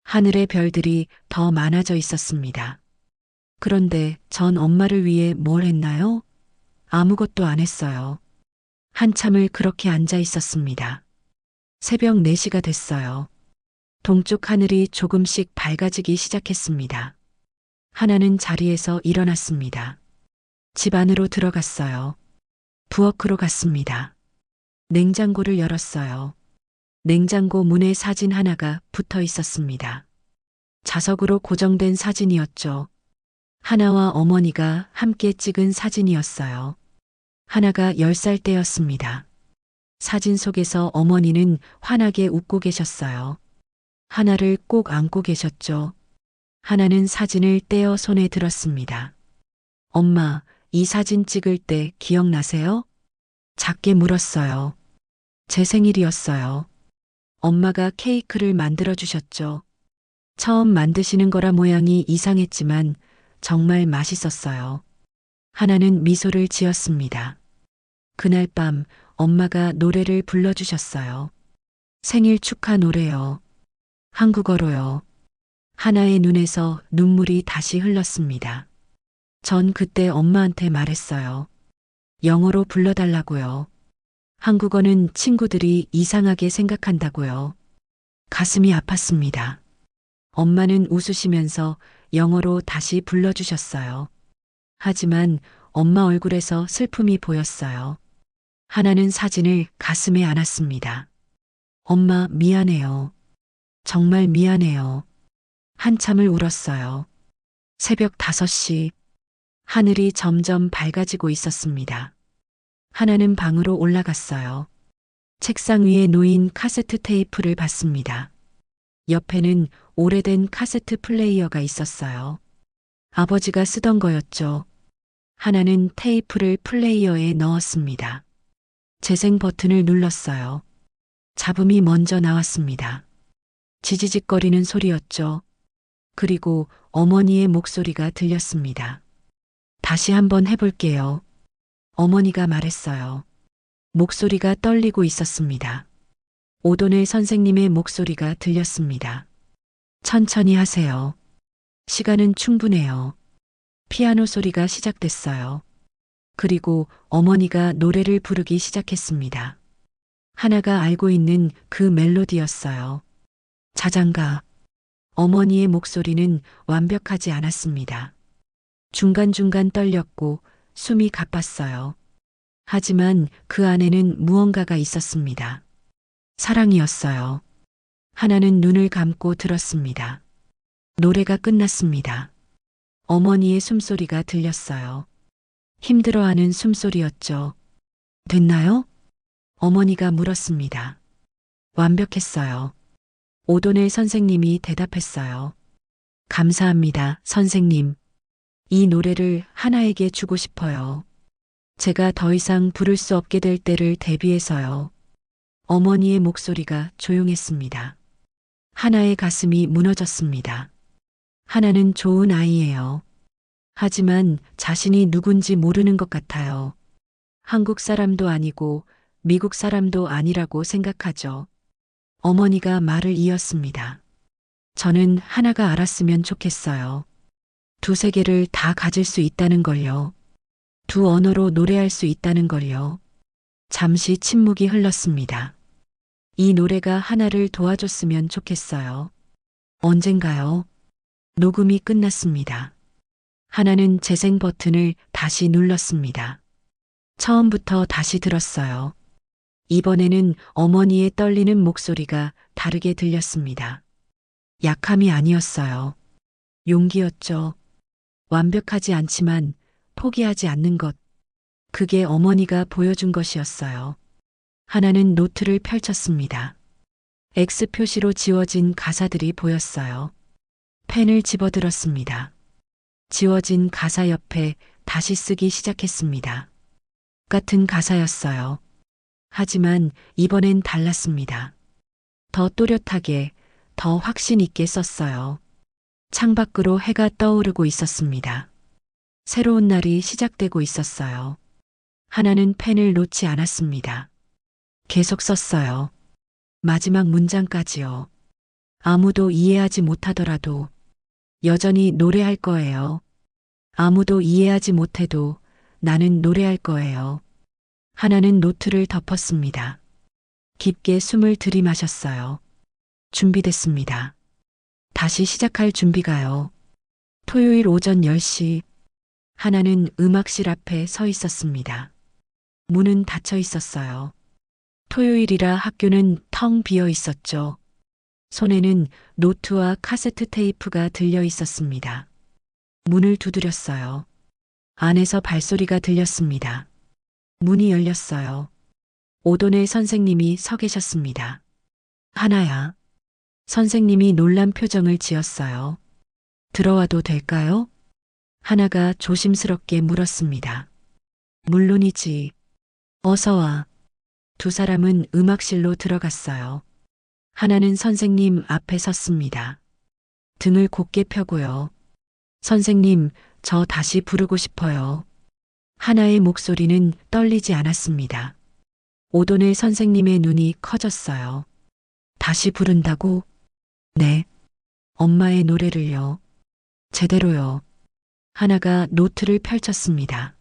하늘의 별들이 더 많아져 있었습니다. 그런데 전 엄마를 위해 뭘 했나요? 아무것도 안 했어요. 한참을 그렇게 앉아 있었습니다. 새벽 4시가 됐어요. 동쪽 하늘이 조금씩 밝아지기 시작했습니다. 하나는 자리에서 일어났습니다. 집 안으로 들어갔어요. 부엌으로 갔습니다. 냉장고를 열었어요. 냉장고 문에 사진 하나가 붙어 있었습니다. 자석으로 고정된 사진이었죠. 하나와 어머니가 함께 찍은 사진이었어요. 하나가 10살 때였습니다. 사진 속에서 어머니는 환하게 웃고 계셨어요. 하나를 꼭 안고 계셨죠. 하나는 사진을 떼어 손에 들었습니다. 엄마, 이 사진 찍을 때 기억나세요? 작게 물었어요. 제 생일이었어요. 엄마가 케이크를 만들어 주셨죠. 처음 만드시는 거라 모양이 이상했지만 정말 맛있었어요. 하나는 미소를 지었습니다. 그날 밤 엄마가 노래를 불러주셨어요. 생일 축하 노래요. 한국어로요. 하나의 눈에서 눈물이 다시 흘렀습니다. 전 그때 엄마한테 말했어요. 영어로 불러달라고요. 한국어는 친구들이 이상하게 생각한다고요. 가슴이 아팠습니다. 엄마는 웃으시면서 영어로 다시 불러주셨어요. 하지만 엄마 얼굴에서 슬픔이 보였어요. 하나는 사진을 가슴에 안았습니다. 엄마, 미안해요. 정말 미안해요. 한참을 울었어요. 새벽 5시. 하늘이 점점 밝아지고 있었습니다. 하나는 방으로 올라갔어요. 책상 위에 놓인 카세트 테이프를 봤습니다. 옆에는 오래된 카세트 플레이어가 있었어요. 아버지가 쓰던 거였죠. 하나는 테이프를 플레이어에 넣었습니다. 재생 버튼을 눌렀어요. 잡음이 먼저 나왔습니다. 지지직거리는 소리였죠. 그리고 어머니의 목소리가 들렸습니다. 다시 한번 해볼게요. 어머니가 말했어요. 목소리가 떨리고 있었습니다. 오도넬 선생님의 목소리가 들렸습니다. 천천히 하세요. 시간은 충분해요. 피아노 소리가 시작됐어요. 그리고 어머니가 노래를 부르기 시작했습니다. 하나가 알고 있는 그 멜로디였어요. 자장가. 어머니의 목소리는 완벽하지 않았습니다. 중간중간 떨렸고 숨이 가빴어요. 하지만 그 안에는 무언가가 있었습니다. 사랑이었어요. 하나는 눈을 감고 들었습니다. 노래가 끝났습니다. 어머니의 숨소리가 들렸어요. 힘들어하는 숨소리였죠. 됐나요? 어머니가 물었습니다. 완벽했어요. 오도넬 선생님이 대답했어요. 감사합니다, 선생님. 이 노래를 하나에게 주고 싶어요. 제가 더 이상 부를 수 없게 될 때를 대비해서요. 어머니의 목소리가 조용했습니다. 하나의 가슴이 무너졌습니다. 하나는 좋은 아이예요. 하지만 자신이 누군지 모르는 것 같아요. 한국 사람도 아니고 미국 사람도 아니라고 생각하죠. 어머니가 말을 이었습니다. 저는 하나가 알았으면 좋겠어요. 두 세계를 다 가질 수 있다는 걸요. 두 언어로 노래할 수 있다는 걸요. 잠시 침묵이 흘렀습니다. 이 노래가 하나를 도와줬으면 좋겠어요. 언젠가요? 녹음이 끝났습니다. 하나는 재생 버튼을 다시 눌렀습니다. 처음부터 다시 들었어요. 이번에는 어머니의 떨리는 목소리가 다르게 들렸습니다. 약함이 아니었어요. 용기였죠. 완벽하지 않지만 포기하지 않는 것. 그게 어머니가 보여준 것이었어요. 하나는 노트를 펼쳤습니다. X 표시로 지워진 가사들이 보였어요. 펜을 집어들었습니다. 지워진 가사 옆에 다시 쓰기 시작했습니다. 같은 가사였어요. 하지만 이번엔 달랐습니다. 더 또렷하게, 더 확신 있게 썼어요. 창밖으로 해가 떠오르고 있었습니다. 새로운 날이 시작되고 있었어요. 하나는 펜을 놓지 않았습니다. 계속 썼어요. 마지막 문장까지요. 아무도 이해하지 못하더라도 여전히 노래할 거예요. 아무도 이해하지 못해도 나는 노래할 거예요. 하나는 노트를 덮었습니다. 깊게 숨을 들이마셨어요. 준비됐습니다. 다시 시작할 준비가요. 토요일 오전 10시 하나는 음악실 앞에 서 있었습니다. 문은 닫혀 있었어요. 토요일이라 학교는 텅 비어 있었죠. 손에는 노트와 카세트 테이프가 들려 있었습니다. 문을 두드렸어요. 안에서 발소리가 들렸습니다. 문이 열렸어요. 오돈의 선생님이 서 계셨습니다. 하나야. 선생님이 놀란 표정을 지었어요. 들어와도 될까요? 하나가 조심스럽게 물었습니다. 물론이지. 어서 와. 두 사람은 음악실로 들어갔어요. 하나는 선생님 앞에 섰습니다. 등을 곧게 펴고요. 선생님, 저 다시 부르고 싶어요. 하나의 목소리는 떨리지 않았습니다. 오돈의 선생님의 눈이 커졌어요. 다시 부른다고? 네. 엄마의 노래를요. 제대로요. 하나가 노트를 펼쳤습니다.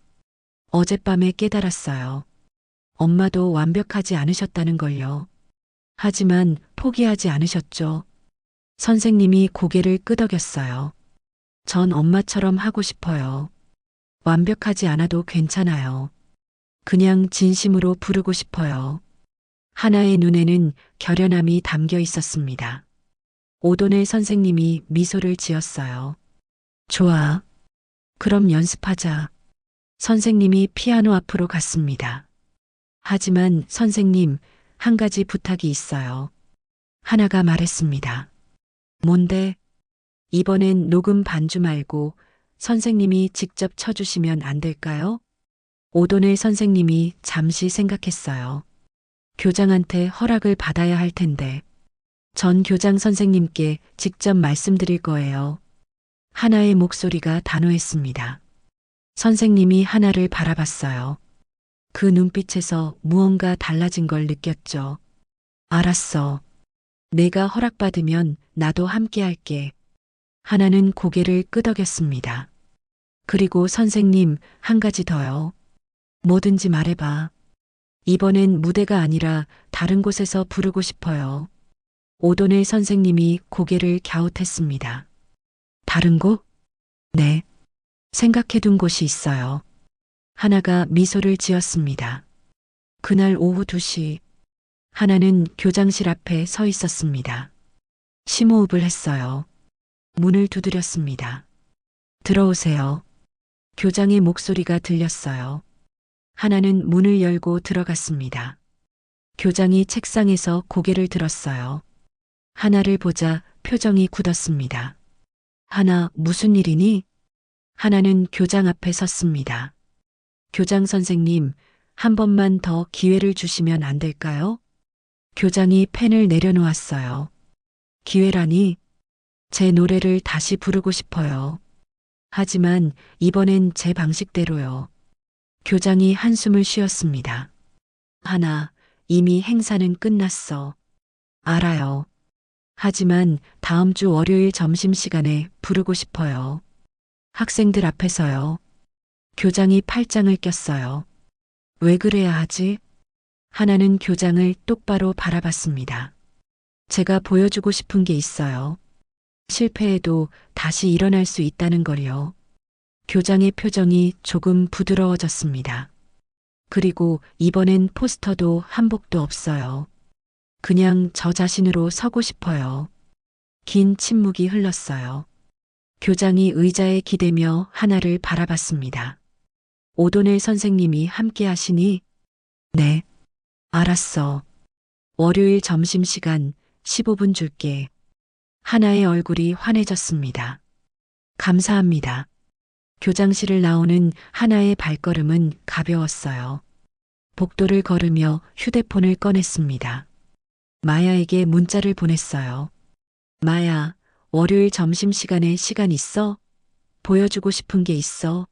어젯밤에 깨달았어요. 엄마도 완벽하지 않으셨다는 걸요. 하지만 포기하지 않으셨죠. 선생님이 고개를 끄덕였어요. 전 엄마처럼 하고 싶어요. 완벽하지 않아도 괜찮아요. 그냥 진심으로 부르고 싶어요. 하나의 눈에는 결연함이 담겨 있었습니다. 오돈의 선생님이 미소를 지었어요. 좋아. 그럼 연습하자. 선생님이 피아노 앞으로 갔습니다. 하지만 선생님, 한 가지 부탁이 있어요. 하나가 말했습니다. 뭔데? 이번엔 녹음 반주 말고 선생님이 직접 쳐주시면 안 될까요? 오돈의 선생님이 잠시 생각했어요. 교장한테 허락을 받아야 할 텐데. 전 교장 선생님께 직접 말씀드릴 거예요. 하나의 목소리가 단호했습니다. 선생님이 하나를 바라봤어요. 그 눈빛에서 무언가 달라진 걸 느꼈죠. 알았어. 내가 허락받으면 나도 함께 할게. 하나는 고개를 끄덕였습니다. 그리고 선생님, 한 가지 더요. 뭐든지 말해봐. 이번엔 무대가 아니라 다른 곳에서 부르고 싶어요. 오돈의 선생님이 고개를 갸웃했습니다. 다른 곳? 네. 생각해둔 곳이 있어요. 하나가 미소를 지었습니다. 그날 오후 2시, 하나는 교장실 앞에 서 있었습니다. 심호흡을 했어요. 문을 두드렸습니다. 들어오세요. 교장의 목소리가 들렸어요. 하나는 문을 열고 들어갔습니다. 교장이 책상에서 고개를 들었어요. 하나를 보자 표정이 굳었습니다. 하나, 무슨 일이니? 하나는 교장 앞에 섰습니다. 교장 선생님, 한 번만 더 기회를 주시면 안 될까요? 교장이 펜을 내려놓았어요. 기회라니? 제 노래를 다시 부르고 싶어요. 하지만 이번엔 제 방식대로요. 교장이 한숨을 쉬었습니다. 하나, 이미 행사는 끝났어. 알아요. 하지만 다음 주 월요일 점심시간에 부르고 싶어요. 학생들 앞에서요. 교장이 팔짱을 꼈어요. 왜 그래야 하지? 하나는 교장을 똑바로 바라봤습니다. 제가 보여주고 싶은 게 있어요. 실패해도 다시 일어날 수 있다는 걸요. 교장의 표정이 조금 부드러워졌습니다. 그리고 이번엔 포스터도 한복도 없어요. 그냥 저 자신으로 서고 싶어요. 긴 침묵이 흘렀어요. 교장이 의자에 기대며 하나를 바라봤습니다. 오도넬 선생님이 함께 하시니? 네, 알았어. 월요일 점심시간 15분 줄게. 하나의 얼굴이 환해졌습니다. 감사합니다. 교장실을 나오는 하나의 발걸음은 가벼웠어요. 복도를 걸으며 휴대폰을 꺼냈습니다. 마야에게 문자를 보냈어요. 마야, 월요일 점심시간에 시간 있어? 보여주고 싶은 게 있어?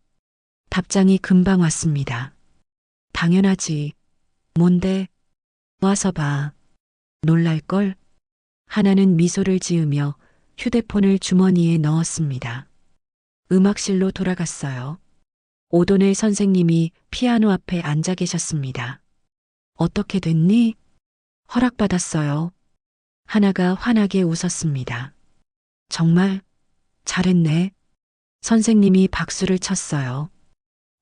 답장이 금방 왔습니다. 당연하지. 뭔데? 와서 봐. 놀랄걸? 하나는 미소를 지으며 휴대폰을 주머니에 넣었습니다. 음악실로 돌아갔어요. 오도넬 선생님이 피아노 앞에 앉아 계셨습니다. 어떻게 됐니? 허락받았어요. 하나가 환하게 웃었습니다. 정말 잘했네. 선생님이 박수를 쳤어요.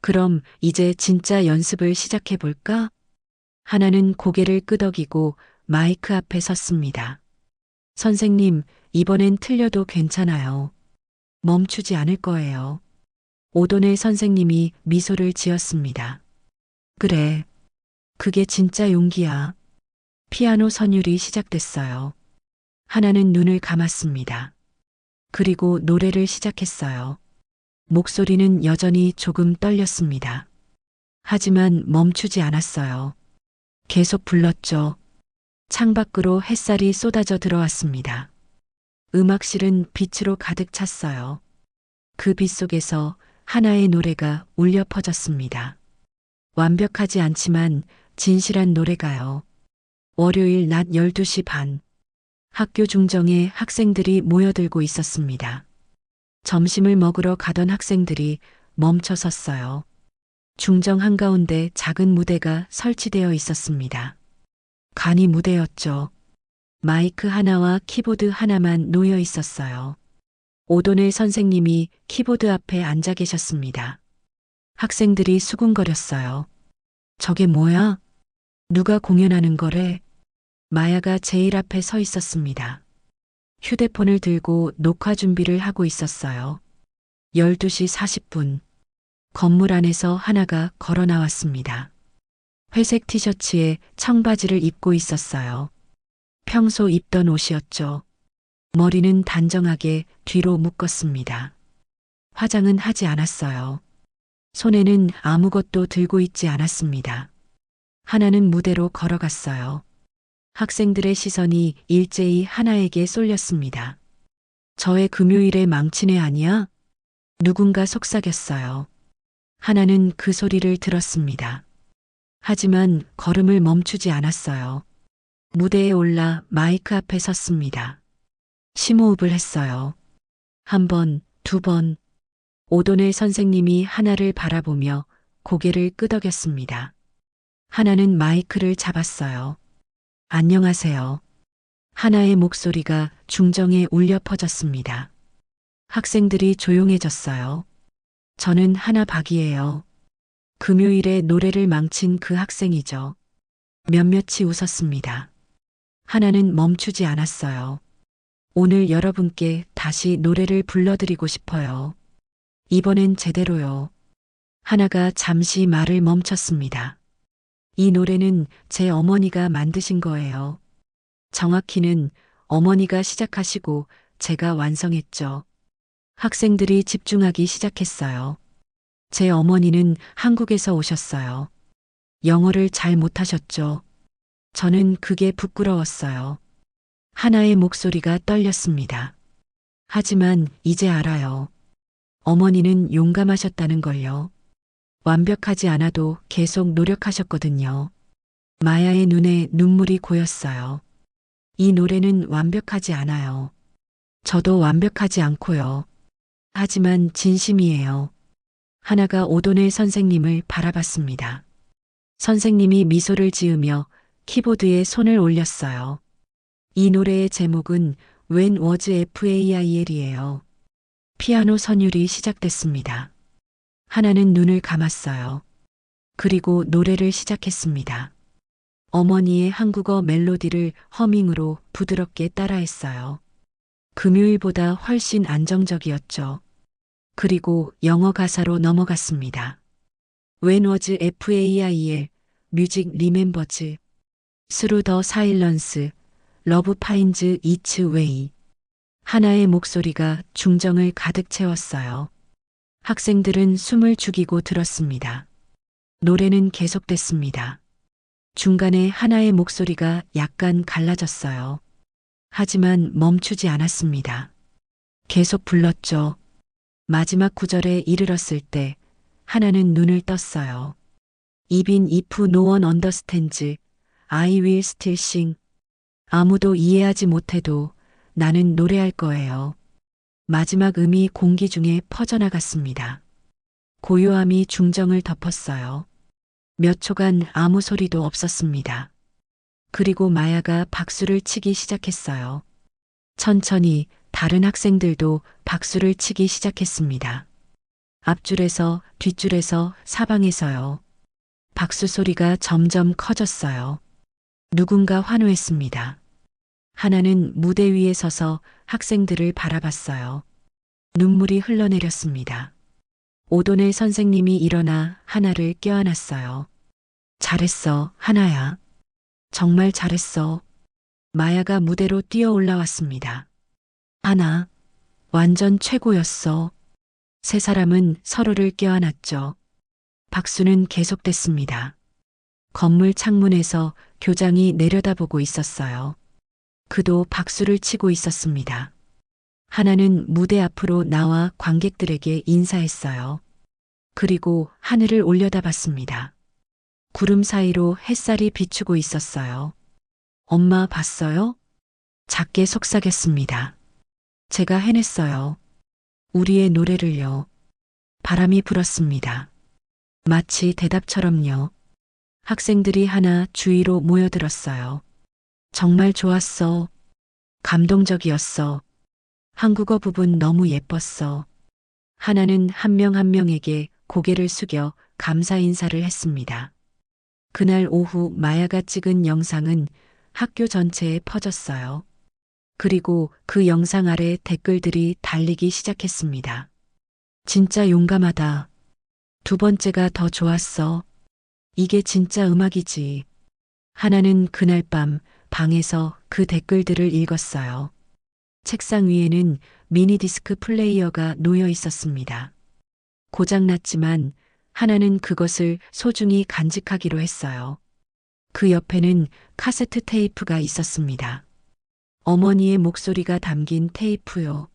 그럼 이제 진짜 연습을 시작해 볼까? 하나는 고개를 끄덕이고 마이크 앞에 섰습니다. 선생님, 이번엔 틀려도 괜찮아요. 멈추지 않을 거예요. 오도넬 선생님이 미소를 지었습니다. 그래. 그게 진짜 용기야. 피아노 선율이 시작됐어요. 하나는 눈을 감았습니다. 그리고 노래를 시작했어요. 목소리는 여전히 조금 떨렸습니다. 하지만 멈추지 않았어요. 계속 불렀죠. 창밖으로 햇살이 쏟아져 들어왔습니다. 음악실은 빛으로 가득 찼어요. 그 빛 속에서 하나의 노래가 울려 퍼졌습니다. 완벽하지 않지만 진실한 노래가요. 월요일 낮 12시 반. 학교 중정에 학생들이 모여들고 있었습니다. 점심을 먹으러 가던 학생들이 멈춰 섰어요. 중정 한가운데 작은 무대가 설치되어 있었습니다. 간이 무대였죠. 마이크 하나와 키보드 하나만 놓여 있었어요. 오도넬 선생님이 키보드 앞에 앉아 계셨습니다. 학생들이 수군거렸어요. 저게 뭐야? 누가 공연하는 거래? 마야가 제일 앞에 서 있었습니다. 휴대폰을 들고 녹화 준비를 하고 있었어요. 12시 40분. 건물 안에서 하나가 걸어 나왔습니다. 회색 티셔츠에 청바지를 입고 있었어요. 평소 입던 옷이었죠. 머리는 단정하게 뒤로 묶었습니다. 화장은 하지 않았어요. 손에는 아무것도 들고 있지 않았습니다. 하나는 무대로 걸어갔어요. 학생들의 시선이 일제히 하나에게 쏠렸습니다. 저의 금요일의 망치네 아니야? 누군가 속삭였어요. 하나는 그 소리를 들었습니다. 하지만 걸음을 멈추지 않았어요. 무대에 올라 마이크 앞에 섰습니다. 심호흡을 했어요. 한 번, 두 번. 오도넬 선생님이 하나를 바라보며 고개를 끄덕였습니다. 하나는 마이크를 잡았어요. 안녕하세요. 하나의 목소리가 중정에 울려 퍼졌습니다. 학생들이 조용해졌어요. 저는 하나 박이에요. 금요일에 노래를 망친 그 학생이죠. 몇몇이 웃었습니다. 하나는 멈추지 않았어요. 오늘 여러분께 다시 노래를 불러드리고 싶어요. 이번엔 제대로요. 하나가 잠시 말을 멈췄습니다. 이 노래는 제 어머니가 만드신 거예요. 정확히는 어머니가 시작하시고 제가 완성했죠. 학생들이 집중하기 시작했어요. 제 어머니는 한국에서 오셨어요. 영어를 잘 못하셨죠. 저는 그게 부끄러웠어요. 하나의 목소리가 떨렸습니다. 하지만 이제 알아요. 어머니는 용감하셨다는 걸요. 완벽하지 않아도 계속 노력하셨거든요. 마야의 눈에 눈물이 고였어요. 이 노래는 완벽하지 않아요. 저도 완벽하지 않고요. 하지만 진심이에요. 하나가 오도넬 선생님을 바라봤습니다. 선생님이 미소를 지으며 키보드에 손을 올렸어요. 이 노래의 제목은 When Was FAIL이에요. 피아노 선율이 시작됐습니다. 하나는 눈을 감았어요. 그리고 노래를 시작했습니다. 어머니의 한국어 멜로디를 허밍으로 부드럽게 따라했어요. 금요일보다 훨씬 안정적이었죠. 그리고 영어 가사로 넘어갔습니다. When was FAIL, Music Remembers, Through the Silence, Love Finds Its Way. 하나의 목소리가 중정을 가득 채웠어요. 학생들은 숨을 죽이고 들었습니다. 노래는 계속됐습니다. 중간에 하나의 목소리가 약간 갈라졌어요. 하지만 멈추지 않았습니다. 계속 불렀죠. 마지막 구절에 이르렀을 때 하나는 눈을 떴어요. Even if no one understands, I will still sing. 아무도 이해하지 못해도 나는 노래할 거예요. 마지막 음이 공기 중에 퍼져나갔습니다. 고요함이 중정을 덮었어요. 몇 초간 아무 소리도 없었습니다. 그리고 마야가 박수를 치기 시작했어요. 천천히 다른 학생들도 박수를 치기 시작했습니다. 앞줄에서, 뒷줄에서, 사방에서요. 박수 소리가 점점 커졌어요. 누군가 환호했습니다. 하나는 무대 위에 서서 학생들을 바라봤어요. 눈물이 흘러내렸습니다. 오도넬 선생님이 일어나 하나를 껴안았어요. 잘했어, 하나야. 정말 잘했어. 마야가 무대로 뛰어 올라왔습니다. 하나, 완전 최고였어. 세 사람은 서로를 껴안았죠. 박수는 계속됐습니다. 건물 창문에서 교장이 내려다보고 있었어요. 그도 박수를 치고 있었습니다. 하나는 무대 앞으로 나와 관객들에게 인사했어요. 그리고 하늘을 올려다봤습니다. 구름 사이로 햇살이 비추고 있었어요. 엄마 봤어요? 작게 속삭였습니다. 제가 해냈어요. 우리의 노래를요. 바람이 불었습니다. 마치 대답처럼요. 학생들이 하나 주위로 모여들었어요. 정말 좋았어. 감동적이었어. 한국어 부분 너무 예뻤어. 하나는 한 명 한 명에게 고개를 숙여 감사 인사를 했습니다. 그날 오후 마야가 찍은 영상은 학교 전체에 퍼졌어요. 그리고 그 영상 아래 댓글들이 달리기 시작했습니다. 진짜 용감하다. 두 번째가 더 좋았어. 이게 진짜 음악이지. 하나는 그날 밤 방에서 그 댓글들을 읽었어요. 책상 위에는 미니 디스크 플레이어가 놓여 있었습니다. 고장났지만 하나는 그것을 소중히 간직하기로 했어요. 그 옆에는 카세트 테이프가 있었습니다. 어머니의 목소리가 담긴 테이프요.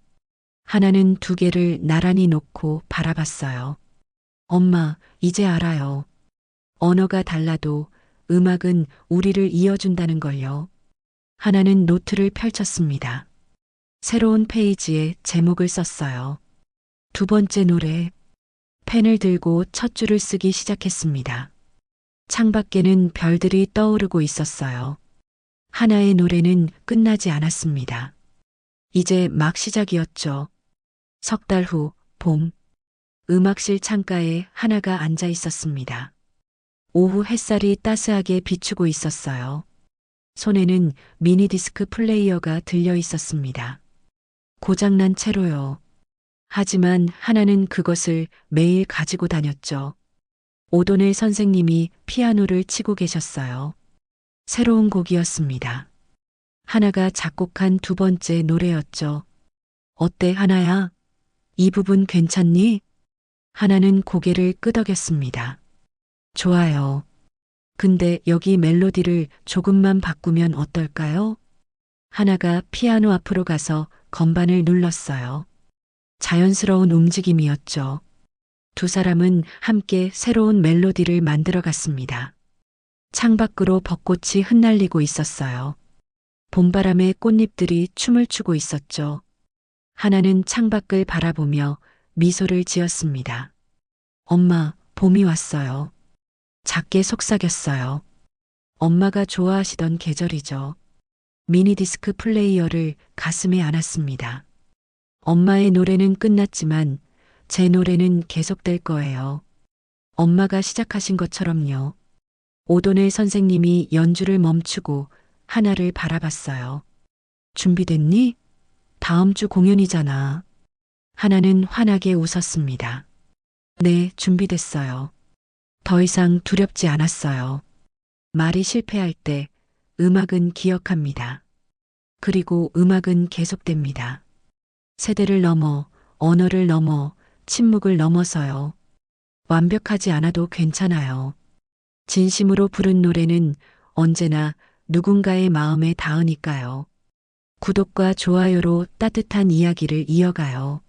하나는 두 개를 나란히 놓고 바라봤어요. 엄마, 이제 알아요. 언어가 달라도 음악은 우리를 이어준다는 걸요. 하나는 노트를 펼쳤습니다. 새로운 페이지에 제목을 썼어요. 두 번째 노래. 펜을 들고 첫 줄을 쓰기 시작했습니다. 창밖에는 별들이 떠오르고 있었어요. 하나의 노래는 끝나지 않았습니다. 이제 막 시작이었죠. 석 달 후, 봄. 음악실 창가에 하나가 앉아 있었습니다. 오후 햇살이 따스하게 비추고 있었어요. 손에는 미니 디스크 플레이어가 들려 있었습니다. 고장난 채로요. 하지만 하나는 그것을 매일 가지고 다녔죠. 오도넬 선생님이 피아노를 치고 계셨어요. 새로운 곡이었습니다. 하나가 작곡한 두 번째 노래였죠. 어때, 하나야? 이 부분 괜찮니? 하나는 고개를 끄덕였습니다. 좋아요. 근데 여기 멜로디를 조금만 바꾸면 어떨까요? 하나가 피아노 앞으로 가서 건반을 눌렀어요. 자연스러운 움직임이었죠. 두 사람은 함께 새로운 멜로디를 만들어 갔습니다. 창밖으로 벚꽃이 흩날리고 있었어요. 봄바람에 꽃잎들이 춤을 추고 있었죠. 하나는 창밖을 바라보며 미소를 지었습니다. 엄마, 봄이 왔어요. 작게 속삭였어요. 엄마가 좋아하시던 계절이죠. 미니디스크 플레이어를 가슴에 안았습니다. 엄마의 노래는 끝났지만 제 노래는 계속될 거예요. 엄마가 시작하신 것처럼요. 오도넬 선생님이 연주를 멈추고 하나를 바라봤어요. 준비됐니? 다음 주 공연이잖아. 하나는 환하게 웃었습니다. 네, 준비됐어요. 더 이상 두렵지 않았어요. 말이 실패할 때 음악은 기억합니다. 그리고 음악은 계속됩니다. 세대를 넘어, 언어를 넘어, 침묵을 넘어서요. 완벽하지 않아도 괜찮아요. 진심으로 부른 노래는 언제나 누군가의 마음에 닿으니까요. 구독과 좋아요로 따뜻한 이야기를 이어가요.